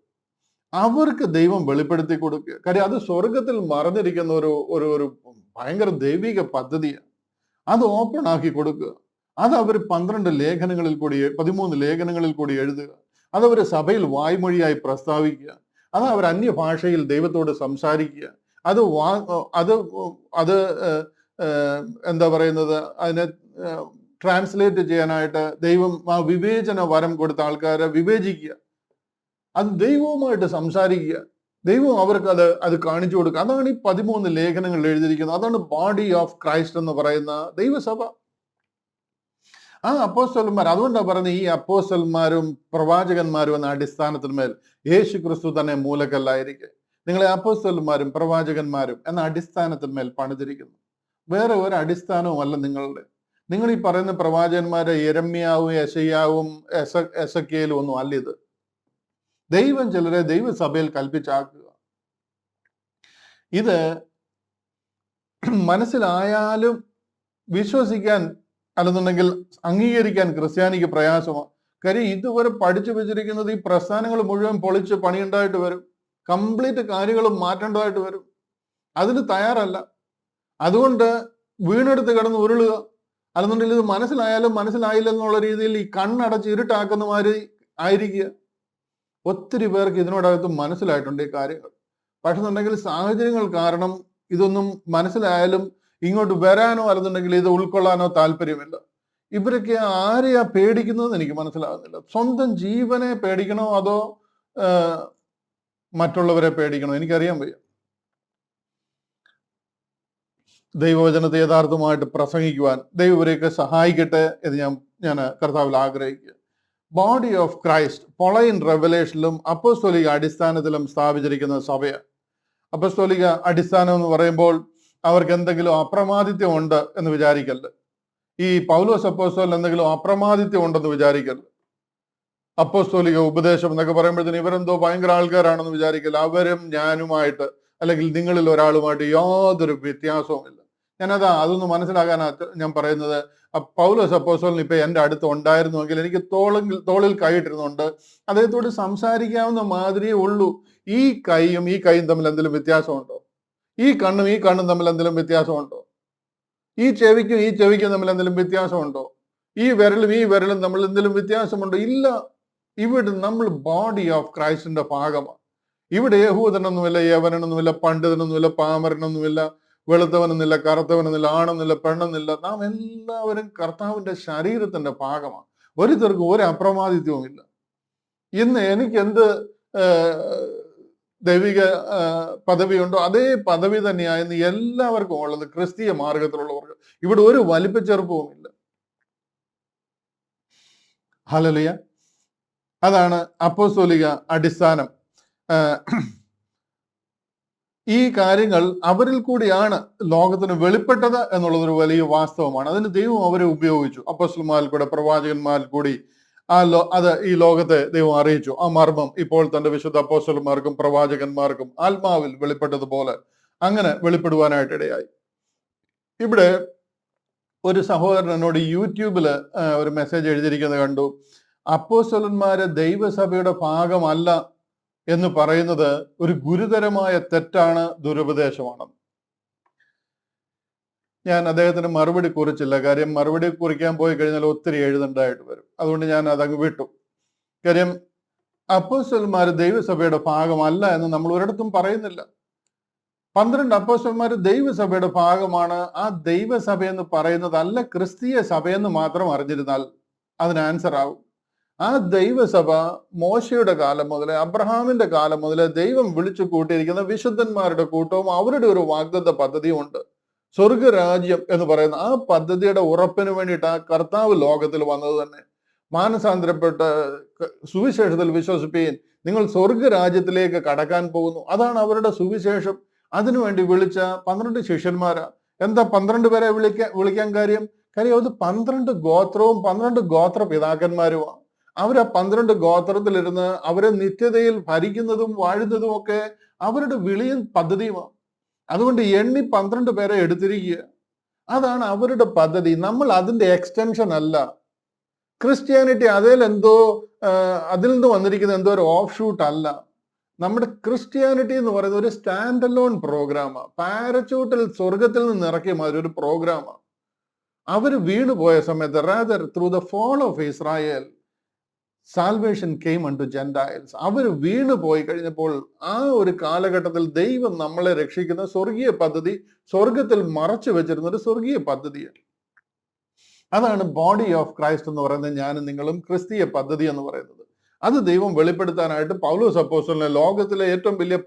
അവർക്ക് ദൈവം വെളിപ്പെടുത്തി കൊടുക്കുക. കാര്യം അത് സ്വർഗത്തിൽ മറഞ്ഞിരിക്കുന്ന ഒരു ഭയങ്കര ദൈവിക പദ്ധതിയാണ്. അത് ഓപ്പൺ ആക്കി കൊടുക്കുക. അത് അവർ 13 ലേഖനങ്ങളിൽ കൂടി 13 ലേഖനങ്ങളിൽ കൂടി എഴുതുക. അത് അവർ സഭയിൽ വായ്മൊഴിയായി പ്രസ്താവിക്കുക. അത് അവർ അന്യഭാഷയിൽ ദൈവത്തോട് സംസാരിക്കുക. അത് എന്താ പറയുന്നത്, അതിനെ ട്രാൻസ്ലേറ്റ് ചെയ്യാനായിട്ട് ദൈവം ആ വിവേചന വരം കൊടുത്ത ആൾക്കാരെ വിവേചിക്കുക. അത് ദൈവവുമായിട്ട് സംസാരിക്കുക. ദൈവം അവർക്ക് അത് കാണിച്ചു കൊടുക്കുക. അതാണ് ഈ 13 ലേഖനങ്ങൾ എഴുതിയിരിക്കുന്നത്. അതാണ് ബോഡി ഓഫ് ക്രൈസ്റ്റ് എന്ന് പറയുന്ന ദൈവസഭ. ആ അപ്പോസ്തലന്മാർ, അതുകൊണ്ടാണ് പറയുന്നത് ഈ അപ്പോസ്തലന്മാരും പ്രവാചകന്മാരും എന്ന അടിസ്ഥാനത്തിന്മേൽ യേശു ക്രിസ്തു തന്നെ മൂലക്കല്ലായിരിക്കെ നിങ്ങളെ അപ്പോസ്തലന്മാരും പ്രവാചകന്മാരും എന്ന അടിസ്ഥാനത്തിന്മേൽ പണിതിരിക്കുന്നു. വേറെ ഒരു അടിസ്ഥാനവും അല്ല നിങ്ങളുടെ. നിങ്ങൾ ഈ പറയുന്ന പ്രവാചകന്മാരെ യെരമ്യാവും യെശയ്യാവും എസെക്കിയേലും ഒന്നും അല്ല ഇത്. ദൈവം ചിലരെ ദൈവസഭയിൽ കൽപ്പിച്ചാക്കുക. ഇത് മനസ്സിലായാലും വിശ്വസിക്കാൻ അല്ലെന്നുണ്ടെങ്കിൽ അംഗീകരിക്കാൻ ക്രിസ്ത്യാനിക്ക് പ്രയാസമാണ്. കാര്യം ഇതുവരെ പഠിച്ചു വെച്ചിരിക്കുന്നത് ഈ പ്രസ്ഥാനങ്ങൾ മുഴുവൻ പൊളിച്ച് പണിയുണ്ടായിട്ട് വരും. കംപ്ലീറ്റ് കാര്യങ്ങളും മാറ്റേണ്ടതായിട്ട് വരും. അതിന് തയ്യാറല്ല. അതുകൊണ്ട് വീണെടുത്ത് കിടന്ന് ഉരുളുക. അല്ലെന്നുണ്ടെങ്കിൽ ഇത് മനസ്സിലായാലും മനസ്സിലായില്ലെന്നുള്ള രീതിയിൽ ഈ കണ്ണടച്ച് ഇരുട്ടാക്കുന്നമാര് ആയിരിക്കുക. ഒത്തിരി പേർക്ക് ഇതിനോടകത്ത് മനസ്സിലായിട്ടുണ്ട് ഈ കാര്യങ്ങൾ. പക്ഷെ എന്നുണ്ടെങ്കിൽ സാഹചര്യങ്ങൾ കാരണം ഇതൊന്നും മനസ്സിലായാലും ഇങ്ങോട്ട് വരാനോ അല്ലെന്നുണ്ടെങ്കിൽ ഇത് ഉൾക്കൊള്ളാനോ താല്പര്യമില്ല. ഇവരൊക്കെ ആരെയാ പേടിക്കുന്നതെന്ന് എനിക്ക് മനസ്സിലാകുന്നില്ല. സ്വന്തം ജീവനെ പേടിക്കണോ അതോ മറ്റുള്ളവരെ പേടിക്കണോ എനിക്കറിയാൻ വയ്യ. ദൈവവചനത്തെ യഥാർത്ഥമായിട്ട് പ്രസംഗിക്കുവാൻ ദൈവം ഇവരെയൊക്കെ സഹായിക്കട്ടെ എന്ന് ഞാൻ കർത്താവിൽ ആഗ്രഹിക്കുക. ബോഡി ഓഫ് ക്രൈസ്റ്റ് പൊളൈൻ റെവലേഷനിലും അപ്പോസ്തോലിക അടിസ്ഥാനത്തിലും സ്ഥാപിച്ചിരിക്കുന്ന സഭയാണ്. അപ്പോസ്തോലിക അടിസ്ഥാനം എന്ന് പറയുമ്പോൾ അവർക്ക് എന്തെങ്കിലും അപ്രമാദിത്യം ഉണ്ട് എന്ന് വിചാരിക്കല്ല. ഈ പൗലോസ് അപ്പോസ്തലൻ എന്തെങ്കിലും അപ്രമാദിത്യം ഉണ്ടെന്ന് വിചാരിക്കല്ല. അപ്പോസ്തോലിക ഉപദേശം എന്നൊക്കെ പറയുമ്പോഴത്തേന് ഇവരെന്തോ ഭയങ്കര ആൾക്കാരാണെന്ന് വിചാരിക്കല്ല. അവരും ഞാനുമായിട്ട് അല്ലെങ്കിൽ നിങ്ങളിൽ ഒരാളുമായിട്ട് യാതൊരു വ്യത്യാസവുമില്ല. അതൊന്ന് മനസ്സിലാക്കാനാ ഞാൻ പറയുന്നത്. പൗലോസ് അപ്പോസ്തലൻ ഇപ്പൊ എൻ്റെ അടുത്ത് ഉണ്ടായിരുന്നുവെങ്കിൽ എനിക്ക് തോളിൽ കൈയിട്ടിരുന്നുണ്ട് അദ്ദേഹത്തോട് സംസാരിക്കാവുന്ന മാതിരിയേ ഉള്ളൂ. ഈ കൈയും തമ്മിൽ എന്തെങ്കിലും വ്യത്യാസമുണ്ടോ? ഈ കണ്ണും തമ്മിൽ എന്തെങ്കിലും വ്യത്യാസമുണ്ടോ? ഈ ചെവിക്കും തമ്മിൽ എന്തെങ്കിലും വ്യത്യാസമുണ്ടോ? ഈ വിരലും തമ്മിൽ എന്തെങ്കിലും വ്യത്യാസമുണ്ടോ? ഇല്ല. ഇവിടെ നമ്മൾ ബോഡി ഓഫ് ക്രൈസ്റ്റിന്റെ ഭാഗമാണ്. ഇവിടെ യഹൂദനൊന്നുമില്ല, യവനൊന്നുമില്ല, പണ്ഡിതനൊന്നുമില്ല, പാമരനൊന്നുമില്ല, വെളുത്തവനെന്നില്ല, കറുത്തവനെന്നില്ല, ആണെന്നില്ല, പെണ്ണെന്നില്ല. നാം എല്ലാവരും കർത്താവിന്റെ ശരീരത്തിന്റെ ഭാഗമാണ്. ഒരുത്തർക്കും ഒരു അപ്രമാദിത്വവും ഇല്ല. ഇന്ന് എനിക്ക് എന്ത് ദൈവിക പദവിയുണ്ടോ അതേ പദവി തന്നെയായിരുന്നു എല്ലാവർക്കും ഉള്ളത്. ക്രിസ്തീയ മാർഗത്തിലുള്ളവർക്ക് ഇവിടെ ഒരു വലിപ്പച്ചെറുപ്പവും ഇല്ല. ഹല്ലേലൂയ. അതാണ് അപ്പോസ്തോലിക അടിസ്ഥാനം. ഈ കാര്യങ്ങൾ അവരിൽ കൂടിയാണ് ലോകത്തിന് വെളിപ്പെട്ടത് എന്നുള്ളതൊരു വലിയ വാസ്തവമാണ്. അതിന് ദൈവം അവരെ ഉപയോഗിച്ചു. അപ്പോസ്തലന്മാരിൽ കൂടെ പ്രവാചകന്മാരിൽ കൂടി അത് ഈ ലോകത്തെ ദൈവം അറിയിച്ചു. ആ മർമ്മം ഇപ്പോൾ തന്റെ വിശുദ്ധ അപ്പോസ്തലന്മാർക്കും പ്രവാചകന്മാർക്കും ആത്മാവിൽ വെളിപ്പെട്ടതുപോലെ അങ്ങനെ വെളിപ്പെടുവാനായിട്ട് ഇടയായി. ഇവിടെ ഒരു സഹോദരൻ എന്നോട് യൂട്യൂബില് ഒരു മെസ്സേജ് എഴുതിയിരിക്കുന്നത് കണ്ടു. അപ്പോസ്തലന്മാര് ദൈവസഭയുടെ ഭാഗമല്ല എന്ന് പറയുന്നത് ഒരു ഗുരുതരമായ തെറ്റാണ്, ദുരുപദേശമാണ്. ഞാൻ അദ്ദേഹത്തിന് മറുപടി കുറിച്ചില്ല. കാര്യം മറുപടി കുറിക്കാൻ പോയി കഴിഞ്ഞാൽ ഒത്തിരി എഴുതണ്ടായിട്ട് വരും. അതുകൊണ്ട് ഞാൻ അതങ്ങ് വിട്ടു. കാര്യം അപ്പോസ്തലന്മാര് ദൈവസഭയുടെ ഭാഗമല്ല എന്ന് നമ്മൾ ഒരിടത്തും പറയുന്നില്ല. 12 അപ്പോസ്തലന്മാർ ദൈവസഭയുടെ ഭാഗമാണ്. ആ ദൈവസഭ എന്ന് പറയുന്നത് അല്ല ക്രിസ്തീയ സഭയെന്ന് മാത്രം അറിഞ്ഞിരുന്നാൽ അതിന് ആൻസർ ആവും. ആ ദൈവസഭ മോശയുടെ കാലം മുതൽ, അബ്രഹാമിന്റെ കാലം മുതൽ ദൈവം വിളിച്ചു കൂട്ടിയിരിക്കുന്ന വിശുദ്ധന്മാരുടെ കൂട്ടവും അവരുടെ ഒരു വാഗ്ദത്ത പദ്ധതിയും ഉണ്ട്. സ്വർഗരാജ്യം എന്ന് പറയുന്ന ആ പദ്ധതിയുടെ ഉറപ്പിന് വേണ്ടിയിട്ട് ആ കർത്താവ് ലോകത്തിൽ വന്നത് തന്നെ. മാനസാന്തരപ്പെട്ട് സുവിശേഷത്തിൽ വിശ്വസിപ്പീൻ, നിങ്ങൾ സ്വർഗരാജ്യത്തിലേക്ക് കടക്കാൻ പോകുന്നു. അതാണ് അവരുടെ സുവിശേഷം. അതിനുവേണ്ടി വിളിച്ച 12 ശിഷ്യന്മാരാ. എന്താ 12 പേരെ വിളിക്കാൻ കാര്യം? അത് 12 ഗോത്രവും 12 ഗോത്ര പിതാക്കന്മാരുമാണ്. അവർ ആ 12 ഗോത്രത്തിലിരുന്ന് അവരെ നിത്യതയിൽ ഭരിക്കുന്നതും വാഴുന്നതും ഒക്കെ അവരുടെ വിളിയും പദ്ധതിയുമാണ്. അതുകൊണ്ട് എണ്ണി 12 പേരെ എടുത്തിരിക്കുക. അതാണ് അവരുടെ പദ്ധതി. നമ്മൾ അതിന്റെ എക്സ്റ്റൻഷൻ അല്ല. ക്രിസ്ത്യാനിറ്റി അതിൽ നിന്ന് വന്നിരിക്കുന്ന എന്തോ ഒരു ഓഫ് ഷൂട്ട് അല്ല. നമ്മുടെ ക്രിസ്ത്യാനിറ്റി എന്ന് പറയുന്നത് ഒരു സ്റ്റാൻഡ് അലോൺ പ്രോഗ്രാമാണ്. പാരച്യൂട്ടിൽ സ്വർഗത്തിൽ നിന്ന് ഇറക്കിയ മാതിരി ഒരു പ്രോഗ്രാമാണ്. അവർ വീണുപോയ സമയത്ത് rather through the fall of Israel salvation came unto Gentiles. അവർ വീണു പോയി കഴിഞ്ഞപ്പോൾ ആ ഒരു കാലഘട്ടത്തിൽ ദൈവം നമ്മളെ രക്ഷിക്കുന്ന സ്വർഗീയ പദ്ധതി സ്വർഗത്തിൽ മറച്ചു വെച്ചിരുന്ന ഒരു സ്വർഗീയ പദ്ധതിയാണ്. അതാണ് ബോഡി ഓഫ് ക്രൈസ്റ്റ് എന്ന് പറയുന്നത്. ഞാനും നിങ്ങളും ക്രിസ്തീയ പദ്ധതി എന്ന് പറയുന്നത്. അത് ദൈവം വെളിപ്പെടുത്താനായിട്ട് പൗലോസ് അപ്പോസ്തലനെ ലോകത്തിലെ ഏറ്റവും വലിയ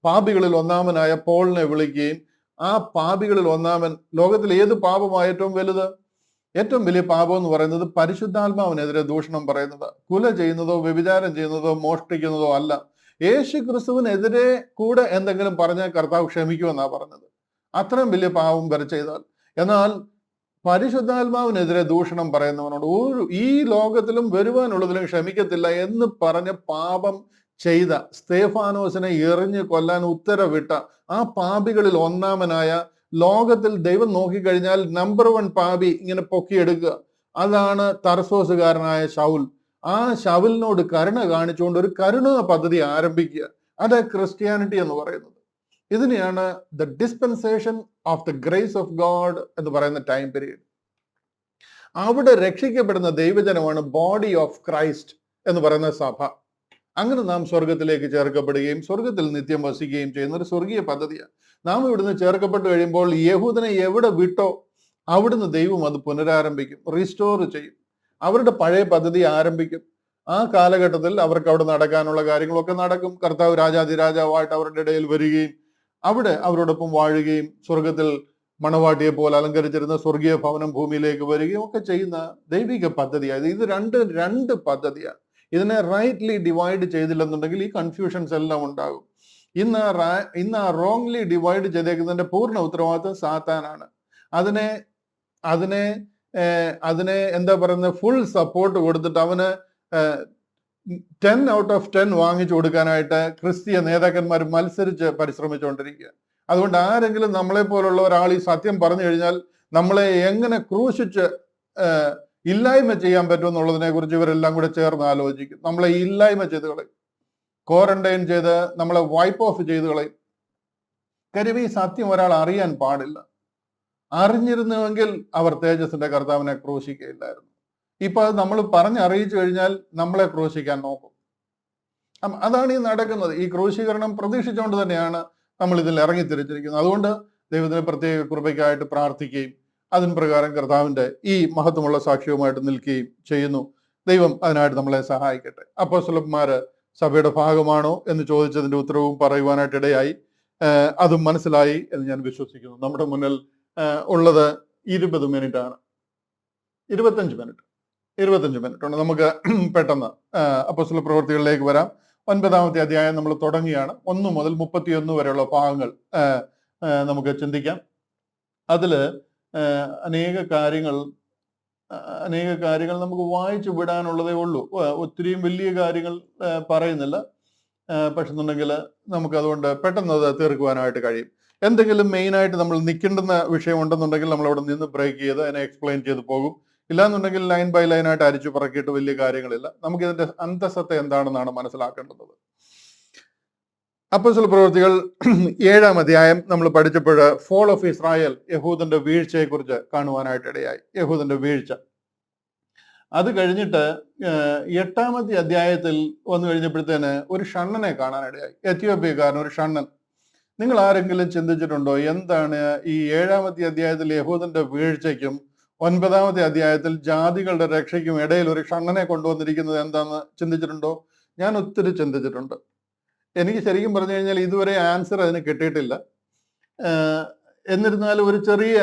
പാപികളിൽ ഒന്നാമനായ പോളിനെ വിളിക്കുകയും ആ പാപികളിൽ ഒന്നാമൻ, ലോകത്തിൽ ഏത് പാപമാണ് ഏറ്റവും വലുത്? ഏറ്റവും വലിയ പാപം എന്ന് പറയുന്നത് പരിശുദ്ധാത്മാവിനെതിരെ ദൂഷണം പറയുന്നത്, കുല ചെയ്യുന്നതോ വ്യഭിചാരം ചെയ്യുന്നതോ മോഷ്ടിക്കുന്നതോ അല്ല. യേശു ക്രിസ്തുവിനെതിരെ കൂടെ എന്തെങ്കിലും പറഞ്ഞാൽ കർത്താവ് ക്ഷമിക്കുമെന്നാ പറഞ്ഞത്, അത്രയും വലിയ പാപം വരെ ചെയ്താൽ. എന്നാൽ പരിശുദ്ധാത്മാവിനെതിരെ ദൂഷണം പറയുന്നവനോട് ഈ ലോകത്തിലും വരുവാനുള്ളതിലും ക്ഷമിക്കത്തില്ല എന്ന് പറഞ്ഞ് പാപം ചെയ്ത സ്തേഫാനോസിനെ എറിഞ്ഞ് കൊല്ലാൻ ഉത്തരവിട്ട ആ പാപികളിൽ ഒന്നാമനായ, ലോകത്തിൽ ദൈവം നോക്കിക്കഴിഞ്ഞാൽ നമ്പർ 1 പാപി ഇങ്ങനെ പൊക്കിയെടുക്കുക, അതാണ് തർസോസുകാരനായ ശൗൽ. ആ ശൗലിനോട് കരുണ കാണിച്ചുകൊണ്ട് ഒരു കരുണാ പദ്ധതി ആരംഭിക്കുക. അത് ക്രിസ്ത്യാനിറ്റി എന്ന് പറയുന്നത്. ഇതിനെയാണ് the dispensation of the grace of God എന്ന് പറയുന്ന ടൈം പീരീഡ്. അവിടെ രക്ഷിക്കപ്പെടുന്ന ദൈവജനമാണ് ബോഡി ഓഫ് ക്രൈസ്റ്റ് എന്ന് പറയുന്ന സഭ. അങ്ങനെ നാം സ്വർഗത്തിലേക്ക് ചേർക്കപ്പെടുകയും സ്വർഗത്തിൽ നിത്യം വസിക്കുകയും ചെയ്യുന്ന ഒരു സ്വർഗീയ പദ്ധതിയാണ്. നാം ഇവിടുന്ന് ചേർക്കപ്പെട്ട് കഴിയുമ്പോൾ യഹൂദനെ എവിടെ വിട്ടോ അവിടുന്ന് ദൈവം അത് പുനരാരംഭിക്കും, റീസ്റ്റോർ ചെയ്യും, അവരുടെ പഴയ പദ്ധതി ആരംഭിക്കും. ആ കാലഘട്ടത്തിൽ അവർക്ക് അവിടെ നടക്കാനുള്ള കാര്യങ്ങളൊക്കെ നടക്കും. കർത്താവ് രാജാതിരാജാവായിട്ട് അവരുടെ ഇടയിൽ വരികയും അവിടെ അവരോടൊപ്പം വാഴുകയും സ്വർഗത്തിൽ മണവാട്ടിയെ പോലെ അലങ്കരിച്ചിരുന്ന സ്വർഗീയ ഭവനം ഭൂമിയിലേക്ക് വരികയും ഒക്കെ ചെയ്യുന്ന ദൈവിക പദ്ധതിയായത്. ഇത് രണ്ട് പദ്ധതിയാണ്. ഇതിനെ റൈറ്റ്ലി ഡിവൈഡ് ചെയ്തില്ലെന്നുണ്ടെങ്കിൽ ഈ കൺഫ്യൂഷൻസ് എല്ലാം ഉണ്ടാകും. ഇന്ന് ആ റോങ്ലി ഡിവൈഡ് ചെയ്തേക്കുന്നതിന്റെ പൂർണ്ണ ഉത്തരവാദിത്വം സാത്താനാണ്. അതിനെ എന്താ പറയുന്നത്, ഫുൾ സപ്പോർട്ട് കൊടുത്തിട്ട് അവന് 10 ഔട്ട് ഓഫ് 10 വാങ്ങിച്ചു കൊടുക്കാനായിട്ട് ക്രിസ്തീയ നേതാക്കന്മാർ മത്സരിച്ച് പരിശ്രമിച്ചുകൊണ്ടിരിക്കുക. അതുകൊണ്ട് ആരെങ്കിലും നമ്മളെ പോലുള്ള ഒരാൾ ഈ സത്യം പറഞ്ഞു കഴിഞ്ഞാൽ നമ്മളെ എങ്ങനെ ക്രൂശിച്ച് ഇല്ലായ്മ ചെയ്യാൻ പറ്റുമെന്നുള്ളതിനെ കുറിച്ച് ഇവരെല്ലാം കൂടെ ചേർന്ന് ആലോചിക്കും. നമ്മളെ ഇല്ലായ്മ ചെയ്ത് കളയും, ക്വാറന്റൈൻ ചെയ്ത് നമ്മളെ വൈപ്പ് ഓഫ് ചെയ്ത് കളയും. കാര്യം ഈ സത്യം ഒരാൾ അറിയാൻ പാടില്ല. അറിഞ്ഞിരുന്നുവെങ്കിൽ അവർ തേജസ്സിന്റെ കർത്താവിനെ ക്രൂശിക്കുകയില്ലായിരുന്നു. ഇപ്പൊ അത് നമ്മൾ പറഞ്ഞറിയിച്ചു കഴിഞ്ഞാൽ നമ്മളെ ക്രൂശിക്കാൻ നോക്കും. അതാണ് ഈ നടക്കുന്നത്. ഈ ക്രൂശീകരണം പ്രതീക്ഷിച്ചുകൊണ്ട് തന്നെയാണ് നമ്മൾ ഇതിൽ ഇറങ്ങിത്തിരിച്ചിരിക്കുന്നത്. അതുകൊണ്ട് ദൈവത്തിന് പ്രത്യേക കൃപയ്ക്കായിട്ട് പ്രാർത്ഥിക്കുകയും അതിന് പ്രകാരം കർത്താവിന്റെ ഈ മഹത്വമുള്ള സാക്ഷ്യവുമായിട്ട് നിൽക്കുകയും ചെയ്യുന്നു. ദൈവം അതിനായിട്ട് നമ്മളെ സഹായിക്കട്ടെ. അപ്പോസ്തലന്മാര് സഭയുടെ ഭാഗമാണോ എന്ന് ചോദിച്ചതിന്റെ ഉത്തരവും പറയുവാനായിട്ട് ഇടയായി. അതും മനസ്സിലായി എന്ന് ഞാൻ വിശ്വസിക്കുന്നു. നമ്മുടെ മുന്നിൽ ഉള്ളത് 20 മിനിറ്റ് ആണ്. 25 മിനിറ്റ് ഉണ്ട്. നമുക്ക് പെട്ടെന്ന് അപ്പോസ്തല പ്രവൃത്തികളിലേക്ക് വരാം. 9-ാമത്തെ അധ്യായം നമ്മൾ തുടങ്ങിയാണ്. 1 മുതൽ 31 വരെയുള്ള ഭാഗങ്ങൾ നമുക്ക് ചിന്തിക്കാം. അതില് അനേക കാര്യങ്ങൾ നമുക്ക് വായിച്ചു വിടാനുള്ളതേ ഉള്ളൂ. ഒത്തിരിയും വലിയ കാര്യങ്ങൾ പറയുന്നില്ല. പക്ഷെ എന്നുണ്ടെങ്കിൽ നമുക്ക് അതുകൊണ്ട് പെട്ടെന്ന് അത് തീർക്കുവാനായിട്ട് കഴിയും. എന്തെങ്കിലും മെയിനായിട്ട് നമ്മൾ നിൽക്കേണ്ടുന്ന വിഷയം ഉണ്ടെന്നുണ്ടെങ്കിൽ നമ്മൾ അവിടെ നിന്ന് ബ്രേക്ക് ചെയ്ത് അതിനെ എക്സ്പ്ലെയിൻ ചെയ്ത് പോകും. ഇല്ലാന്നുണ്ടെങ്കിൽ ലൈൻ ബൈ ലൈനായിട്ട് അരിച്ചു പറക്കിയിട്ട് വലിയ കാര്യങ്ങളില്ല. നമുക്ക് ഇതിന്റെ അന്തസത്ത എന്താണെന്നാണ് മനസ്സിലാക്കേണ്ടത്. അപ്പോസ്തല പ്രവൃത്തികൾ 7-ാം അധ്യായം നമ്മൾ പഠിച്ചപ്പോൾ ഫോൾ ഓഫ് ഇസ്രായേൽ, യഹൂദന്റെ വീഴ്ചയെ കുറിച്ച് കാണുവാനായിട്ട് ഇടയായി. യഹൂദന്റെ വീഴ്ച അത് കഴിഞ്ഞിട്ട് 8-ാമത്തെ അധ്യായത്തിൽ വന്നു കഴിഞ്ഞപ്പോഴത്തേന് ഒരു ഷണ്ണനെ കാണാനിടയായി. എത്യോപ്യക്കാരൻ, ഒരു ഷണ്ണൻ. നിങ്ങൾ ആരെങ്കിലും ചിന്തിച്ചിട്ടുണ്ടോ എന്താണ് ഈ 7-ാമത്തെ അധ്യായത്തിൽ യഹൂദന്റെ വീഴ്ചയ്ക്കും 9-ാമത്തെ അധ്യായത്തിൽ ജാതികളുടെ രക്ഷയ്ക്കും ഇടയിൽ ഒരു ഷണ്ണനെ കൊണ്ടുവന്നിരിക്കുന്നത് എന്താണെന്ന് ചിന്തിച്ചിട്ടുണ്ടോ? ഞാൻ ഒത്തിരി ചിന്തിച്ചിട്ടുണ്ട്. എനിക്ക് ശരിക്കും പറഞ്ഞു കഴിഞ്ഞാൽ ഇതുവരെ ആൻസർ അതിന് കിട്ടിയിട്ടില്ല. എന്നിരുന്നാലും ഒരു ചെറിയ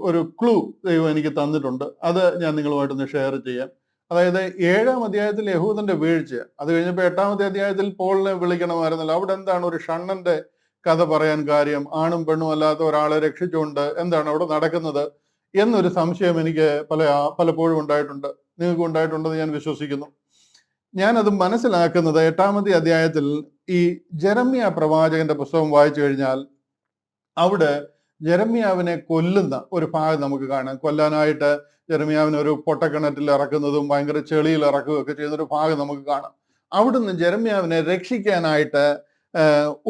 ഒരു ക്ലൂ ദൈവം എനിക്ക് തന്നിട്ടുണ്ട്. അത് ഞാൻ നിങ്ങളുമായിട്ടൊന്ന് ഷെയർ ചെയ്യാം. അതായത് 7-ാം അധ്യായത്തിൽ യഹൂദന്റെ വീഴ്ച, അത് കഴിഞ്ഞപ്പോൾ 8-ാമത്തെ അധ്യായത്തിൽ പോളിനെ വിളിക്കണമായിരുന്നല്ലോ. അവിടെ എന്താണ് ഒരു ഷണ്ണന്റെ കഥ പറയാൻ കാര്യം? ആണും പെണ്ണും അല്ലാത്ത ഒരാളെ രക്ഷിച്ചുകൊണ്ട് എന്താണ് അവിടെ നടക്കുന്നത് എന്നൊരു സംശയം എനിക്ക് പലപ്പോഴും ഉണ്ടായിട്ടുണ്ട്. നിങ്ങൾക്ക് ഉണ്ടായിട്ടുണ്ടെന്ന് ഞാൻ വിശ്വസിക്കുന്നു. ഞാനത് മനസ്സിലാക്കുന്നത് 8-ാമത്തെ അധ്യായത്തിൽ ഈ ജെറമ്യ പ്രവാചകന്റെ പുസ്തകം വായിച്ചു കഴിഞ്ഞാൽ അവിടെ ജെറമ്യാവിനെ കൊല്ലുന്ന ഒരു ഭാഗം നമുക്ക് കാണാം. കൊല്ലാനായിട്ട് ജെറമ്യാവിനെ ഒരു പൊട്ടക്കിണറ്റിൽ ഇറക്കുന്നതും ഭയങ്കര ചെളിയിൽ ഇറക്കുകയും ഒക്കെ ചെയ്യുന്ന ഒരു ഭാഗം നമുക്ക് കാണാം. അവിടുന്ന് ജെറമ്യാവിനെ രക്ഷിക്കാനായിട്ട്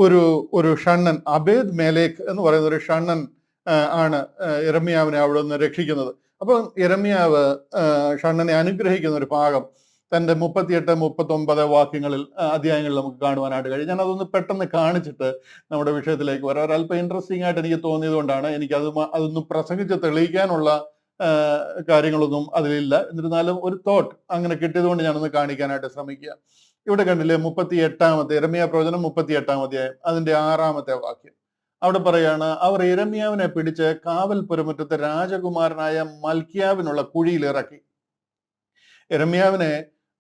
ഒരു ഷണ്ണൻ, അബേദ് മേലേക്ക് എന്ന് പറയുന്ന ഒരു ഷണ്ണൻ ആണ് യിരെമ്യാവിനെ അവിടെ നിന്ന് രക്ഷിക്കുന്നത്. അപ്പൊ യിരെമ്യാവ് ഷണ്ണനെ അനുഗ്രഹിക്കുന്ന ഒരു ഭാഗം തന്റെ 38, 39 വാക്യങ്ങളിൽ അധ്യായങ്ങളിൽ നമുക്ക് കാണുവാനായിട്ട് കഴിയും. ഞാൻ അതൊന്ന് പെട്ടെന്ന് കാണിച്ചിട്ട് നമ്മുടെ വിഷയത്തിലേക്ക് വരാം. ഒരല്പം ഇൻട്രസ്റ്റിംഗ് ആയിട്ട് എനിക്ക് തോന്നിയത് കൊണ്ടാണ്. എനിക്ക് അതൊന്നും പ്രസംഗിച്ച് തെളിയിക്കാനുള്ള കാര്യങ്ങളൊന്നും അതിലില്ല. എന്നിരുന്നാലും ഒരു തോട്ട് അങ്ങനെ കിട്ടിയതുകൊണ്ട് ഞാനൊന്ന് കാണിക്കാനായിട്ട് ശ്രമിക്കുക. ഇവിടെ കണ്ടില്ലേ 38-ാമത്തെ യിരെമ്യാ പ്രവചനം 38-ാം അധ്യായം അതിന്റെ 6-ാമത്തെ വാക്യം. അവിടെ പറയാണ്, അവർ യിരെമ്യാവിനെ പിടിച്ച് കാവൽ പുരമുറ്റത്തെ രാജകുമാരനായ മൽക്കിയാവിനുള്ള കുഴിയിൽ ഇറക്കി. യിരെമ്യാവിനെ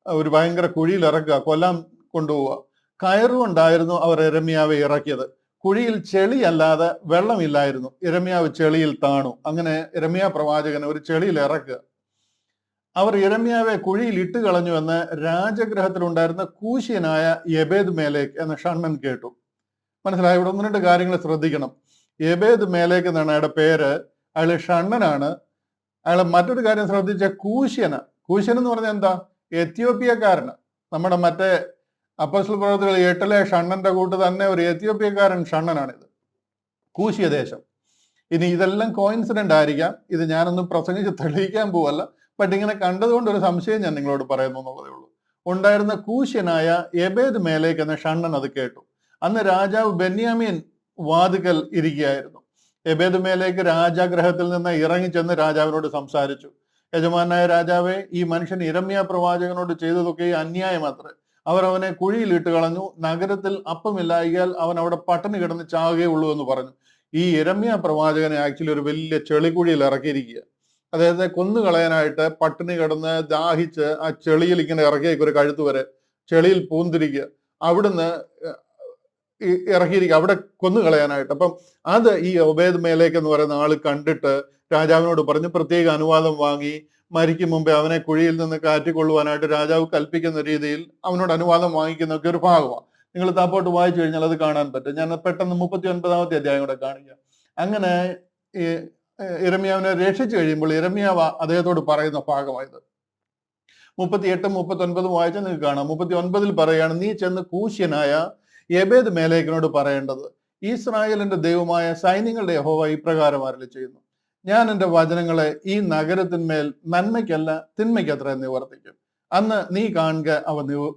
ഒരു ഭയങ്കര കുഴിയിൽ ഇറക്കുക, കൊല്ലാൻ കൊണ്ടുപോവുക. കയറുകൊണ്ടായിരുന്നു അവർ യിരെമ്യാവെ ഇറക്കിയത്. കുഴിയിൽ ചെളി അല്ലാതെ വെള്ളമില്ലായിരുന്നു. യിരെമ്യാവ് ചെളിയിൽ താണു. അങ്ങനെ യിരെമ്യാ പ്രവാചകനെ ഒരു ചെളിയിൽ ഇറക്കുക. അവർ യിരെമ്യാവെ കുഴിയിൽ ഇട്ട് കളഞ്ഞു എന്ന് രാജഗൃഹത്തിലുണ്ടായിരുന്ന കൂശ്യനായ എബേദ് മേലേക്ക് എന്ന ഷണ്ണൻ കേട്ടു. മനസ്സിലായി? ഇവിടെ 1-2 കാര്യങ്ങൾ ശ്രദ്ധിക്കണം. എബേദ് മേലേക്ക് എന്നാണ് അയാളുടെ പേര്. അയാൾ ഷണ്ണനാണ്. അയാൾ മറ്റൊരു കാര്യം ശ്രദ്ധിച്ച കൂശ്യന്. കൂശ്യൻ എന്ന് പറഞ്ഞാൽ എന്താ? എത്യോപ്യക്കാരന്. നമ്മുടെ മറ്റേ അപ്പോസ്തല പ്രവൃത്തികൾ 8-ലെ ഷണ്ണന്റെ കൂട്ട് തന്നെ ഒരു എത്യോപ്യക്കാരൻ ഷണ്ണനാണിത്, കൂശ്യദേശം. ഇനി ഇതെല്ലാം കോയിൻസിഡന്റ് ആയിരിക്കാം. ഇത് ഞാനൊന്നും പ്രസംഗിച്ച് തെളിയിക്കാൻ പോവല്ല. ബട്ട് ഇങ്ങനെ കണ്ടതുകൊണ്ട് ഒരു സംശയം ഞാൻ നിങ്ങളോട് പറയുന്നു എന്നുള്ളതേ ഉള്ളൂ. ഉണ്ടായിരുന്ന കൂശ്യനായ എബേദ് മേലേക്ക് എന്ന ഷണ്ണൻ അത് കേട്ടു. അന്ന് രാജാവ് ബെന്യാമീൻ വാതിക്കൽ ഇരിക്കുകയായിരുന്നു. എബേദ് മേലേക്ക് രാജാഗ്രഹത്തിൽ നിന്ന് ഇറങ്ങിച്ചെന്ന് രാജാവിനോട് സംസാരിച്ചു. യജമാനായ രാജാവെ, ഈ മനുഷ്യൻ യിരെമ്യാ പ്രവാചകനോട് ചെയ്തതൊക്കെ അന്യായമത്രേ. അവർ അവനെ കുഴിയിൽ ഇട്ട് കളഞ്ഞു. നഗരത്തിൽ അപ്പമില്ലായികയാൽ അവൻ അവിടെ പട്ടിണി കിടന്ന് ചാവുകയുള്ളൂ എന്ന് പറഞ്ഞു. ഈ യിരെമ്യാ പ്രവാചകനെ ആക്ച്വലി ഒരു വലിയ ചെളിക്കുഴിയിൽ ഇറക്കിയിരിക്കുക. അദ്ദേഹത്തെ കൊന്നുകളയാനായിട്ട് പട്ടിണി കിടന്ന് ദാഹിച്ച് ആ ചെളിയിൽ ഇങ്ങനെ ഇറക്കിയേക്ക് ഒരു കഴുത്ത് വരെ ചെളിയിൽ പൂന്തിരിക്കുക. അവിടുന്ന് ഇറക്കിയിരിക്കുക, അവിടെ കൊന്നുകളയാനായിട്ട്. അപ്പം അത് ഈ ഒബേദ് മേലേക്ക് എന്ന് പറയുന്ന ആള് കണ്ടിട്ട് രാജാവിനോട് പറഞ്ഞ് പ്രത്യേക അനുവാദം വാങ്ങി മരിക്കും മുമ്പേ അവനെ കുഴിയിൽ നിന്ന് കാറ്റിക്കൊള്ളുവാനായിട്ട് രാജാവ് കൽപ്പിക്കുന്ന രീതിയിൽ അവനോട് അനുവാദം വാങ്ങിക്കുന്നൊക്കെ ഒരു ഭാഗമാണ്. നിങ്ങൾ താപ്പോട്ട് വായിച്ചു കഴിഞ്ഞാൽ അത് കാണാൻ പറ്റും. ഞാൻ പെട്ടെന്ന് 39-ാമത്തെ അധ്യായം കൂടെ കാണിക്കാം. അങ്ങനെ ഈ യിരെമ്യാവിനെ രക്ഷിച്ചു കഴിയുമ്പോൾ യിരെമ്യാവ് അദ്ദേഹത്തോട് പറയുന്ന ഭാഗമായത് 38, 39 വായിച്ചാൽ നിങ്ങൾക്ക് കാണാം. 39-ൽ പറയാണ്, നീ ചെന്ന് കൂശ്യനായ എബേദ് മേലേക്കിനോട് പറയേണ്ടത്, ഇസ്രായേലിന്റെ ദൈവമായ സൈന്യങ്ങളുടെ യഹോവ ഇപ്രകാരം അരുളി ചെയ്യുന്നു, ഞാൻ എൻ്റെ വചനങ്ങളെ ഈ നഗരത്തിന്മേൽ നന്മയ്ക്കല്ല തിന്മയ്ക്കത്ര നിവർത്തിക്കും. അന്ന് നീ കാണുക അവ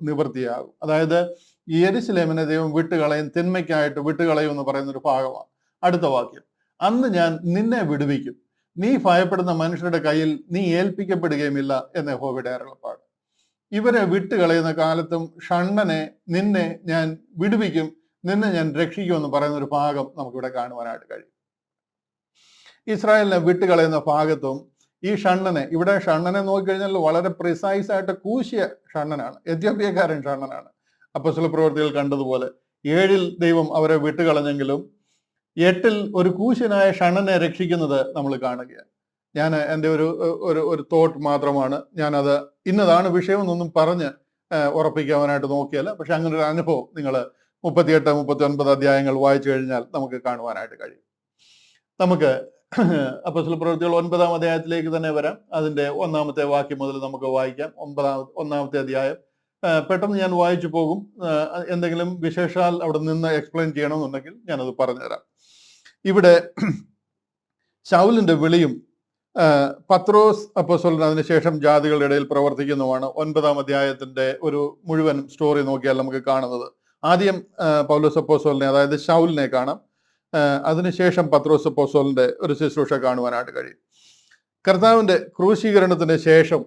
നിവൃത്തിയാകും. അതായത് യെരുശലേമിനെ ദൈവം വിട്ടുകളയും, തിന്മയ്ക്കായിട്ട് വിട്ടുകളയും എന്ന് പറയുന്ന ഒരു ഭാഗമാണ്. അടുത്ത വാക്യം, അന്ന് ഞാൻ നിന്നെ വിടുവിക്കും, നീ ഭയപ്പെടുന്ന മനുഷ്യരുടെ കയ്യിൽ നീ ഏൽപ്പിക്കപ്പെടുകയുമില്ല എന്ന് യഹോവയുടെ അരുളപ്പാട്. ഇവരെ വിട്ടുകളയുന്ന കാലത്തും ഷണ്ണനെ നിന്നെ ഞാൻ വിടുവിക്കും, നിന്നെ ഞാൻ രക്ഷിക്കും എന്ന് പറയുന്ന ഒരു ഭാഗം നമുക്കിവിടെ കാണുവാനായിട്ട് കഴിയും. ഇസ്രായേലിനെ വിട്ടുകളയുന്ന ഭാഗത്തും ഈ ഷണ്ണനെ, ഇവിടെ ഷണ്ണനെ നോക്കിക്കഴിഞ്ഞാൽ വളരെ പ്രിസൈസ് ആയിട്ട് കൂശ്യ ഷണ്ണനാണ്, എത്യോപ്യക്കാരൻ ഷണ്ണനാണ്. അപ്പോസ്തല പ്രവൃത്തികൾ കണ്ടതുപോലെ 7-ൽ ദൈവം അവരെ വിട്ടുകളഞ്ഞെങ്കിലും 8-ൽ ഒരു കൂശ്യനായ ഷണ്ണനെ രക്ഷിക്കുന്നത് നമ്മൾ കാണുകയാണ്. ഞാൻ എൻ്റെ ഒരു തോട്ട് മാത്രമാണ്. ഞാനത് ഇന്നതാണ് വിഷയം എന്നൊന്നും പറഞ്ഞ് ഉറപ്പിക്കാനായിട്ട് നോക്കിയല്ല. പക്ഷെ അങ്ങനെ ഒരു അനുഭവം നിങ്ങൾ 38, 39 അധ്യായങ്ങൾ വായിച്ചു കഴിഞ്ഞാൽ നമുക്ക് കാണുവാനായിട്ട് കഴിയും. നമുക്ക് അപ്പോസ്തല പ്രവൃത്തികൾ 9-ാം അധ്യായത്തിലേക്ക് തന്നെ വരാം. അതിന്റെ 1-ാമത്തെ വാക്യം മുതൽ നമുക്ക് വായിക്കാം. 1-ാമത്തെ അധ്യായം പെട്ടെന്ന് ഞാൻ വായിച്ചു പോകും. എന്തെങ്കിലും വിശേഷാൽ അവിടെ നിന്ന് എക്സ്പ്ലെയിൻ ചെയ്യണമെന്നുണ്ടെങ്കിൽ ഞാനത് പറഞ്ഞുതരാം. ഇവിടെ ശൗലിന്റെ വിളിയും പത്രോസ് അപ്പോസ്തലൻ അതിനുശേഷം ജാതികളുടെ ഇടയിൽ പ്രവർത്തിക്കുന്നുമാണ് 9-ാം അധ്യായത്തിന്റെ ഒരു മുഴുവൻ സ്റ്റോറി നോക്കിയാൽ നമുക്ക് കാണുന്നത്. ആദ്യം പൗലോസ് അപ്പോസ്തലനെ, അതായത് ശൗലിനെ കാണാം. അതിനുശേഷം പത്രോസ് അപ്പോസ്തലന്റെ ഒരു ശുശ്രൂഷ കാണുവാനായിട്ട് കഴിയും. കർത്താവിന്റെ ക്രൂശീകരണത്തിന് ശേഷം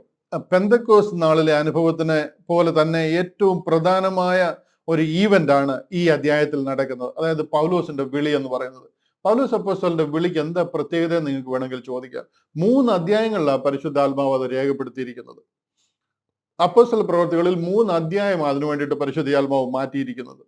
പെന്തക്കോസ് നാളിലെ അനുഭവത്തിന് പോലെ തന്നെ ഏറ്റവും പ്രധാനമായ ഒരു ഈവന്റ് ആണ് ഈ അധ്യായത്തിൽ നടക്കുന്നത്. അതായത് പൗലോസിന്റെ വിളി എന്ന് പറയുന്നത്. പൗലോസ് അപ്പോസ്തലന്റെ വിളിക്ക് എന്താ പ്രത്യേകത നിങ്ങൾക്ക് വേണമെങ്കിൽ ചോദിക്കാം. 3 അധ്യായങ്ങളിലാണ് പരിശുദ്ധാത്മാവ് അത് രേഖപ്പെടുത്തിയിരിക്കുന്നത്. അപ്പോസ്തല പ്രവർത്തികളിൽ 3 അധ്യായം അതിനു വേണ്ടിയിട്ട് പരിശുദ്ധാത്മാവ് മാറ്റിയിരിക്കുന്നത്.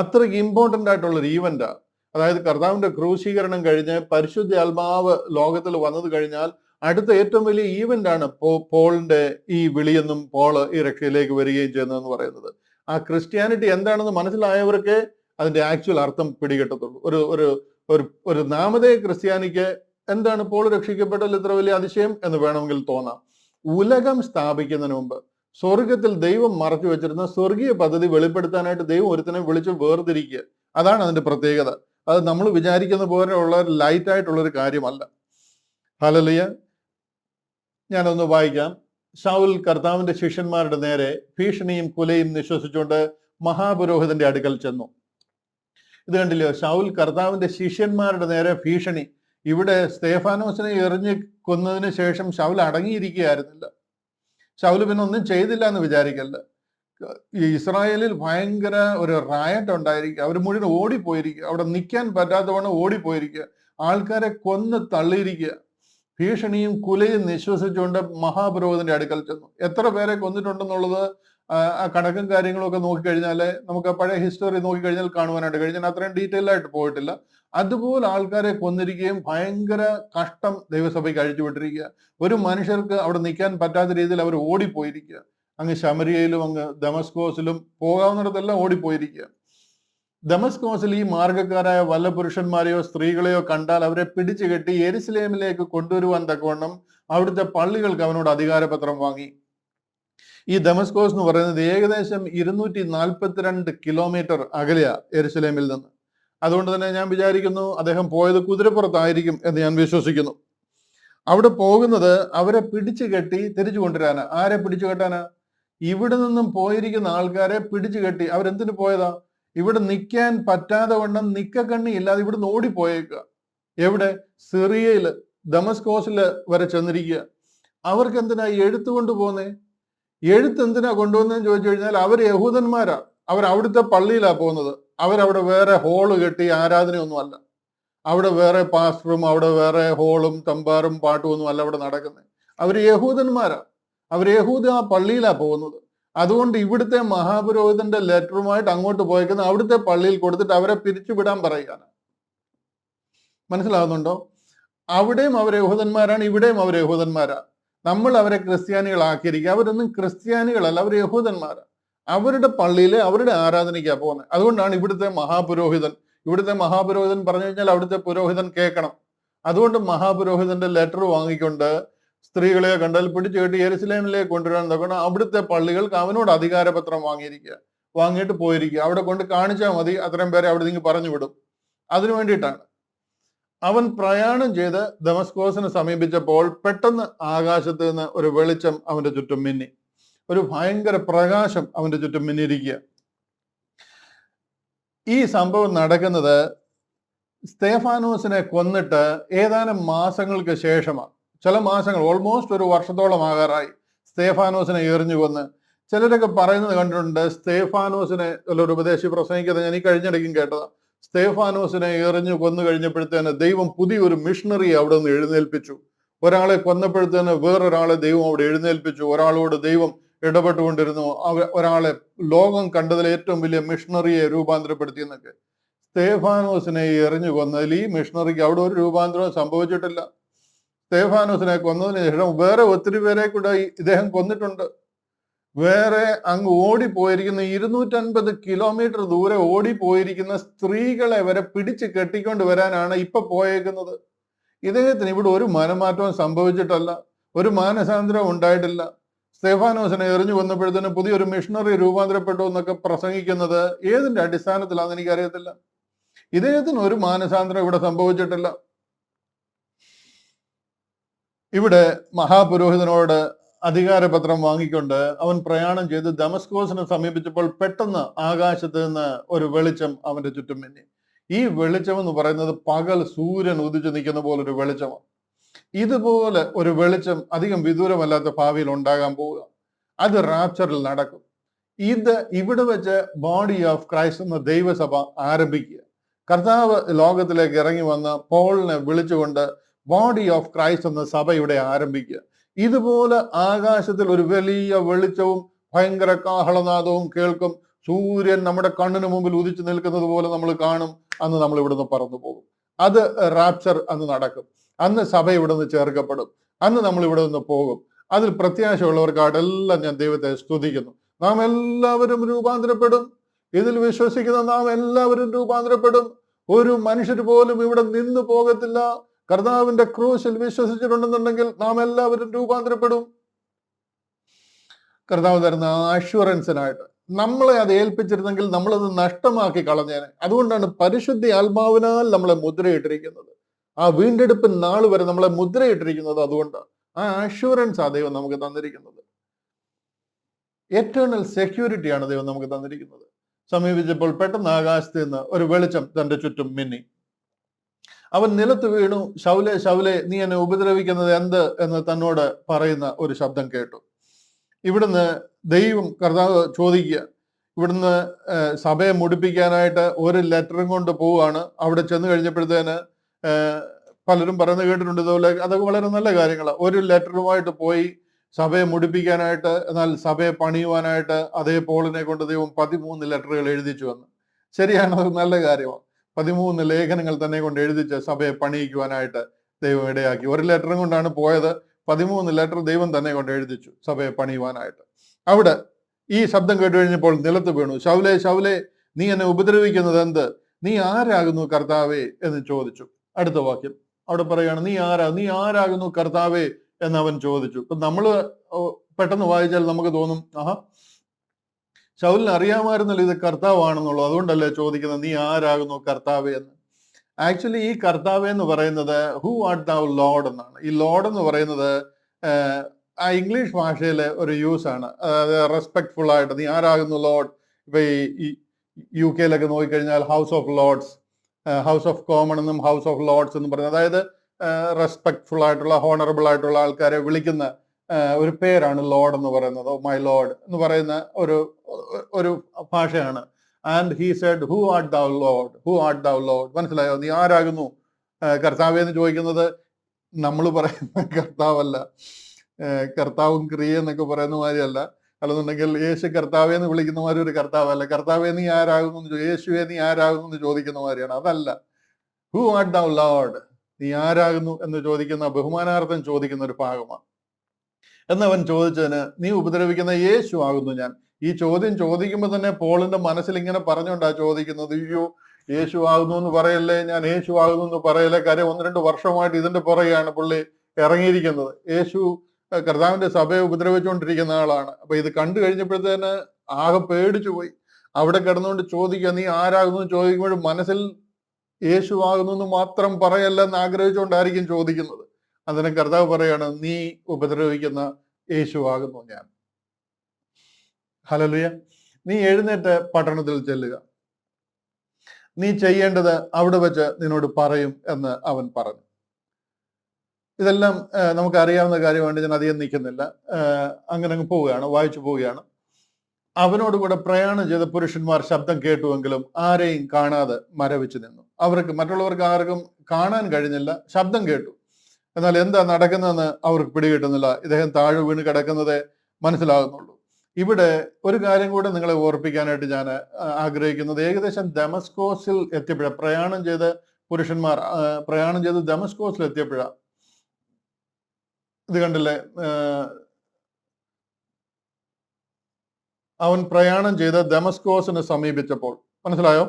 അത്രയ്ക്ക് ഇമ്പോർട്ടന്റ് ആയിട്ടുള്ള ഒരു ഈവന്റാ. അതായത് കർത്താവിന്റെ ക്രൂശീകരണം കഴിഞ്ഞ് പരിശുദ്ധാത്മാവ് ലോകത്തിൽ വന്നത് കഴിഞ്ഞാൽ അടുത്ത ഏറ്റവും വലിയ ഈവന്റ് ആണ് പോളിന്റെ ഈ വിളിയെന്നും പോള് ഈ രക്ഷയിലേക്ക് വരികയും ചെയ്യുന്നതെന്ന് പറയുന്നത്. ആ ക്രിസ്ത്യാനിറ്റി എന്താണെന്ന് മനസ്സിലായവർക്ക് അതിന്റെ ആക്ച്വൽ അർത്ഥം പിടികിട്ടത്തുള്ളൂ. ഒരു ഒരു ഒരു ഒരു നാമധേയ ക്രിസ്ത്യാനിക്ക് എന്താണ് പോൾ രക്ഷിക്കപ്പെട്ടതിൽ ഇത്ര വലിയ അതിശയം എന്ന് വേണമെങ്കിൽ തോന്നാം. ഉലകം സ്ഥാപിക്കുന്നതിന് മുമ്പ് സ്വർഗത്തിൽ ദൈവം മറച്ചു വെച്ചിരുന്ന സ്വർഗീയ പദ്ധതി വെളിപ്പെടുത്താനായിട്ട് ദൈവം ഒരുത്തനെ വിളിച്ച് വേർതിരിക്കുക. അതാണ് അതിന്റെ പ്രത്യേകത. അത് നമ്മൾ വിചാരിക്കുന്ന പോലെയുള്ള ലൈറ്റ് ആയിട്ടുള്ള ഒരു കാര്യമല്ല. ഹല്ലേലൂയ. ഞാനൊന്ന് വായിക്കാം. ശൗൽ കർത്താവിന്റെ ശിഷ്യന്മാരുടെ നേരെ ഭീഷണിയും കുലയും നിശ്വസിച്ചുകൊണ്ട് മഹാപുരോഹിതന്റെ അടുക്കൽ ചെന്നു. ഇത് കണ്ടില്ലയോ? ശൗൽ കർത്താവിന്റെ ശിഷ്യന്മാരുടെ നേരെ ഭീഷണി. ഇവിടെ സ്തേഫാനോസിനെ എറിഞ്ഞ് കൊന്നതിന് ശേഷം ശൗൽ അടങ്ങിയിരിക്കുകയായിരുന്നില്ല. ശൗൽ പിന്നെ ഒന്നും ചെയ്തില്ല എന്ന് വിചാരിക്കല്ല. ഈ ഇസ്രായേലിൽ ഭയങ്കര ഒരു റയറ്റ് ഉണ്ടായിരിക്കുക. അവർ മുഴുവൻ ഓടിപ്പോയിരിക്കുക. അവിടെ നിൽക്കാൻ പറ്റാത്തവണ്ണം ഓടിപ്പോയിരിക്കുക. ആൾക്കാരെ കൊന്ന് തള്ളിയിരിക്കുക. ഭീഷണിയും കുലയും നിശ്വസിച്ചുകൊണ്ട് മഹാപുരോഹിതന്റെ അടുക്കൽ ചെന്നു. എത്ര പേരെ കൊന്നിട്ടുണ്ടെന്നുള്ളത് ആ കണക്കും കാര്യങ്ങളും ഒക്കെ നോക്കിക്കഴിഞ്ഞാൽ നമുക്ക് പഴയ ഹിസ്റ്ററി നോക്കിക്കഴിഞ്ഞാൽ കാണുവാനായിട്ട് കഴിഞ്ഞാൽ അത്രയും ഡീറ്റെയിൽ ആയിട്ട് പോയിട്ടില്ല. അതുപോലെ ആൾക്കാരെ കൊന്നിരിക്കുകയും ഭയങ്കര കഷ്ടം ദൈവസഭയ്ക്ക് അഴിച്ചുവിട്ടിരിക്കുക. ഒരു മനുഷ്യർക്ക് അവിടെ നിൽക്കാൻ പറ്റാത്ത രീതിയിൽ അവർ ഓടിപ്പോയിരിക്കുക. അങ്ങ് ശമരിയയിലും അങ്ങ് ദമസ്കോസിലും പോകാവുന്നിടത്തെല്ലാം ഓടിപ്പോയിരിക്കുക. ദമസ്കോസിൽ ഈ മാർഗക്കാരായ വല്ല പുരുഷന്മാരെയോ സ്ത്രീകളെയോ കണ്ടാൽ അവരെ പിടിച്ചു കെട്ടി യെരുശലേമിലേക്ക് കൊണ്ടുവരുവാൻ തക്കവണ്ണം അവിടുത്തെ പള്ളികൾക്ക് അവനോട് അധികാരപത്രം വാങ്ങി. ഈ ദമസ്കോസ് എന്ന് പറയുന്നത് ഏകദേശം 242 കിലോമീറ്റർ അകലെയാ യെരുശലേമിൽ നിന്ന്. അതുകൊണ്ട് തന്നെ ഞാൻ വിചാരിക്കുന്നു അദ്ദേഹം പോയത് കുതിരപ്പുറത്തായിരിക്കും എന്ന് ഞാൻ വിശ്വസിക്കുന്നു. അവിടെ പോകുന്നത് അവരെ പിടിച്ചു കെട്ടി തിരിച്ചു കൊണ്ടുവരാനാ. ആരെ പിടിച്ചു കെട്ടാനാ? ഇവിടെ നിന്നും പോയിരിക്കുന്ന ആൾക്കാരെ പിടിച്ചു കെട്ടി. അവരെന്തിനു പോയതാ? ഇവിടെ നിൽക്കാൻ പറ്റാതെ വണ്ണം നിക്കക്കണ്ണി ഇല്ലാതെ ഇവിടുന്ന് ഓടിപ്പോയേക്കുക. എവിടെ? സിറിയയില് ദമസ്കോസില് വരെ ചെന്നിരിക്കുക. അവർക്ക് എന്തിനാ എഴുത്ത് കൊണ്ടുപോകുന്നേ? എഴുത്ത് എന്തിനാ കൊണ്ടുവന്നതെന്ന് ചോദിച്ചു കഴിഞ്ഞാൽ അവർ യഹൂദന്മാരാ. അവർ അവിടുത്തെ പള്ളിയിലാ പോകുന്നത്. അവരവിടെ വേറെ ഹോള് കെട്ടി ആരാധനയൊന്നും അല്ല. അവിടെ വേറെ പാസ്റ്ററും അവിടെ വേറെ ഹോളും തമ്പാറും പാട്ടും ഒന്നും അല്ല അവിടെ നടക്കുന്നത്. അവർ യഹൂദന്മാരാ. അവർ യഹൂദ ആ പള്ളിയിലാ പോകുന്നത്. അതുകൊണ്ട് ഇവിടുത്തെ മഹാപുരോഹിതന്റെ ലെറ്ററുമായിട്ട് അങ്ങോട്ട് പോയേക്കുന്ന അവിടുത്തെ പള്ളിയിൽ കൊടുത്തിട്ട് അവരെ പിരിച്ചുവിടാൻ പറയുകയാണ്. മനസ്സിലാകുന്നുണ്ടോ? അവിടെയും അവർ യഹൂദന്മാരാണ്, ഇവിടെയും അവർ യഹൂദന്മാരാ. നമ്മൾ അവരെ ക്രിസ്ത്യാനികളാക്കിയിരിക്കുക. അവരൊന്നും ക്രിസ്ത്യാനികളല്ല, അവർ യഹൂദന്മാരാ. അവരുടെ പള്ളിയിൽ അവരുടെ ആരാധനയ്ക്കാ പോകുന്നത്. അതുകൊണ്ടാണ് ഇവിടുത്തെ മഹാപുരോഹിതൻ പറഞ്ഞു കഴിഞ്ഞാൽ അവിടുത്തെ പുരോഹിതൻ കേൾക്കണം. അതുകൊണ്ട് മഹാപുരോഹിതന്റെ ലെറ്റർ വാങ്ങിക്കൊണ്ട് സ്ത്രീകളെ കണ്ടാൽ പിടിച്ചു കെട്ടി യെരുശലേമിലേക്ക് കൊണ്ടുവരാൻ നോക്കണം. അവിടുത്തെ പള്ളികൾക്ക് അവനോട് അധികാരപത്രം വാങ്ങിയിട്ട് പോയിരിക്കുക. അവിടെ കൊണ്ട് കാണിച്ചാൽ മതി, അത്രയും പേരെ അവിടെ നിങ്ങൾ പറഞ്ഞു വിടും. അതിനു വേണ്ടിയിട്ടാണ്. അവൻ പ്രയാണം ചെയ്ത് ദമസ്കോസിനെ സമീപിച്ചപ്പോൾ പെട്ടെന്ന് ആകാശത്ത് നിന്ന് ഒരു വെളിച്ചം അവന്റെ ചുറ്റും മിന്നി. ഒരു ഭയങ്കര പ്രകാശം അവന്റെ ചുറ്റും മിന്നിയിരിക്കുക. ഈ സംഭവം നടക്കുന്നത് സ്തേഫാനോസിനെ കൊന്നിട്ട് ഏതാനും മാസങ്ങൾക്ക് ശേഷമാണ്. ചില മാസങ്ങൾ, ഓൾമോസ്റ്റ് ഒരു വർഷത്തോളം ആകാറായി സ്തേഫാനോസിനെ എറിഞ്ഞു കൊന്ന്. ചിലരൊക്കെ പറയുന്നത് കണ്ടിട്ടുണ്ട്, സ്തേഫാനോസിനെ ഒരു ഉപദേശി പ്രസംഗിക്കുന്നത് ഞാൻ ഈ കഴിഞ്ഞിടയ്ക്കും കേട്ടതാ. സ്തേഫാനോസിനെ എറിഞ്ഞു കൊന്നു കഴിഞ്ഞപ്പോഴത്തേന് ദൈവം പുതിയൊരു മിഷണറി അവിടെ നിന്ന് എഴുന്നേൽപ്പിച്ചു. ഒരാളെ കൊന്നപ്പോഴത്തേന് വേറൊരാളെ ദൈവം അവിടെ എഴുന്നേൽപ്പിച്ചു. ഒരാളോട് ദൈവം ഇടപെട്ടുകൊണ്ടിരുന്നു. ഒരാളെ ലോകം കണ്ടതിൽ ഏറ്റവും വലിയ മിഷണറിയെ രൂപാന്തരപ്പെടുത്തി എന്നൊക്കെ. സ്തേഫാനോസിനെ എറിഞ്ഞു കൊന്നതിൽ ഈ മിഷണറിക്ക് അവിടെ ഒരു രൂപാന്തരവും സംഭവിച്ചിട്ടില്ല. സ്തേഫാനോസിനെ കൊന്നതിന് ശേഷം വേറെ ഒത്തിരി പേരെ കൂടെ ഇദ്ദേഹം കൊന്നിട്ടുണ്ട്. വേറെ അങ്ങ് ഓടിപ്പോയിരിക്കുന്ന 250 കിലോമീറ്റർ ദൂരെ ഓടിപ്പോയിരിക്കുന്ന സ്ത്രീകളെ വരെ പിടിച്ച് കെട്ടിക്കൊണ്ട് വരാനാണ് ഇപ്പൊ പോയേക്കുന്നത്. ഇദ്ദേഹത്തിന് ഇവിടെ ഒരു മനമാറ്റവും സംഭവിച്ചിട്ടല്ല, ഒരു മാനസാന്തരവും ഉണ്ടായിട്ടില്ല. സ്തേഫാനോസിനെ എറിഞ്ഞു കൊന്നപ്പോഴത്തേനും പുതിയൊരു മിഷണറി രൂപാന്തരപ്പെട്ടു എന്നൊക്കെ പ്രസംഗിക്കുന്നത് ഏതിന്റെ അടിസ്ഥാനത്തിലാണെന്ന് എനിക്കറിയത്തില്ല. ഇദ്ദേഹത്തിന് ഒരു മാനസാന്തരം ഇവിടെ സംഭവിച്ചിട്ടില്ല. ഇവിടെ മഹാപുരോഹിതനോട് അധികാരപത്രം വാങ്ങിക്കൊണ്ട് അവൻ പ്രയാണം ചെയ്ത് ദമസ്കോസിനെ സമീപിച്ചപ്പോൾ പെട്ടെന്ന് ആകാശത്ത് നിന്ന് ഒരു വെളിച്ചം അവന്റെ ചുറ്റും മിന്നി. ഈ വെളിച്ചം എന്ന് പറയുന്നത് പകൽ സൂര്യൻ ഉദിച്ചു നിൽക്കുന്ന പോലെ ഒരു വെളിച്ചമാണ്. ഇതുപോലെ ഒരു വെളിച്ചം അധികം വിദൂരമല്ലാത്ത ഭാവിയിൽ ഉണ്ടാകാൻ പോവുക. അത് റാപ്ചറിൽ നടക്കും. ഇവിടെ വെച്ച് ബോഡി ഓഫ് ക്രൈസ്റ്റ് എന്ന ദൈവസഭ ആരംഭിക്കുക. കർത്താവ് ലോകത്തിലേക്ക് ഇറങ്ങി വന്ന് പോളിനെ വിളിച്ചുകൊണ്ട് ബോഡി ഓഫ് ക്രൈസ്റ്റ് എന്ന സഭ ഇവിടെ ആരംഭിക്കുക. ഇതുപോലെ ആകാശത്തിൽ ഒരു വലിയ വെളിച്ചവും ഭയങ്കര കാഹളനാദവും കേൾക്കും. സൂര്യൻ നമ്മുടെ കണ്ണിന് മുമ്പിൽ ഉദിച്ചു നിൽക്കുന്നത് പോലെ നമ്മൾ കാണും. അന്ന് നമ്മൾ ഇവിടുന്ന് പറന്നു പോകും. അത് റാപ്ചർ അന്ന് നടക്കും. അന്ന് സഭ ഇവിടെ നിന്ന് ചേർക്കപ്പെടും. അന്ന് നമ്മൾ ഇവിടെ നിന്ന് പോകും. അതിൽ പ്രത്യാശയുള്ളവർക്കായിട്ടെല്ലാം ഞാൻ ദൈവത്തെ സ്തുതിക്കുന്നു. നാം എല്ലാവരും രൂപാന്തരപ്പെടും. ഇതിൽ വിശ്വസിക്കുന്ന നാം എല്ലാവരും രൂപാന്തരപ്പെടും. ഒരു മനുഷ്യർ പോലും ഇവിടെ നിന്ന് പോകത്തില്ല. കർത്താവിന്റെ ക്രൂശിൽ വിശ്വസിച്ചിട്ടുണ്ടെന്നുണ്ടെങ്കിൽ നാം എല്ലാവരും രൂപാന്തരപ്പെടും. കർത്താവ് തരുന്ന അഷ്വറൻസിനായിട്ട് നമ്മളെ അത് ഏൽപ്പിച്ചിരുന്നെങ്കിൽ നമ്മളത് നഷ്ടമാക്കി കളഞ്ഞേനെ. അതുകൊണ്ടാണ് പരിശുദ്ധ ആത്മാവിനാൽ നമ്മളെ മുദ്രയിട്ടിരിക്കുന്നത്. ആ വീണ്ടെടുപ്പിൻ നാൾ വരെ നമ്മളെ മുദ്രയിട്ടിരിക്കുന്നത് അതുകൊണ്ടാണ്. ആ അഷ്വറൻസ് ആ ദൈവം നമുക്ക് തന്നിരിക്കുന്നത്. എറ്റേണൽ സെക്യൂരിറ്റിയാണ് ദൈവം നമുക്ക് തന്നിരിക്കുന്നത്. സമീപിച്ചപ്പോൾ പെട്ടെന്ന് ആകാശത്ത് നിന്ന് ഒരു വെളിച്ചം തന്റെ ചുറ്റും മിന്നി. അവൻ നിലത്ത് വീണു. ശൗലേ ശൗലേ, നീ എന്നെ ഉപദ്രവിക്കുന്നത് എന്ത് എന്ന് തന്നോട് പറയുന്ന ഒരു ശബ്ദം കേട്ടു. ഇവിടുന്ന് ദൈവം കർത്താവ് ചോദിക്കുക. ഇവിടുന്ന് സഭയെ മുടിപ്പിക്കാനായിട്ട് ഒരു ലെറ്ററും കൊണ്ട് പോവുകയാണ്. അവിടെ ചെന്ന് കഴിഞ്ഞപ്പോഴത്തേന് പലരും പറയുന്നത് കേട്ടിട്ടുണ്ട് ഇതുപോലെ. അതൊക്കെ വളരെ നല്ല കാര്യങ്ങളാണ്. ഒരു ലെറ്ററുമായിട്ട് പോയി സഭയെ മുടിപ്പിക്കാനായിട്ട്, എന്നാൽ സഭയെ പണിയുവാനായിട്ട് അതേ പോളിനെ കൊണ്ട് ദൈവം 13 ലെറ്ററുകൾ എഴുതിച്ചു വന്നു. ശരിയാണ്, അത് നല്ല കാര്യമാണ്. 13 ലേഖനങ്ങൾ തന്നെ കൊണ്ട് എഴുതിച്ച് സഭയെ പണിയിക്കുവാനായിട്ട് ദൈവം ഇടയാക്കി. ഒരു ലെറ്ററും കൊണ്ടാണ് പോയത്. 13 ലെറ്റർ ദൈവം തന്നെ കൊണ്ട് എഴുതിച്ചു സഭയെ പണിയുവാനായിട്ട്. അവിടെ ഈ ശബ്ദം കേട്ട് കഴിഞ്ഞപ്പോൾ നിലത്ത് വീണു. ശൗലേ ശൗലേ, നീ എന്നെ ഉപദ്രവിക്കുന്നത് എന്ത്? നീ ആരാകുന്നു കർത്താവേ എന്ന് ചോദിച്ചു. അടുത്ത വാക്യം അവിടെ പറയുകയാണ്, നീ ആരാകുന്നു കർത്താവേ എന്ന് അവൻ ചോദിച്ചു. ഇപ്പൊ നമ്മള് പെട്ടെന്ന് വായിച്ചാൽ നമുക്ക് തോന്നും, ശൗലിന് അറിയാമായിരുന്നല്ലോ ഇത് കർത്താവാണെന്നുള്ളത്, അതുകൊണ്ടല്ലേ ചോദിക്കുന്നത് നീ ആരാകുന്നു കർത്താവേ എന്ന്. ആക്ച്വലി ഈ കർത്താവേ എന്ന് പറയുന്നത് ഹു ആർട്ട് ദൗ ലോർഡ് എന്നാണ്. ഈ ലോർഡ് എന്ന് പറയുന്നത് ആ ഇംഗ്ലീഷ് ഭാഷയിലെ ഒരു യൂസ് ആണ്. അതായത് റെസ്പെക്ട്ഫുൾ ആയിട്ട് നീ ആരാകുന്നു ലോർഡ്. ഇപ്പൊ ഈ UK യിലൊക്കെ നോക്കിക്കഴിഞ്ഞാൽ house of Lord's, house of common എന്നും ഹൗസ് ഓഫ് ലോർഡ്സ് എന്നും പറയുന്നത്, അതായത് റെസ്പെക്ട്ഫുൾ ആയിട്ടുള്ള ഹോണറബിൾ ആയിട്ടുള്ള ആൾക്കാരെ വിളിക്കുന്ന ഒരു പേരാണ് ലോർഡ് എന്ന് പറയുന്നത്. മൈ ലോർഡ് എന്ന് പറയുന്ന ഒരു ഭാഷയാണ്. And he said who art thou Lord, who art thou Lord. മനസ്സിലായോ? നീ ആരാകുന്നു കർത്താവേ എന്ന് ചോദിക്കുന്നത് നമ്മൾ പറയുന്ന കർത്താവല്ല. കർത്താവും ക്രിയ എന്നൊക്കെ പറയുന്ന മാതിരിയല്ല. അല്ലെന്നുണ്ടെങ്കിൽ യേശു കർത്താവേ എന്ന് വിളിക്കുന്ന മാതിരി ഒരു കർത്താവല്ല. കർത്താവേ നീ ആരാകുന്നു, യേശുവേ നീ ആരാകുന്നു എന്ന് ചോദിക്കുന്ന മാതിരിയാണ്. അതല്ല. ഹു ആർട്ട് ദൗ ലോർഡ്, നീ ആരാകുന്നു എന്ന് ചോദിക്കുന്ന ബഹുമാനാർത്ഥം ചോദിക്കുന്ന ഒരു ഭാഗമാണ്. എന്നവൻ ചോദിച്ചതിന്, നീ ഉപദ്രവിക്കുന്ന യേശു ആകുന്നു ഞാൻ. ഈ ചോദ്യം ചോദിക്കുമ്പോൾ തന്നെ പോളിന്റെ മനസ്സിൽ ഇങ്ങനെ പറഞ്ഞുകൊണ്ടാ ചോദിക്കുന്നത്, അയ്യോ യേശു ആകുന്നു എന്ന് പറയല്ലേ, ഞാൻ യേശു ആകുന്നു എന്ന് പറയല്ലേ. കാര്യം 1-2 വർഷമായിട്ട് ഇതിന്റെ പുറകെയാണ് പുള്ളി ഇറങ്ങിയിരിക്കുന്നത്. യേശു കർത്താവിന്റെ സഭയെ ഉപദ്രവിച്ചുകൊണ്ടിരിക്കുന്ന ആളാണ്. അപ്പൊ ഇത് കണ്ടു കഴിഞ്ഞപ്പോഴത്തേന് ആകെ പേടിച്ചു പോയി. അവിടെ കിടന്നുകൊണ്ട് ചോദിക്കുക, നീ ആരാകുന്നു എന്ന് ചോദിക്കുമ്പോഴും മനസ്സിൽ യേശു ആകുന്നു എന്ന് മാത്രം പറയല്ല എന്ന് ആഗ്രഹിച്ചുകൊണ്ടായിരിക്കും ചോദിക്കുന്നത്. അതിന് കർത്താവ് പറയാണ്, നീ ഉപദ്രവിക്കുന്ന യേശു ആകുന്നു ഞാൻ. ഹല്ലേലൂയ. നീ എഴുന്നേറ്റ് പട്ടണത്തിൽ ചെല്ലുക, നീ ചെയ്യേണ്ടത് അവിടെ വെച്ച് നിന്നോട് പറയും എന്ന് അവൻ പറഞ്ഞു. ഇതെല്ലാം നമുക്ക് അറിയാവുന്ന കാര്യമാണ്. ഞാൻ അധികം നിൽക്കുന്നില്ല. അങ്ങനെ അങ്ങ് പോവുകയാണ്, വായിച്ചു പോവുകയാണ്. അവനോട് കൂടെ പ്രയാണം ചെയ്ത പുരുഷന്മാർ ശബ്ദം കേട്ടുവെങ്കിലും ആരെയും കാണാതെ മരവിച്ചു നിന്നു. മറ്റുള്ളവർക്ക് ആർക്കും കാണാൻ കഴിഞ്ഞില്ല, ശബ്ദം കേട്ടു. എന്നാൽ എന്താ നടക്കുന്നതെന്ന് അവർക്ക് പിടികിട്ടുന്നില്ല. ഇദ്ദേഹം താഴെ വീണ് കിടക്കുന്നതേ മനസ്സിലാകുന്നുള്ളൂ. ഇവിടെ ഒരു കാര്യം കൂടെ നിങ്ങളെ ഓർപ്പിക്കാനായിട്ട് ഞാൻ ആഗ്രഹിക്കുന്നത്, ഏകദേശം ദമസ്കോസിൽ എത്തിയപ്പോഴാണ് പ്രയാണം ചെയ്ത് പുരുഷന്മാർ പ്രയാണം ചെയ്ത് ദമസ്കോസിൽ എത്തിയപ്പോഴാണ്. ഇത് കണ്ടില്ലേ, അവൻ പ്രയാണം ചെയ്ത് ദമസ്കോസിനെ സമീപിച്ചപ്പോൾ, മനസ്സിലായോ?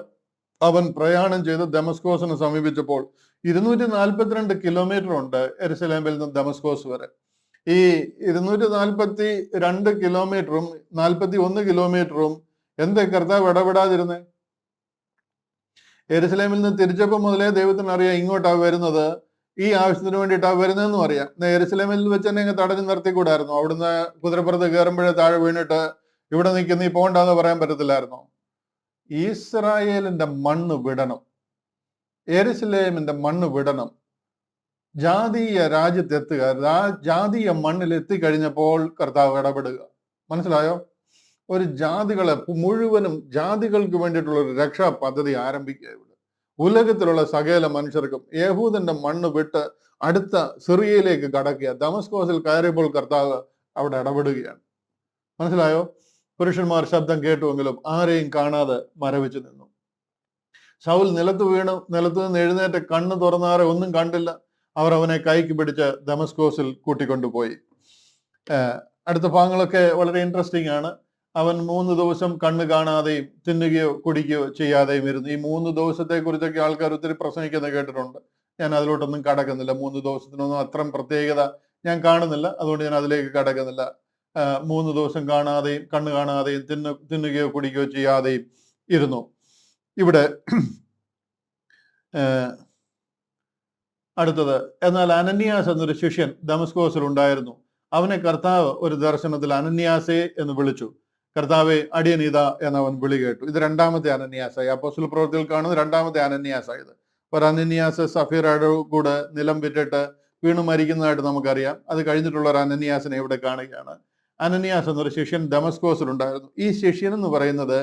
അവൻ പ്രയാണം ചെയ്ത് ദമസ്കോസിനെ സമീപിച്ചപ്പോൾ 242 കിലോമീറ്റർ ഉണ്ട് യെരുശലേമിൽ നിന്ന് ദമസ്കോസ് വരെ. ഈ 242 കിലോമീറ്ററും 41 കിലോമീറ്ററും എന്താ കർത്താവ് ഇടപെടാതിരുന്നേ? യെരുശലേമിൽ നിന്ന് തിരിച്ചപ്പോൾ മുതലേ ദൈവത്തിന് അറിയാം ഇങ്ങോട്ടാ വരുന്നത്, ഈ ആവശ്യത്തിന് വേണ്ടിയിട്ടാ വരുന്നതെന്നും അറിയാം. യെരുശലേമിൽ വെച്ച് തന്നെ അങ്ങ് തടഞ്ഞു നിർത്തിക്കൂടായിരുന്നു? അവിടുന്ന് കുതിരപ്പുറത്ത് കയറുമ്പോഴേ താഴെ വീണിട്ട് ഇവിടെ നിൽക്കുന്ന നീ പോകണ്ടെന്ന് പറയാൻ പറ്റത്തില്ലായിരുന്നോ? ഇസ്രായേലിന്റെ മണ്ണ് വിടണം. യെരുശലേമിന്റെ മണ്ണ് വിടണം, ജാതീയ രാജ്യത്തെത്തുക. ജാതീയ മണ്ണിൽ എത്തിക്കഴിഞ്ഞപ്പോൾ കർത്താവ് ഇടപെടുക. മനസ്സിലായോ? ഒരു ജാതികളെ മുഴുവനും ജാതികൾക്ക് വേണ്ടിയിട്ടുള്ള ഒരു രക്ഷാ പദ്ധതി ആരംഭിക്കുക. ഇവിടെ ഉലകത്തിലുള്ള സകല മനുഷ്യർക്കും യഹൂദന്റെ മണ്ണ് വിട്ട് അടുത്ത സിറിയയിലേക്ക് കടക്കുക. ദമസ്കോസിൽ കയറിയപ്പോൾ കർത്താവ് അവിടെ ഇടപെടുകയാണ്. മനസ്സിലായോ? പുരുഷന്മാർ ശബ്ദം കേട്ടുവെങ്കിലും ആരെയും കാണാതെ മരവിച്ചു നിന്നു. ശൗൽ നിലത്ത് നിന്ന് എഴുന്നേറ്റ് കണ്ണ് തുറന്നാറെ ഒന്നും കണ്ടില്ല. അവർ അവനെ കൈക്ക് പിടിച്ച് ദമസ്കോസിൽ കൂട്ടിക്കൊണ്ടുപോയി. അടുത്ത ഭാഗങ്ങളൊക്കെ വളരെ ഇൻട്രസ്റ്റിംഗ് ആണ്. അവൻ 3 ദിവസം കണ്ണ് കാണാതെയും തിന്നുകയോ കുടിക്കുകയോ ചെയ്യാതെയും ഇരുന്നു. ഈ 3 ദിവസത്തെ കുറിച്ചൊക്കെ ആൾക്കാർ ഒത്തിരി പ്രസംഗിക്കുന്നത് കേട്ടിട്ടുണ്ട്. ഞാൻ അതിലോട്ടൊന്നും കടക്കുന്നില്ല. 3 ദിവസത്തിനൊന്നും അത്രയും പ്രത്യേകത ഞാൻ കാണുന്നില്ല. അതുകൊണ്ട് ഞാൻ അതിലേക്ക് കടക്കുന്നില്ല. 3 ദിവസം കാണാതെയും കണ്ണ് കാണാതെയും തിന്നുകയോ കുടിക്കുകയോ ചെയ്യാതെയും ഇരുന്നു. ഇവിടെ അടുത്തത്, എന്നാൽ അനന്യാസ് എന്നൊരു ശിഷ്യൻ ദമസ്കോസിൽ ഉണ്ടായിരുന്നു. അവനെ കർത്താവ് ഒരു ദർശനത്തിൽ അനന്യാസേ എന്ന് വിളിച്ചു. കർത്താവെ, അടിയനീത എന്നവൻ വിളി കേട്ടു. ഇത് രണ്ടാമത്തെ അനന്യാസായി. അപ്പോസ്തല പ്രവൃത്തിയിൽ കാണുന്ന രണ്ടാമത്തെ അനന്യാസായത്. ഒരു അനന്യാസ് സഫീറയുടെ കൂടെ നിലം വിറ്റിട്ട് വീണു മരിക്കുന്നതായിട്ട് നമുക്കറിയാം. അത് കഴിഞ്ഞിട്ടുള്ള ഒരു അനന്യാസിനെ ഇവിടെ കാണുകയാണ്. അനന്യാസ് എന്നൊരു ശിഷ്യൻ ദമസ്കോസിൽ ഉണ്ടായിരുന്നു. ഈ ശിഷ്യൻ എന്ന് പറയുന്നത്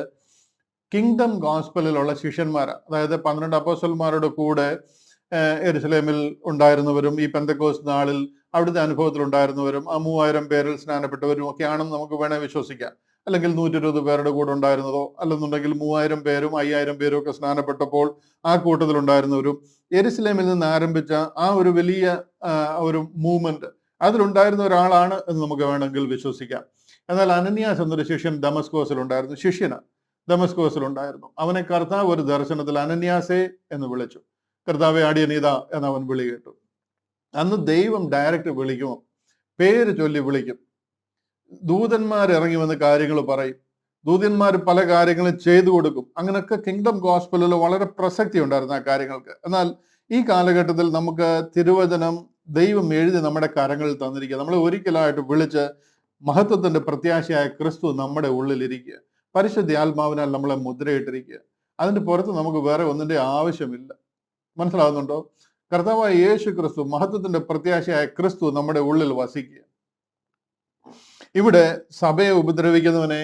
കിങ്ഡം ഗോസ്പലിലുള്ള ശിഷ്യന്മാരാണ്. അതായത് 12 അപ്പോസ്തലന്മാരുടെ കൂടെ യെരുശലേമിൽ ഉണ്ടായിരുന്നവരും ഈ പെന്തക്കോസ്ത് നാളിൽ അവിടുത്തെ അനുഭവത്തിൽ ഉണ്ടായിരുന്നവരും 3000 പേരിൽ സ്നാനപ്പെട്ടവരും ഒക്കെയാണെന്ന് നമുക്ക് വേണേൽ വിശ്വസിക്കാം. അല്ലെങ്കിൽ 120 പേരുടെ കൂടെ ഉണ്ടായിരുന്നതോ അല്ലെന്നുണ്ടെങ്കിൽ 3000 പേരും 5000 പേരും ഒക്കെ സ്നാനപ്പെട്ടപ്പോൾ ആ കൂട്ടത്തിൽ ഉണ്ടായിരുന്നവരും യെരുശലേമിൽ നിന്ന് ആരംഭിച്ച ആ ഒരു വലിയ ഒരു മൂവ്മെന്റ് അതിലുണ്ടായിരുന്ന ഒരാളാണ് എന്ന് നമുക്ക് വേണമെങ്കിൽ വിശ്വസിക്കാം. എന്നാൽ അനന്യാസ് എന്നൊരു ശിഷ്യൻ ദമസ്കോസിൽ ഉണ്ടായിരുന്നു. ദമസ്കോസിൽ ഉണ്ടായിരുന്നു. അവനെ കർത്താവ് ഒരു ദർശനത്തിൽ അനന്യാസേ എന്ന് വിളിച്ചു. കർത്താവെ, അടിയനീത എന്നവൻ വിളി കേട്ടു. അന്ന് ദൈവം ഡയറക്റ്റ് വിളിക്കുമോ? പേര് ചൊല്ലി വിളിക്കും. ദൂതന്മാർ ഇറങ്ങി വന്ന് കാര്യങ്ങൾ പറയും. ദൂതന്മാർ പല കാര്യങ്ങളും ചെയ്തു കൊടുക്കും. അങ്ങനെയൊക്കെ കിങ്ഡം ഗോസ്പലിൽ വളരെ പ്രസക്തി ഉണ്ടായിരുന്നു ആ കാര്യങ്ങൾക്ക്. എന്നാൽ ഈ കാലഘട്ടത്തിൽ നമുക്ക് തിരുവചനം ദൈവം എഴുതി നമ്മുടെ കരങ്ങളിൽ തന്നിരിക്കുക. നമ്മളെ ഒരിക്കലായിട്ട് വിളിച്ച് മഹത്വത്തിന്റെ പ്രത്യാശയായ ക്രിസ്തു നമ്മുടെ ഉള്ളിലിരിക്കുക. പരിശുദ്ധ ആത്മാവിനാൽ നമ്മളെ മുദ്രയിട്ടിരിക്കുക. അതിന്റെ പുറത്ത് നമുക്ക് വേറെ ഒന്നിന്റെ ആവശ്യമില്ല. മനസ്സിലാവുന്നുണ്ടോ? കർത്താവായ യേശു ക്രിസ്തു, മഹത്വത്തിന്റെ പ്രത്യാശയായ ക്രിസ്തു നമ്മുടെ ഉള്ളിൽ വസിക്കുക. ഇവിടെ സഭയെ ഉപദ്രവിക്കുന്നവനെ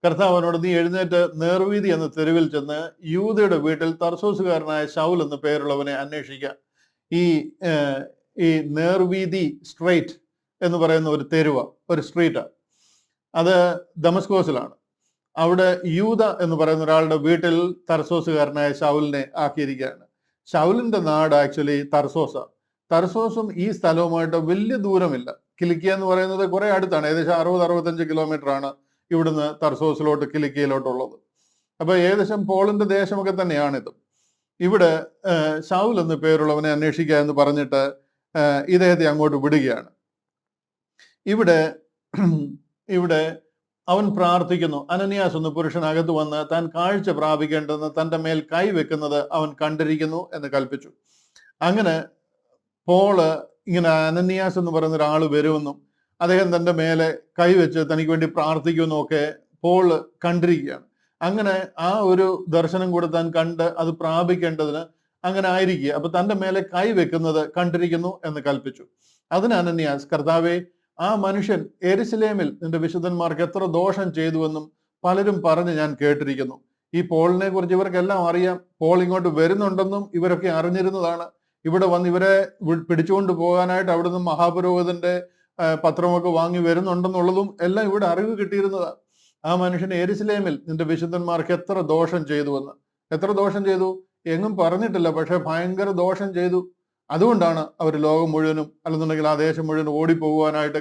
കർത്താവിനോട്, നീ എഴുന്നേറ്റ് നേർവീതി എന്ന തെരുവിൽ ചെന്ന് യൂദയുടെ വീട്ടിൽ തർസോസുകാരനായ ശൗൽ എന്ന പേരുള്ളവനെ അന്വേഷിക്കുക. ഈ നേർവീതി സ്ട്രൈറ്റ് എന്ന് പറയുന്ന ഒരു തെരുവ, ഒരു സ്ട്രീറ്റ്, അത് ദമസ്കോസിലാണ്. അവിടെ യൂദ എന്ന് പറയുന്ന ഒരാളുടെ വീട്ടിൽ തർസോസുകാരനായ ശൗലിനെ ആക്കിയിരിക്കുകയാണ്. ശൗലിന്റെ നാട് ആക്ച്വലി തർസോസും ഈ സ്ഥലവുമായിട്ട് വലിയ ദൂരമില്ല. കിലിക്കിയ എന്ന് പറയുന്നത് കുറെ അടുത്താണ്. ഏകദേശം 60-65 കിലോമീറ്റർ ആണ് ഇവിടുന്ന് തർസോസിലോട്ട് കിലിക്കിയയിലോട്ടുള്ളത്. അപ്പൊ ഏകദേശം പോളിന്റെ ദേശമൊക്കെ തന്നെയാണിത്. ഇവിടെ ശൗൽ എന്ന് പേരുള്ളവനെ അന്വേഷിക്കുക എന്ന് പറഞ്ഞിട്ട് ഇദ്ദേഹത്തെ അങ്ങോട്ട് വിടുകയാണ്. ഇവിടെ അവൻ പ്രാർത്ഥിക്കുന്നു. അനന്യാസ് എന്ന പുരുഷൻ അകത്ത് വന്ന് താൻ കാഴ്ച പ്രാപിക്കേണ്ടെന്ന് തൻ്റെ മേൽ കൈവെക്കുന്നത് അവൻ കണ്ടിരിക്കുന്നു എന്ന് കൽപ്പിച്ചു. അങ്ങനെ പോള് ഇങ്ങനെ അനന്യാസ് എന്ന് പറയുന്ന ഒരാൾ വരുമെന്നും അദ്ദേഹം തൻ്റെ മേലെ കൈവെച്ച് തനിക്ക് വേണ്ടി പ്രാർത്ഥിക്കുമെന്നും ഒക്കെ പോള് കണ്ടിരിക്കുകയാണ്. അങ്ങനെ ആ ഒരു ദർശനം കൂടെ താൻ കണ്ട് അത് പ്രാപിക്കേണ്ടതിന് അങ്ങനെ ആയിരിക്കുക. അപ്പൊ തൻ്റെ മേലെ കൈവെക്കുന്നത് കണ്ടിരിക്കുന്നു എന്ന് കൽപ്പിച്ചു. അതിന് അനന്യാസ്, കർത്താവേ, ആ മനുഷ്യൻ യെരുശലേമിൽ നിന്റെ വിശുദ്ധന്മാർക്ക് എത്ര ദോഷം ചെയ്തുവെന്നും പലരും പറഞ്ഞ് ഞാൻ കേട്ടിരിക്കുന്നു. ഈ പോളിനെ കുറിച്ച് ഇവർക്കെല്ലാം അറിയാം. പോൾ ഇങ്ങോട്ട് വരുന്നുണ്ടെന്നും ഇവരൊക്കെ അറിഞ്ഞിരുന്നതാണ്. ഇവിടെ വന്ന് ഇവരെ പിടിച്ചുകൊണ്ട് പോകാനായിട്ട് അവിടുന്ന് മഹാപുരോഹിതന്റെ പത്രമൊക്കെ വാങ്ങി വരുന്നുണ്ടെന്നുള്ളതും എല്ലാം ഇവിടെ അറിവ് കിട്ടിയിരുന്നതാണ്. ആ മനുഷ്യൻ യെരുശലേമിൽ നിന്റെ വിശുദ്ധന്മാർക്ക് എത്ര ദോഷം ചെയ്തുവെന്ന്. എത്ര ദോഷം ചെയ്തു എങ്ങും പറഞ്ഞിട്ടില്ല, പക്ഷെ ഭയങ്കര ദോഷം ചെയ്തു. അതുകൊണ്ടാണ് അവർ ലോകം മുഴുവനും അല്ലെന്നുണ്ടെങ്കിൽ ആ ദേശം മുഴുവൻ ഓടിപ്പോകുവാനായിട്ട്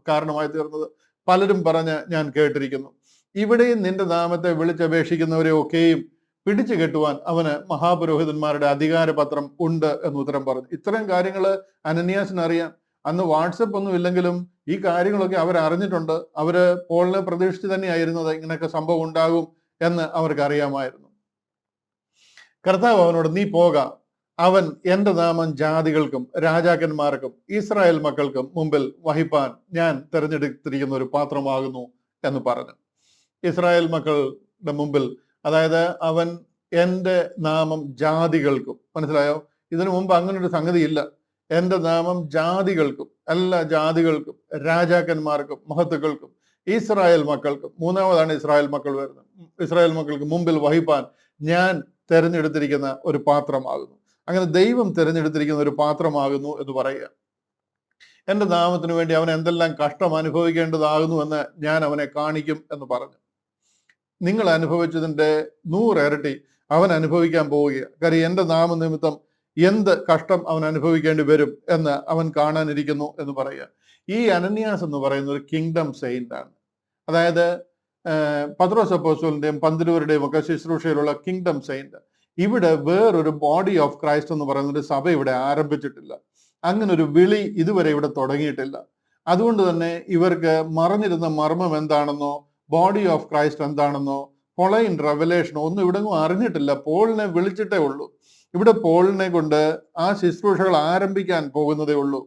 കാരണമായി തീർന്നത്. പലരും പറഞ്ഞ് ഞാൻ കേട്ടിരിക്കുന്നു. ഇവിടെയും നിന്റെ നാമത്തെ വിളിച്ചപേക്ഷിക്കുന്നവരെ ഒക്കെയും പിടിച്ചു കെട്ടുവാൻ അവന് മഹാപുരോഹിതന്മാരുടെ അധികാരപത്രം ഉണ്ട് എന്ന് ഉത്തരം പറഞ്ഞു. ഇത്തരം കാര്യങ്ങൾ അനന്യാസിന് അറിയാം. അന്ന് വാട്സപ്പ് ഒന്നും ഇല്ലെങ്കിലും ഈ കാര്യങ്ങളൊക്കെ അവർ അറിഞ്ഞിട്ടുണ്ട്. അവര് പോളിനെ പ്രതീക്ഷിച്ച് തന്നെയായിരുന്നത് ഇങ്ങനെയൊക്കെ സംഭവം ഉണ്ടാകും എന്ന് അവർക്ക് അറിയാമായിരുന്നു. കർത്താവ് അവനോട്, നീ പോകാം, അവൻ എൻ്റെ നാമം ജാതികൾക്കും രാജാക്കന്മാർക്കും ഇസ്രായേൽ മക്കൾക്കും മുമ്പിൽ വഹിപ്പാൻ ഞാൻ തിരഞ്ഞെടുത്തിരിക്കുന്ന ഒരു പാത്രമാകുന്നു എന്ന് പറഞ്ഞു. ഇസ്രായേൽ മക്കളുടെ മുമ്പിൽ, അതായത് അവൻ എൻ്റെ നാമം ജാതികൾക്കും. മനസ്സിലായോ? ഇതിനു മുമ്പ് അങ്ങനെ ഒരു സംഗതി ഇല്ല. എൻ്റെ നാമം ജാതികൾക്കും, എല്ലാ ജാതികൾക്കും, രാജാക്കന്മാർക്കും, മഹത്തുക്കൾക്കും, ഇസ്രായേൽ മക്കൾക്കും, മൂന്നാമതാണ് ഇസ്രായേൽ മക്കൾ വരുന്നത്, ഇസ്രായേൽ മക്കൾക്ക് മുമ്പിൽ വഹിപ്പാൻ ഞാൻ തെരഞ്ഞെടുത്തിരിക്കുന്ന ഒരു പാത്രമാകുന്നു. അങ്ങനെ ദൈവം തിരഞ്ഞെടുത്തിരിക്കുന്ന ഒരു പാത്രമാകുന്നു എന്ന് പറയുക. എൻ്റെ നാമത്തിന് വേണ്ടി അവൻ എന്തെല്ലാം കഷ്ടം അനുഭവിക്കേണ്ടതാകുന്നു എന്ന് ഞാൻ അവനെ കാണിക്കും എന്ന് പറഞ്ഞു. നിങ്ങൾ അനുഭവിച്ചതിൻ്റെ 100 ഇരട്ടി അവൻ അനുഭവിക്കാൻ പോവുകയാണ്. കാര്യം എൻ്റെ നാമനിമിത്തം എന്ത് കഷ്ടം അവൻ അനുഭവിക്കേണ്ടി വരും എന്ന് അവൻ കാണാനിരിക്കുന്നു എന്ന് പറയുക. ഈ അനന്യാസ് എന്ന് പറയുന്ന ഒരു കിങ്ഡം സെയിന്റ് ആണ്. അതായത് പത്രോസ് അപ്പോസ്തലന്റെയും പന്തിരുവരുടെയും ഒക്കെ ശുശ്രൂഷയിലുള്ള കിങ്ഡം സെയിന്റ്. ഇവിടെ വേറൊരു ബോഡി ഓഫ് ക്രൈസ്റ്റ് എന്ന് പറയുന്ന ഒരു സഭ ഇവിടെ ആരംഭിച്ചിട്ടില്ല. അങ്ങനെ ഒരു വിളി ഇതുവരെ ഇവിടെ തുടങ്ങിയിട്ടില്ല. അതുകൊണ്ട് തന്നെ ഇവർക്ക് മറഞ്ഞിരുന്ന മർമ്മം എന്താണെന്നോ ബോഡി ഓഫ് ക്രൈസ്റ്റ് എന്താണെന്നോ പൊളൈൻ റെവലേഷനോ ഒന്നും ഇവിടെ അറിഞ്ഞിട്ടില്ല. പോളിനെ വിളിച്ചിട്ടേ ഉള്ളൂ. ഇവിടെ പോളിനെ കൊണ്ട് ആ ശുശ്രൂഷകൾ ആരംഭിക്കാൻ പോകുന്നതേ ഉള്ളൂ.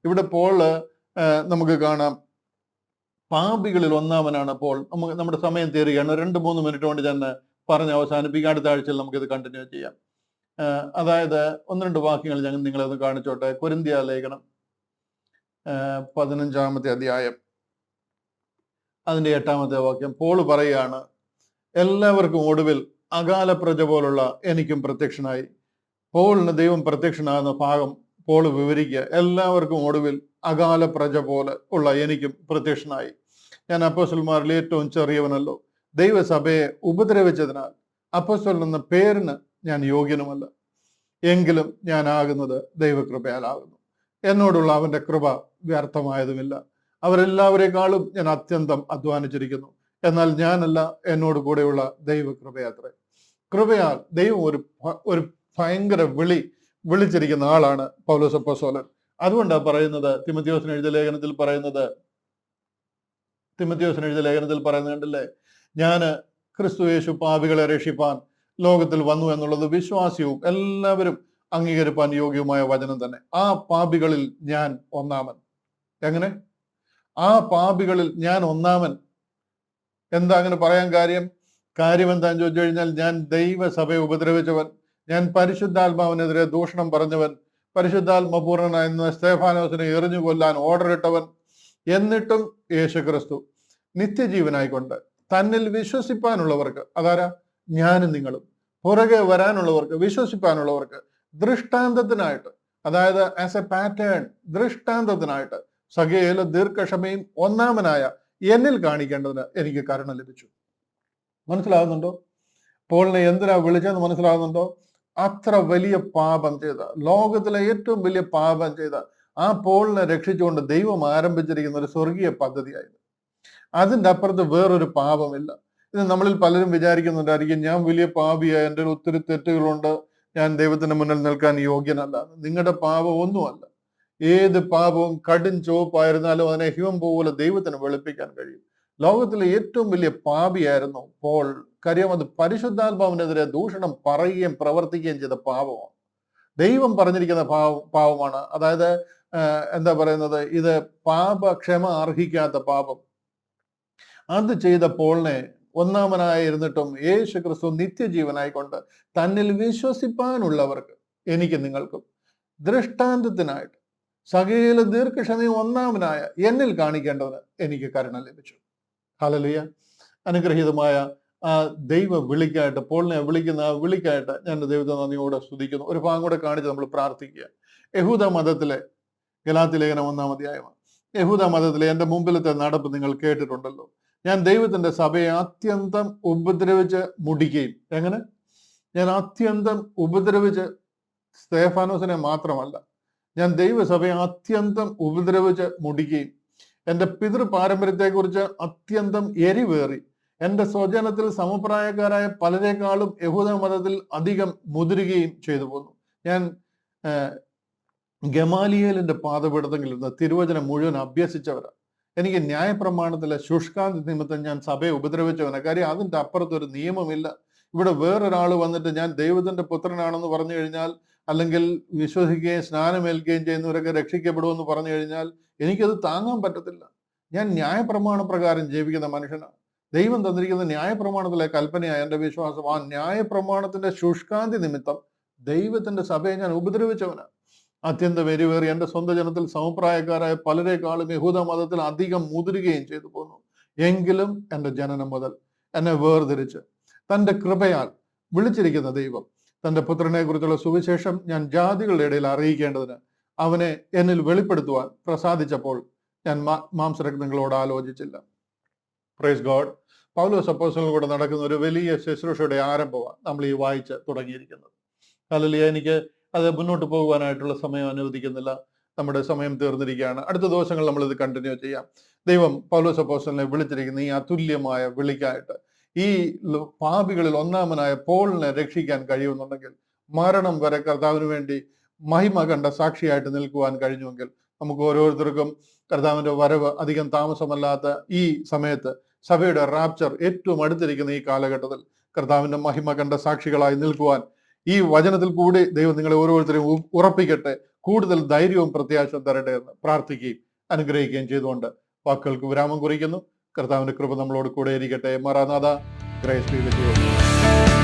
ഇവിടെ പോള് നമുക്ക് കാണാം, പാപികളിൽ ഒന്നാമനാണ് പോൾ. നമ്മുടെ സമയം തീരുകയാണ്. 2-3 മിനിറ്റ് കൊണ്ട് ഞാൻ പറഞ്ഞ് അവസാനിപ്പിക്കാം. അടുത്ത ആഴ്ചയിൽ നമുക്കിത് കണ്ടിന്യൂ ചെയ്യാം. അതായത് 1-2 വാക്യങ്ങൾ ഞാൻ നിങ്ങളെ കാണിച്ചോട്ടെ. കൊരിന്ത്യ ലേഖനം 15-ാമത്തെ അധ്യായം അതിന്റെ 8-ാമത്തെ വാക്യം. പോൾ പറയുകയാണ്, എല്ലാവർക്കും ഒടുവിൽ അകാല പ്രജ പോലുള്ള എനിക്കും പ്രത്യക്ഷനായി. പോളിന് ദൈവം പ്രത്യക്ഷനാകുന്ന ഭാഗം പോൾ വിവരിക്കുക. എല്ലാവർക്കും ഒടുവിൽ അകാല പ്രജ പോലെ ഉള്ള എനിക്കും പ്രത്യക്ഷനായി. ഞാൻ അപ്പോസ്തലന്മാരിൽ ഏറ്റവും ചെറിയവനല്ലോ. ദൈവസഭയെ ഉപദ്രവിച്ചതിനാൽ അപ്പോസ്തലൻ എന്ന പേരിന് ഞാൻ യോഗ്യനുമല്ല. എങ്കിലും ഞാൻ ആകുന്നത് ദൈവകൃപയാലാകുന്നു. എന്നോടുള്ള അവന്റെ കൃപ വ്യർത്ഥമായതുമില്ല. അവരെല്ലാവരെക്കാളും ഞാൻ അത്യന്തം അധ്വാനിച്ചിരിക്കുന്നു. എന്നാൽ ഞാനല്ല, എന്നോട് കൂടെയുള്ള ദൈവകൃപയാത്രേ. കൃപയാൽ ദൈവം ഒരു ഭയങ്കര വിളിച്ചിരിക്കുന്ന ആളാണ് പൗലോസ് അപ്പോസ്തലൻ. അതുകൊണ്ടാണ് പറയുന്നത്, തിമോഥെയോസിന് എഴുതിയ ലേഖനത്തിൽ പറയുന്നത് കണ്ടില്ലേ, ഞാൻ ക്രിസ്തു യേശു പാപികളെ രക്ഷിപ്പാൻ ലോകത്തിൽ വന്നു എന്നുള്ളത് വിശ്വാസ്യവും എല്ലാവരും അംഗീകരിപ്പാൻ യോഗ്യവുമായ വചനം തന്നെ. ആ പാപികളിൽ ഞാൻ ഒന്നാമൻ. എങ്ങനെ? ആ പാപികളിൽ ഞാൻ ഒന്നാമൻ. എന്താ അങ്ങനെ പറയാൻ കാര്യം എന്താന്ന് ചോദിച്ചു കഴിഞ്ഞാൽ, ഞാൻ ദൈവസഭയെ ഉപദ്രവിച്ചവൻ, ഞാൻ പരിശുദ്ധാത്മാവിനെതിരെ ദൂഷണം പറഞ്ഞവൻ, പരിശുദ്ധാത്മപൂർണനായിരുന്ന സ്തെഫാനോസിനെ എറിഞ്ഞു കൊല്ലാൻ ഓർഡർ ഇട്ടവൻ, എന്നിട്ടും യേശുക്രിസ്തു നിത്യജീവനായിക്കൊണ്ട് തന്നിൽ വിശ്വസിപ്പാനുള്ളവർക്ക്, അതാരാ? ഞാനും നിങ്ങളും, പുറകെ വരാനുള്ളവർക്ക്, വിശ്വസിപ്പാനുള്ളവർക്ക് ദൃഷ്ടാന്തത്തിനായിട്ട്, അതായത് ആസ് എ പാറ്റേൺ, ദൃഷ്ടാന്തത്തിനായിട്ട് സകല ദീർഘക്ഷമയും ഒന്നാമനായ എന്നിൽ കാണിക്കേണ്ടതിന് എനിക്ക് കരുണ ലഭിച്ചു. മനസ്സിലാകുന്നുണ്ടോ? പോളിനെ എന്തിനാ വിളിച്ചതെന്ന് മനസ്സിലാകുന്നുണ്ടോ? അത്ര വലിയ പാപം ചെയ്ത, ലോകത്തിലെ ഏറ്റവും വലിയ പാപം ചെയ്ത ആ പോളിനെ രക്ഷിച്ചുകൊണ്ട് ദൈവം ആരംഭിച്ചിരിക്കുന്ന ഒരു സ്വർഗീയ പദ്ധതിയായിരുന്നു. അതിൻ്റെ അപ്പുറത്ത് വേറൊരു പാപമില്ല. ഇത് നമ്മളിൽ പലരും വിചാരിക്കുന്നുണ്ടായിരിക്കും, ഞാൻ വലിയ പാപിയായ, എൻ്റെ ഒത്തിരി തെറ്റുകളുണ്ട്, ഞാൻ ദൈവത്തിന് മുന്നിൽ നിൽക്കാൻ യോഗ്യനല്ല. നിങ്ങളുടെ പാപം ഒന്നുമല്ല. ഏത് പാപവും കടും ചുവപ്പായിരുന്നാലും അതിനെ ഹിമം പോലെ ദൈവത്തിന് വെളുപ്പിക്കാൻ കഴിയും. ലോകത്തിലെ ഏറ്റവും വലിയ പാപിയായിരുന്നു പോൾ. കാര്യം അത് പരിശുദ്ധാത്മാവിനെതിരെ ദൂഷണം പറയുകയും പ്രവർത്തിക്കുകയും ചെയ്ത പാപമാണ്. ദൈവം പറഞ്ഞിരിക്കുന്ന പാപമാണ്. അതായത് എന്താ പറയുന്നത്, ഇത് പാപക്ഷമ അർഹിക്കാത്ത പാപം. അത് ചെയ്ത പോളിനെ ഒന്നാമനായിരുന്നിട്ടും യേശു ക്രിസ്തു നിത്യജീവനായിക്കൊണ്ട് തന്നിൽ വിശ്വസിപ്പാനുള്ളവർക്ക്, എനിക്ക് നിങ്ങൾക്കും ദൃഷ്ടാന്തത്തിനായിട്ട് സകല ദീർഘക്ഷമയും ഒന്നാമനായ എന്നിൽ കാണിക്കേണ്ടതിന് എനിക്ക് കരുണ ലഭിച്ചു. ഹല്ലേലൂയ. അനുഗ്രഹീതമായ ആ ദൈവ വിളിക്കായിട്ട്, പോളിനെ വിളിക്കുന്ന ആ വിളിക്കായിട്ട് ഞാൻ ദൈവത്തെ നന്ദിയോടെ സ്തുതിക്കുന്നു. ഒരു ഭാഗം കൂടെ കാണിച്ച് നമ്മൾ പ്രാർത്ഥിക്കുക. യഹൂദ മതത്തിലെ ഗലാത്യ ലേഖനം 1-ാം അധ്യായമാണ്. യഹൂദ മതത്തിലെ എൻ്റെ മുമ്പിലത്തെ നടപ്പ് നിങ്ങൾ കേട്ടിട്ടുണ്ടല്ലോ. ഞാൻ ദൈവത്തിന്റെ സഭയെ അത്യന്തം ഉപദ്രവിച്ച് മുടിക്കുകയും, എങ്ങനെ? ഞാൻ അത്യന്തം ഉപദ്രവിച്ച്, സ്തെഫാനോസിനെ മാത്രമല്ല, ഞാൻ ദൈവസഭയെ അത്യന്തം ഉപദ്രവിച്ച് മുടിക്കുകയും, എൻ്റെ പിതൃ പാരമ്പര്യത്തെക്കുറിച്ച് അത്യന്തം എരിവേറി, എൻ്റെ സ്വജനത്തിൽ സമപ്രായക്കാരായ പലരെക്കാളും യഹൂദ മതത്തിൽ അധികം മുതിരുകയും ചെയ്തു പോന്നു. ഞാൻ ഗമാലിയേലിന്റെ പാദപീഠത്തിൽ നിന്ന് തിരുവചനം മുഴുവൻ അഭ്യസിച്ചവരാണ്. എനിക്ക് ന്യായപ്രമാണത്തിലെ ശുഷ്കാന്തി നിമിത്തം ഞാൻ സഭയെ ഉപദ്രവിച്ചവനാണ്. കാര്യം അതിൻ്റെ അപ്പുറത്തൊരു നിയമമില്ല. ഇവിടെ വേറൊരാൾ വന്നിട്ട് ഞാൻ ദൈവത്തിന്റെ പുത്രനാണെന്ന് പറഞ്ഞു കഴിഞ്ഞാൽ, അല്ലെങ്കിൽ വിശ്വസിക്കുകയും സ്നാനമേൽക്കുകയും ചെയ്യുന്നവരൊക്കെ രക്ഷിക്കപ്പെടുമെന്ന് പറഞ്ഞു കഴിഞ്ഞാൽ എനിക്കത് താങ്ങാൻ പറ്റത്തില്ല. ഞാൻ ന്യായപ്രമാണ പ്രകാരം ജീവിക്കുന്ന മനുഷ്യനാണ്. ദൈവം തന്നിരിക്കുന്ന ന്യായപ്രമാണത്തിലെ കൽപ്പനയായ എൻ്റെ വിശ്വാസം. ആ ന്യായപ്രമാണത്തിന്റെ ശുഷ്കാന്തി നിമിത്തം ദൈവത്തിന്റെ സഭയെ ഞാൻ ഉപദ്രവിച്ചവനാണ്. അത്യന്തം എരിവേറി എൻ്റെ സ്വന്തം ജനത്തിൽ സമപ്രായക്കാരായ പലരെക്കാളും യഹൂദ മതത്തിൽ അധികം മുതിരുകയും ചെയ്തു പോന്നു. എങ്കിലും എൻ്റെ ജനനം മുതൽ എന്നെ വേർതിരിച്ച് തൻ്റെ കൃപയാൽ വിളിച്ചിരിക്കുന്ന ദൈവം തൻ്റെ പുത്രനെ കുറിച്ചുള്ള സുവിശേഷം ഞാൻ ജാതികളുടെ ഇടയിൽ അറിയിക്കേണ്ടതിന് അവനെ എന്നിൽ വെളിപ്പെടുത്തുവാൻ പ്രസാദിച്ചപ്പോൾ ഞാൻ മാംസരക്തങ്ങളോട് ആലോചിച്ചില്ല. Praise God. പൗലോസ് അപ്പോസ്തലൻ കൂടെ നടക്കുന്ന ഒരു വലിയ ശുശ്രൂഷയുടെ ആരംഭമാണ് നമ്മൾ ഈ വായിച്ച് തുടങ്ങിയിരിക്കുന്നത്. ഹല്ലേലൂയ. എനിക്ക് അത് മുന്നോട്ട് പോകുവാനായിട്ടുള്ള സമയം അനുവദിക്കുന്നില്ല. നമ്മുടെ സമയം തീർന്നിരിക്കുകയാണ്. അടുത്ത ദിവസങ്ങൾ നമ്മൾ ഇത് കണ്ടിന്യൂ ചെയ്യാം. ദൈവം പൗലോസ് അപ്പോസ്തലനെ വിളിച്ചിരിക്കുന്ന ഈ അതുല്യമായ വിളിക്കായിട്ട് ഈ പാപികളിൽ ഒന്നാമനായ പോളിനെ രക്ഷിക്കാൻ കഴിയുമെന്നുണ്ടെങ്കിൽ, മരണം വരെ കർത്താവിന് വേണ്ടി മഹിമ കണ്ട സാക്ഷിയായിട്ട് നിൽക്കുവാൻ കഴിഞ്ഞുവെങ്കിൽ, നമുക്ക് ഓരോരുത്തർക്കും കർത്താവിന്റെ വരവ് അധികം താമസമല്ലാത്ത ഈ സമയത്ത്, സഭയുടെ റാപ്ചർ ഏറ്റവും അടുത്തിരിക്കുന്ന ഈ കാലഘട്ടത്തിൽ കർത്താവിന്റെ മഹിമ കണ്ട സാക്ഷികളായി നിൽക്കുവാൻ ഈ വചനത്തിൽ കൂടി ദൈവം നിങ്ങളെ ഓരോരുത്തരെയും ഉറപ്പിക്കട്ടെ. കൂടുതൽ ധൈര്യവും പ്രത്യാശയും തരട്ടെ എന്ന് പ്രാർത്ഥിക്കുകയും അനുഗ്രഹിക്കുകയും ചെയ്തുകൊണ്ട് വാക്കുകൾക്ക് വിരാമം കുറിക്കുന്നു. കർത്താവിന്റെ കൃപ നമ്മളോട് കൂടെ ഇരിക്കട്ടെ. മറാനാഥ. Grace be with U.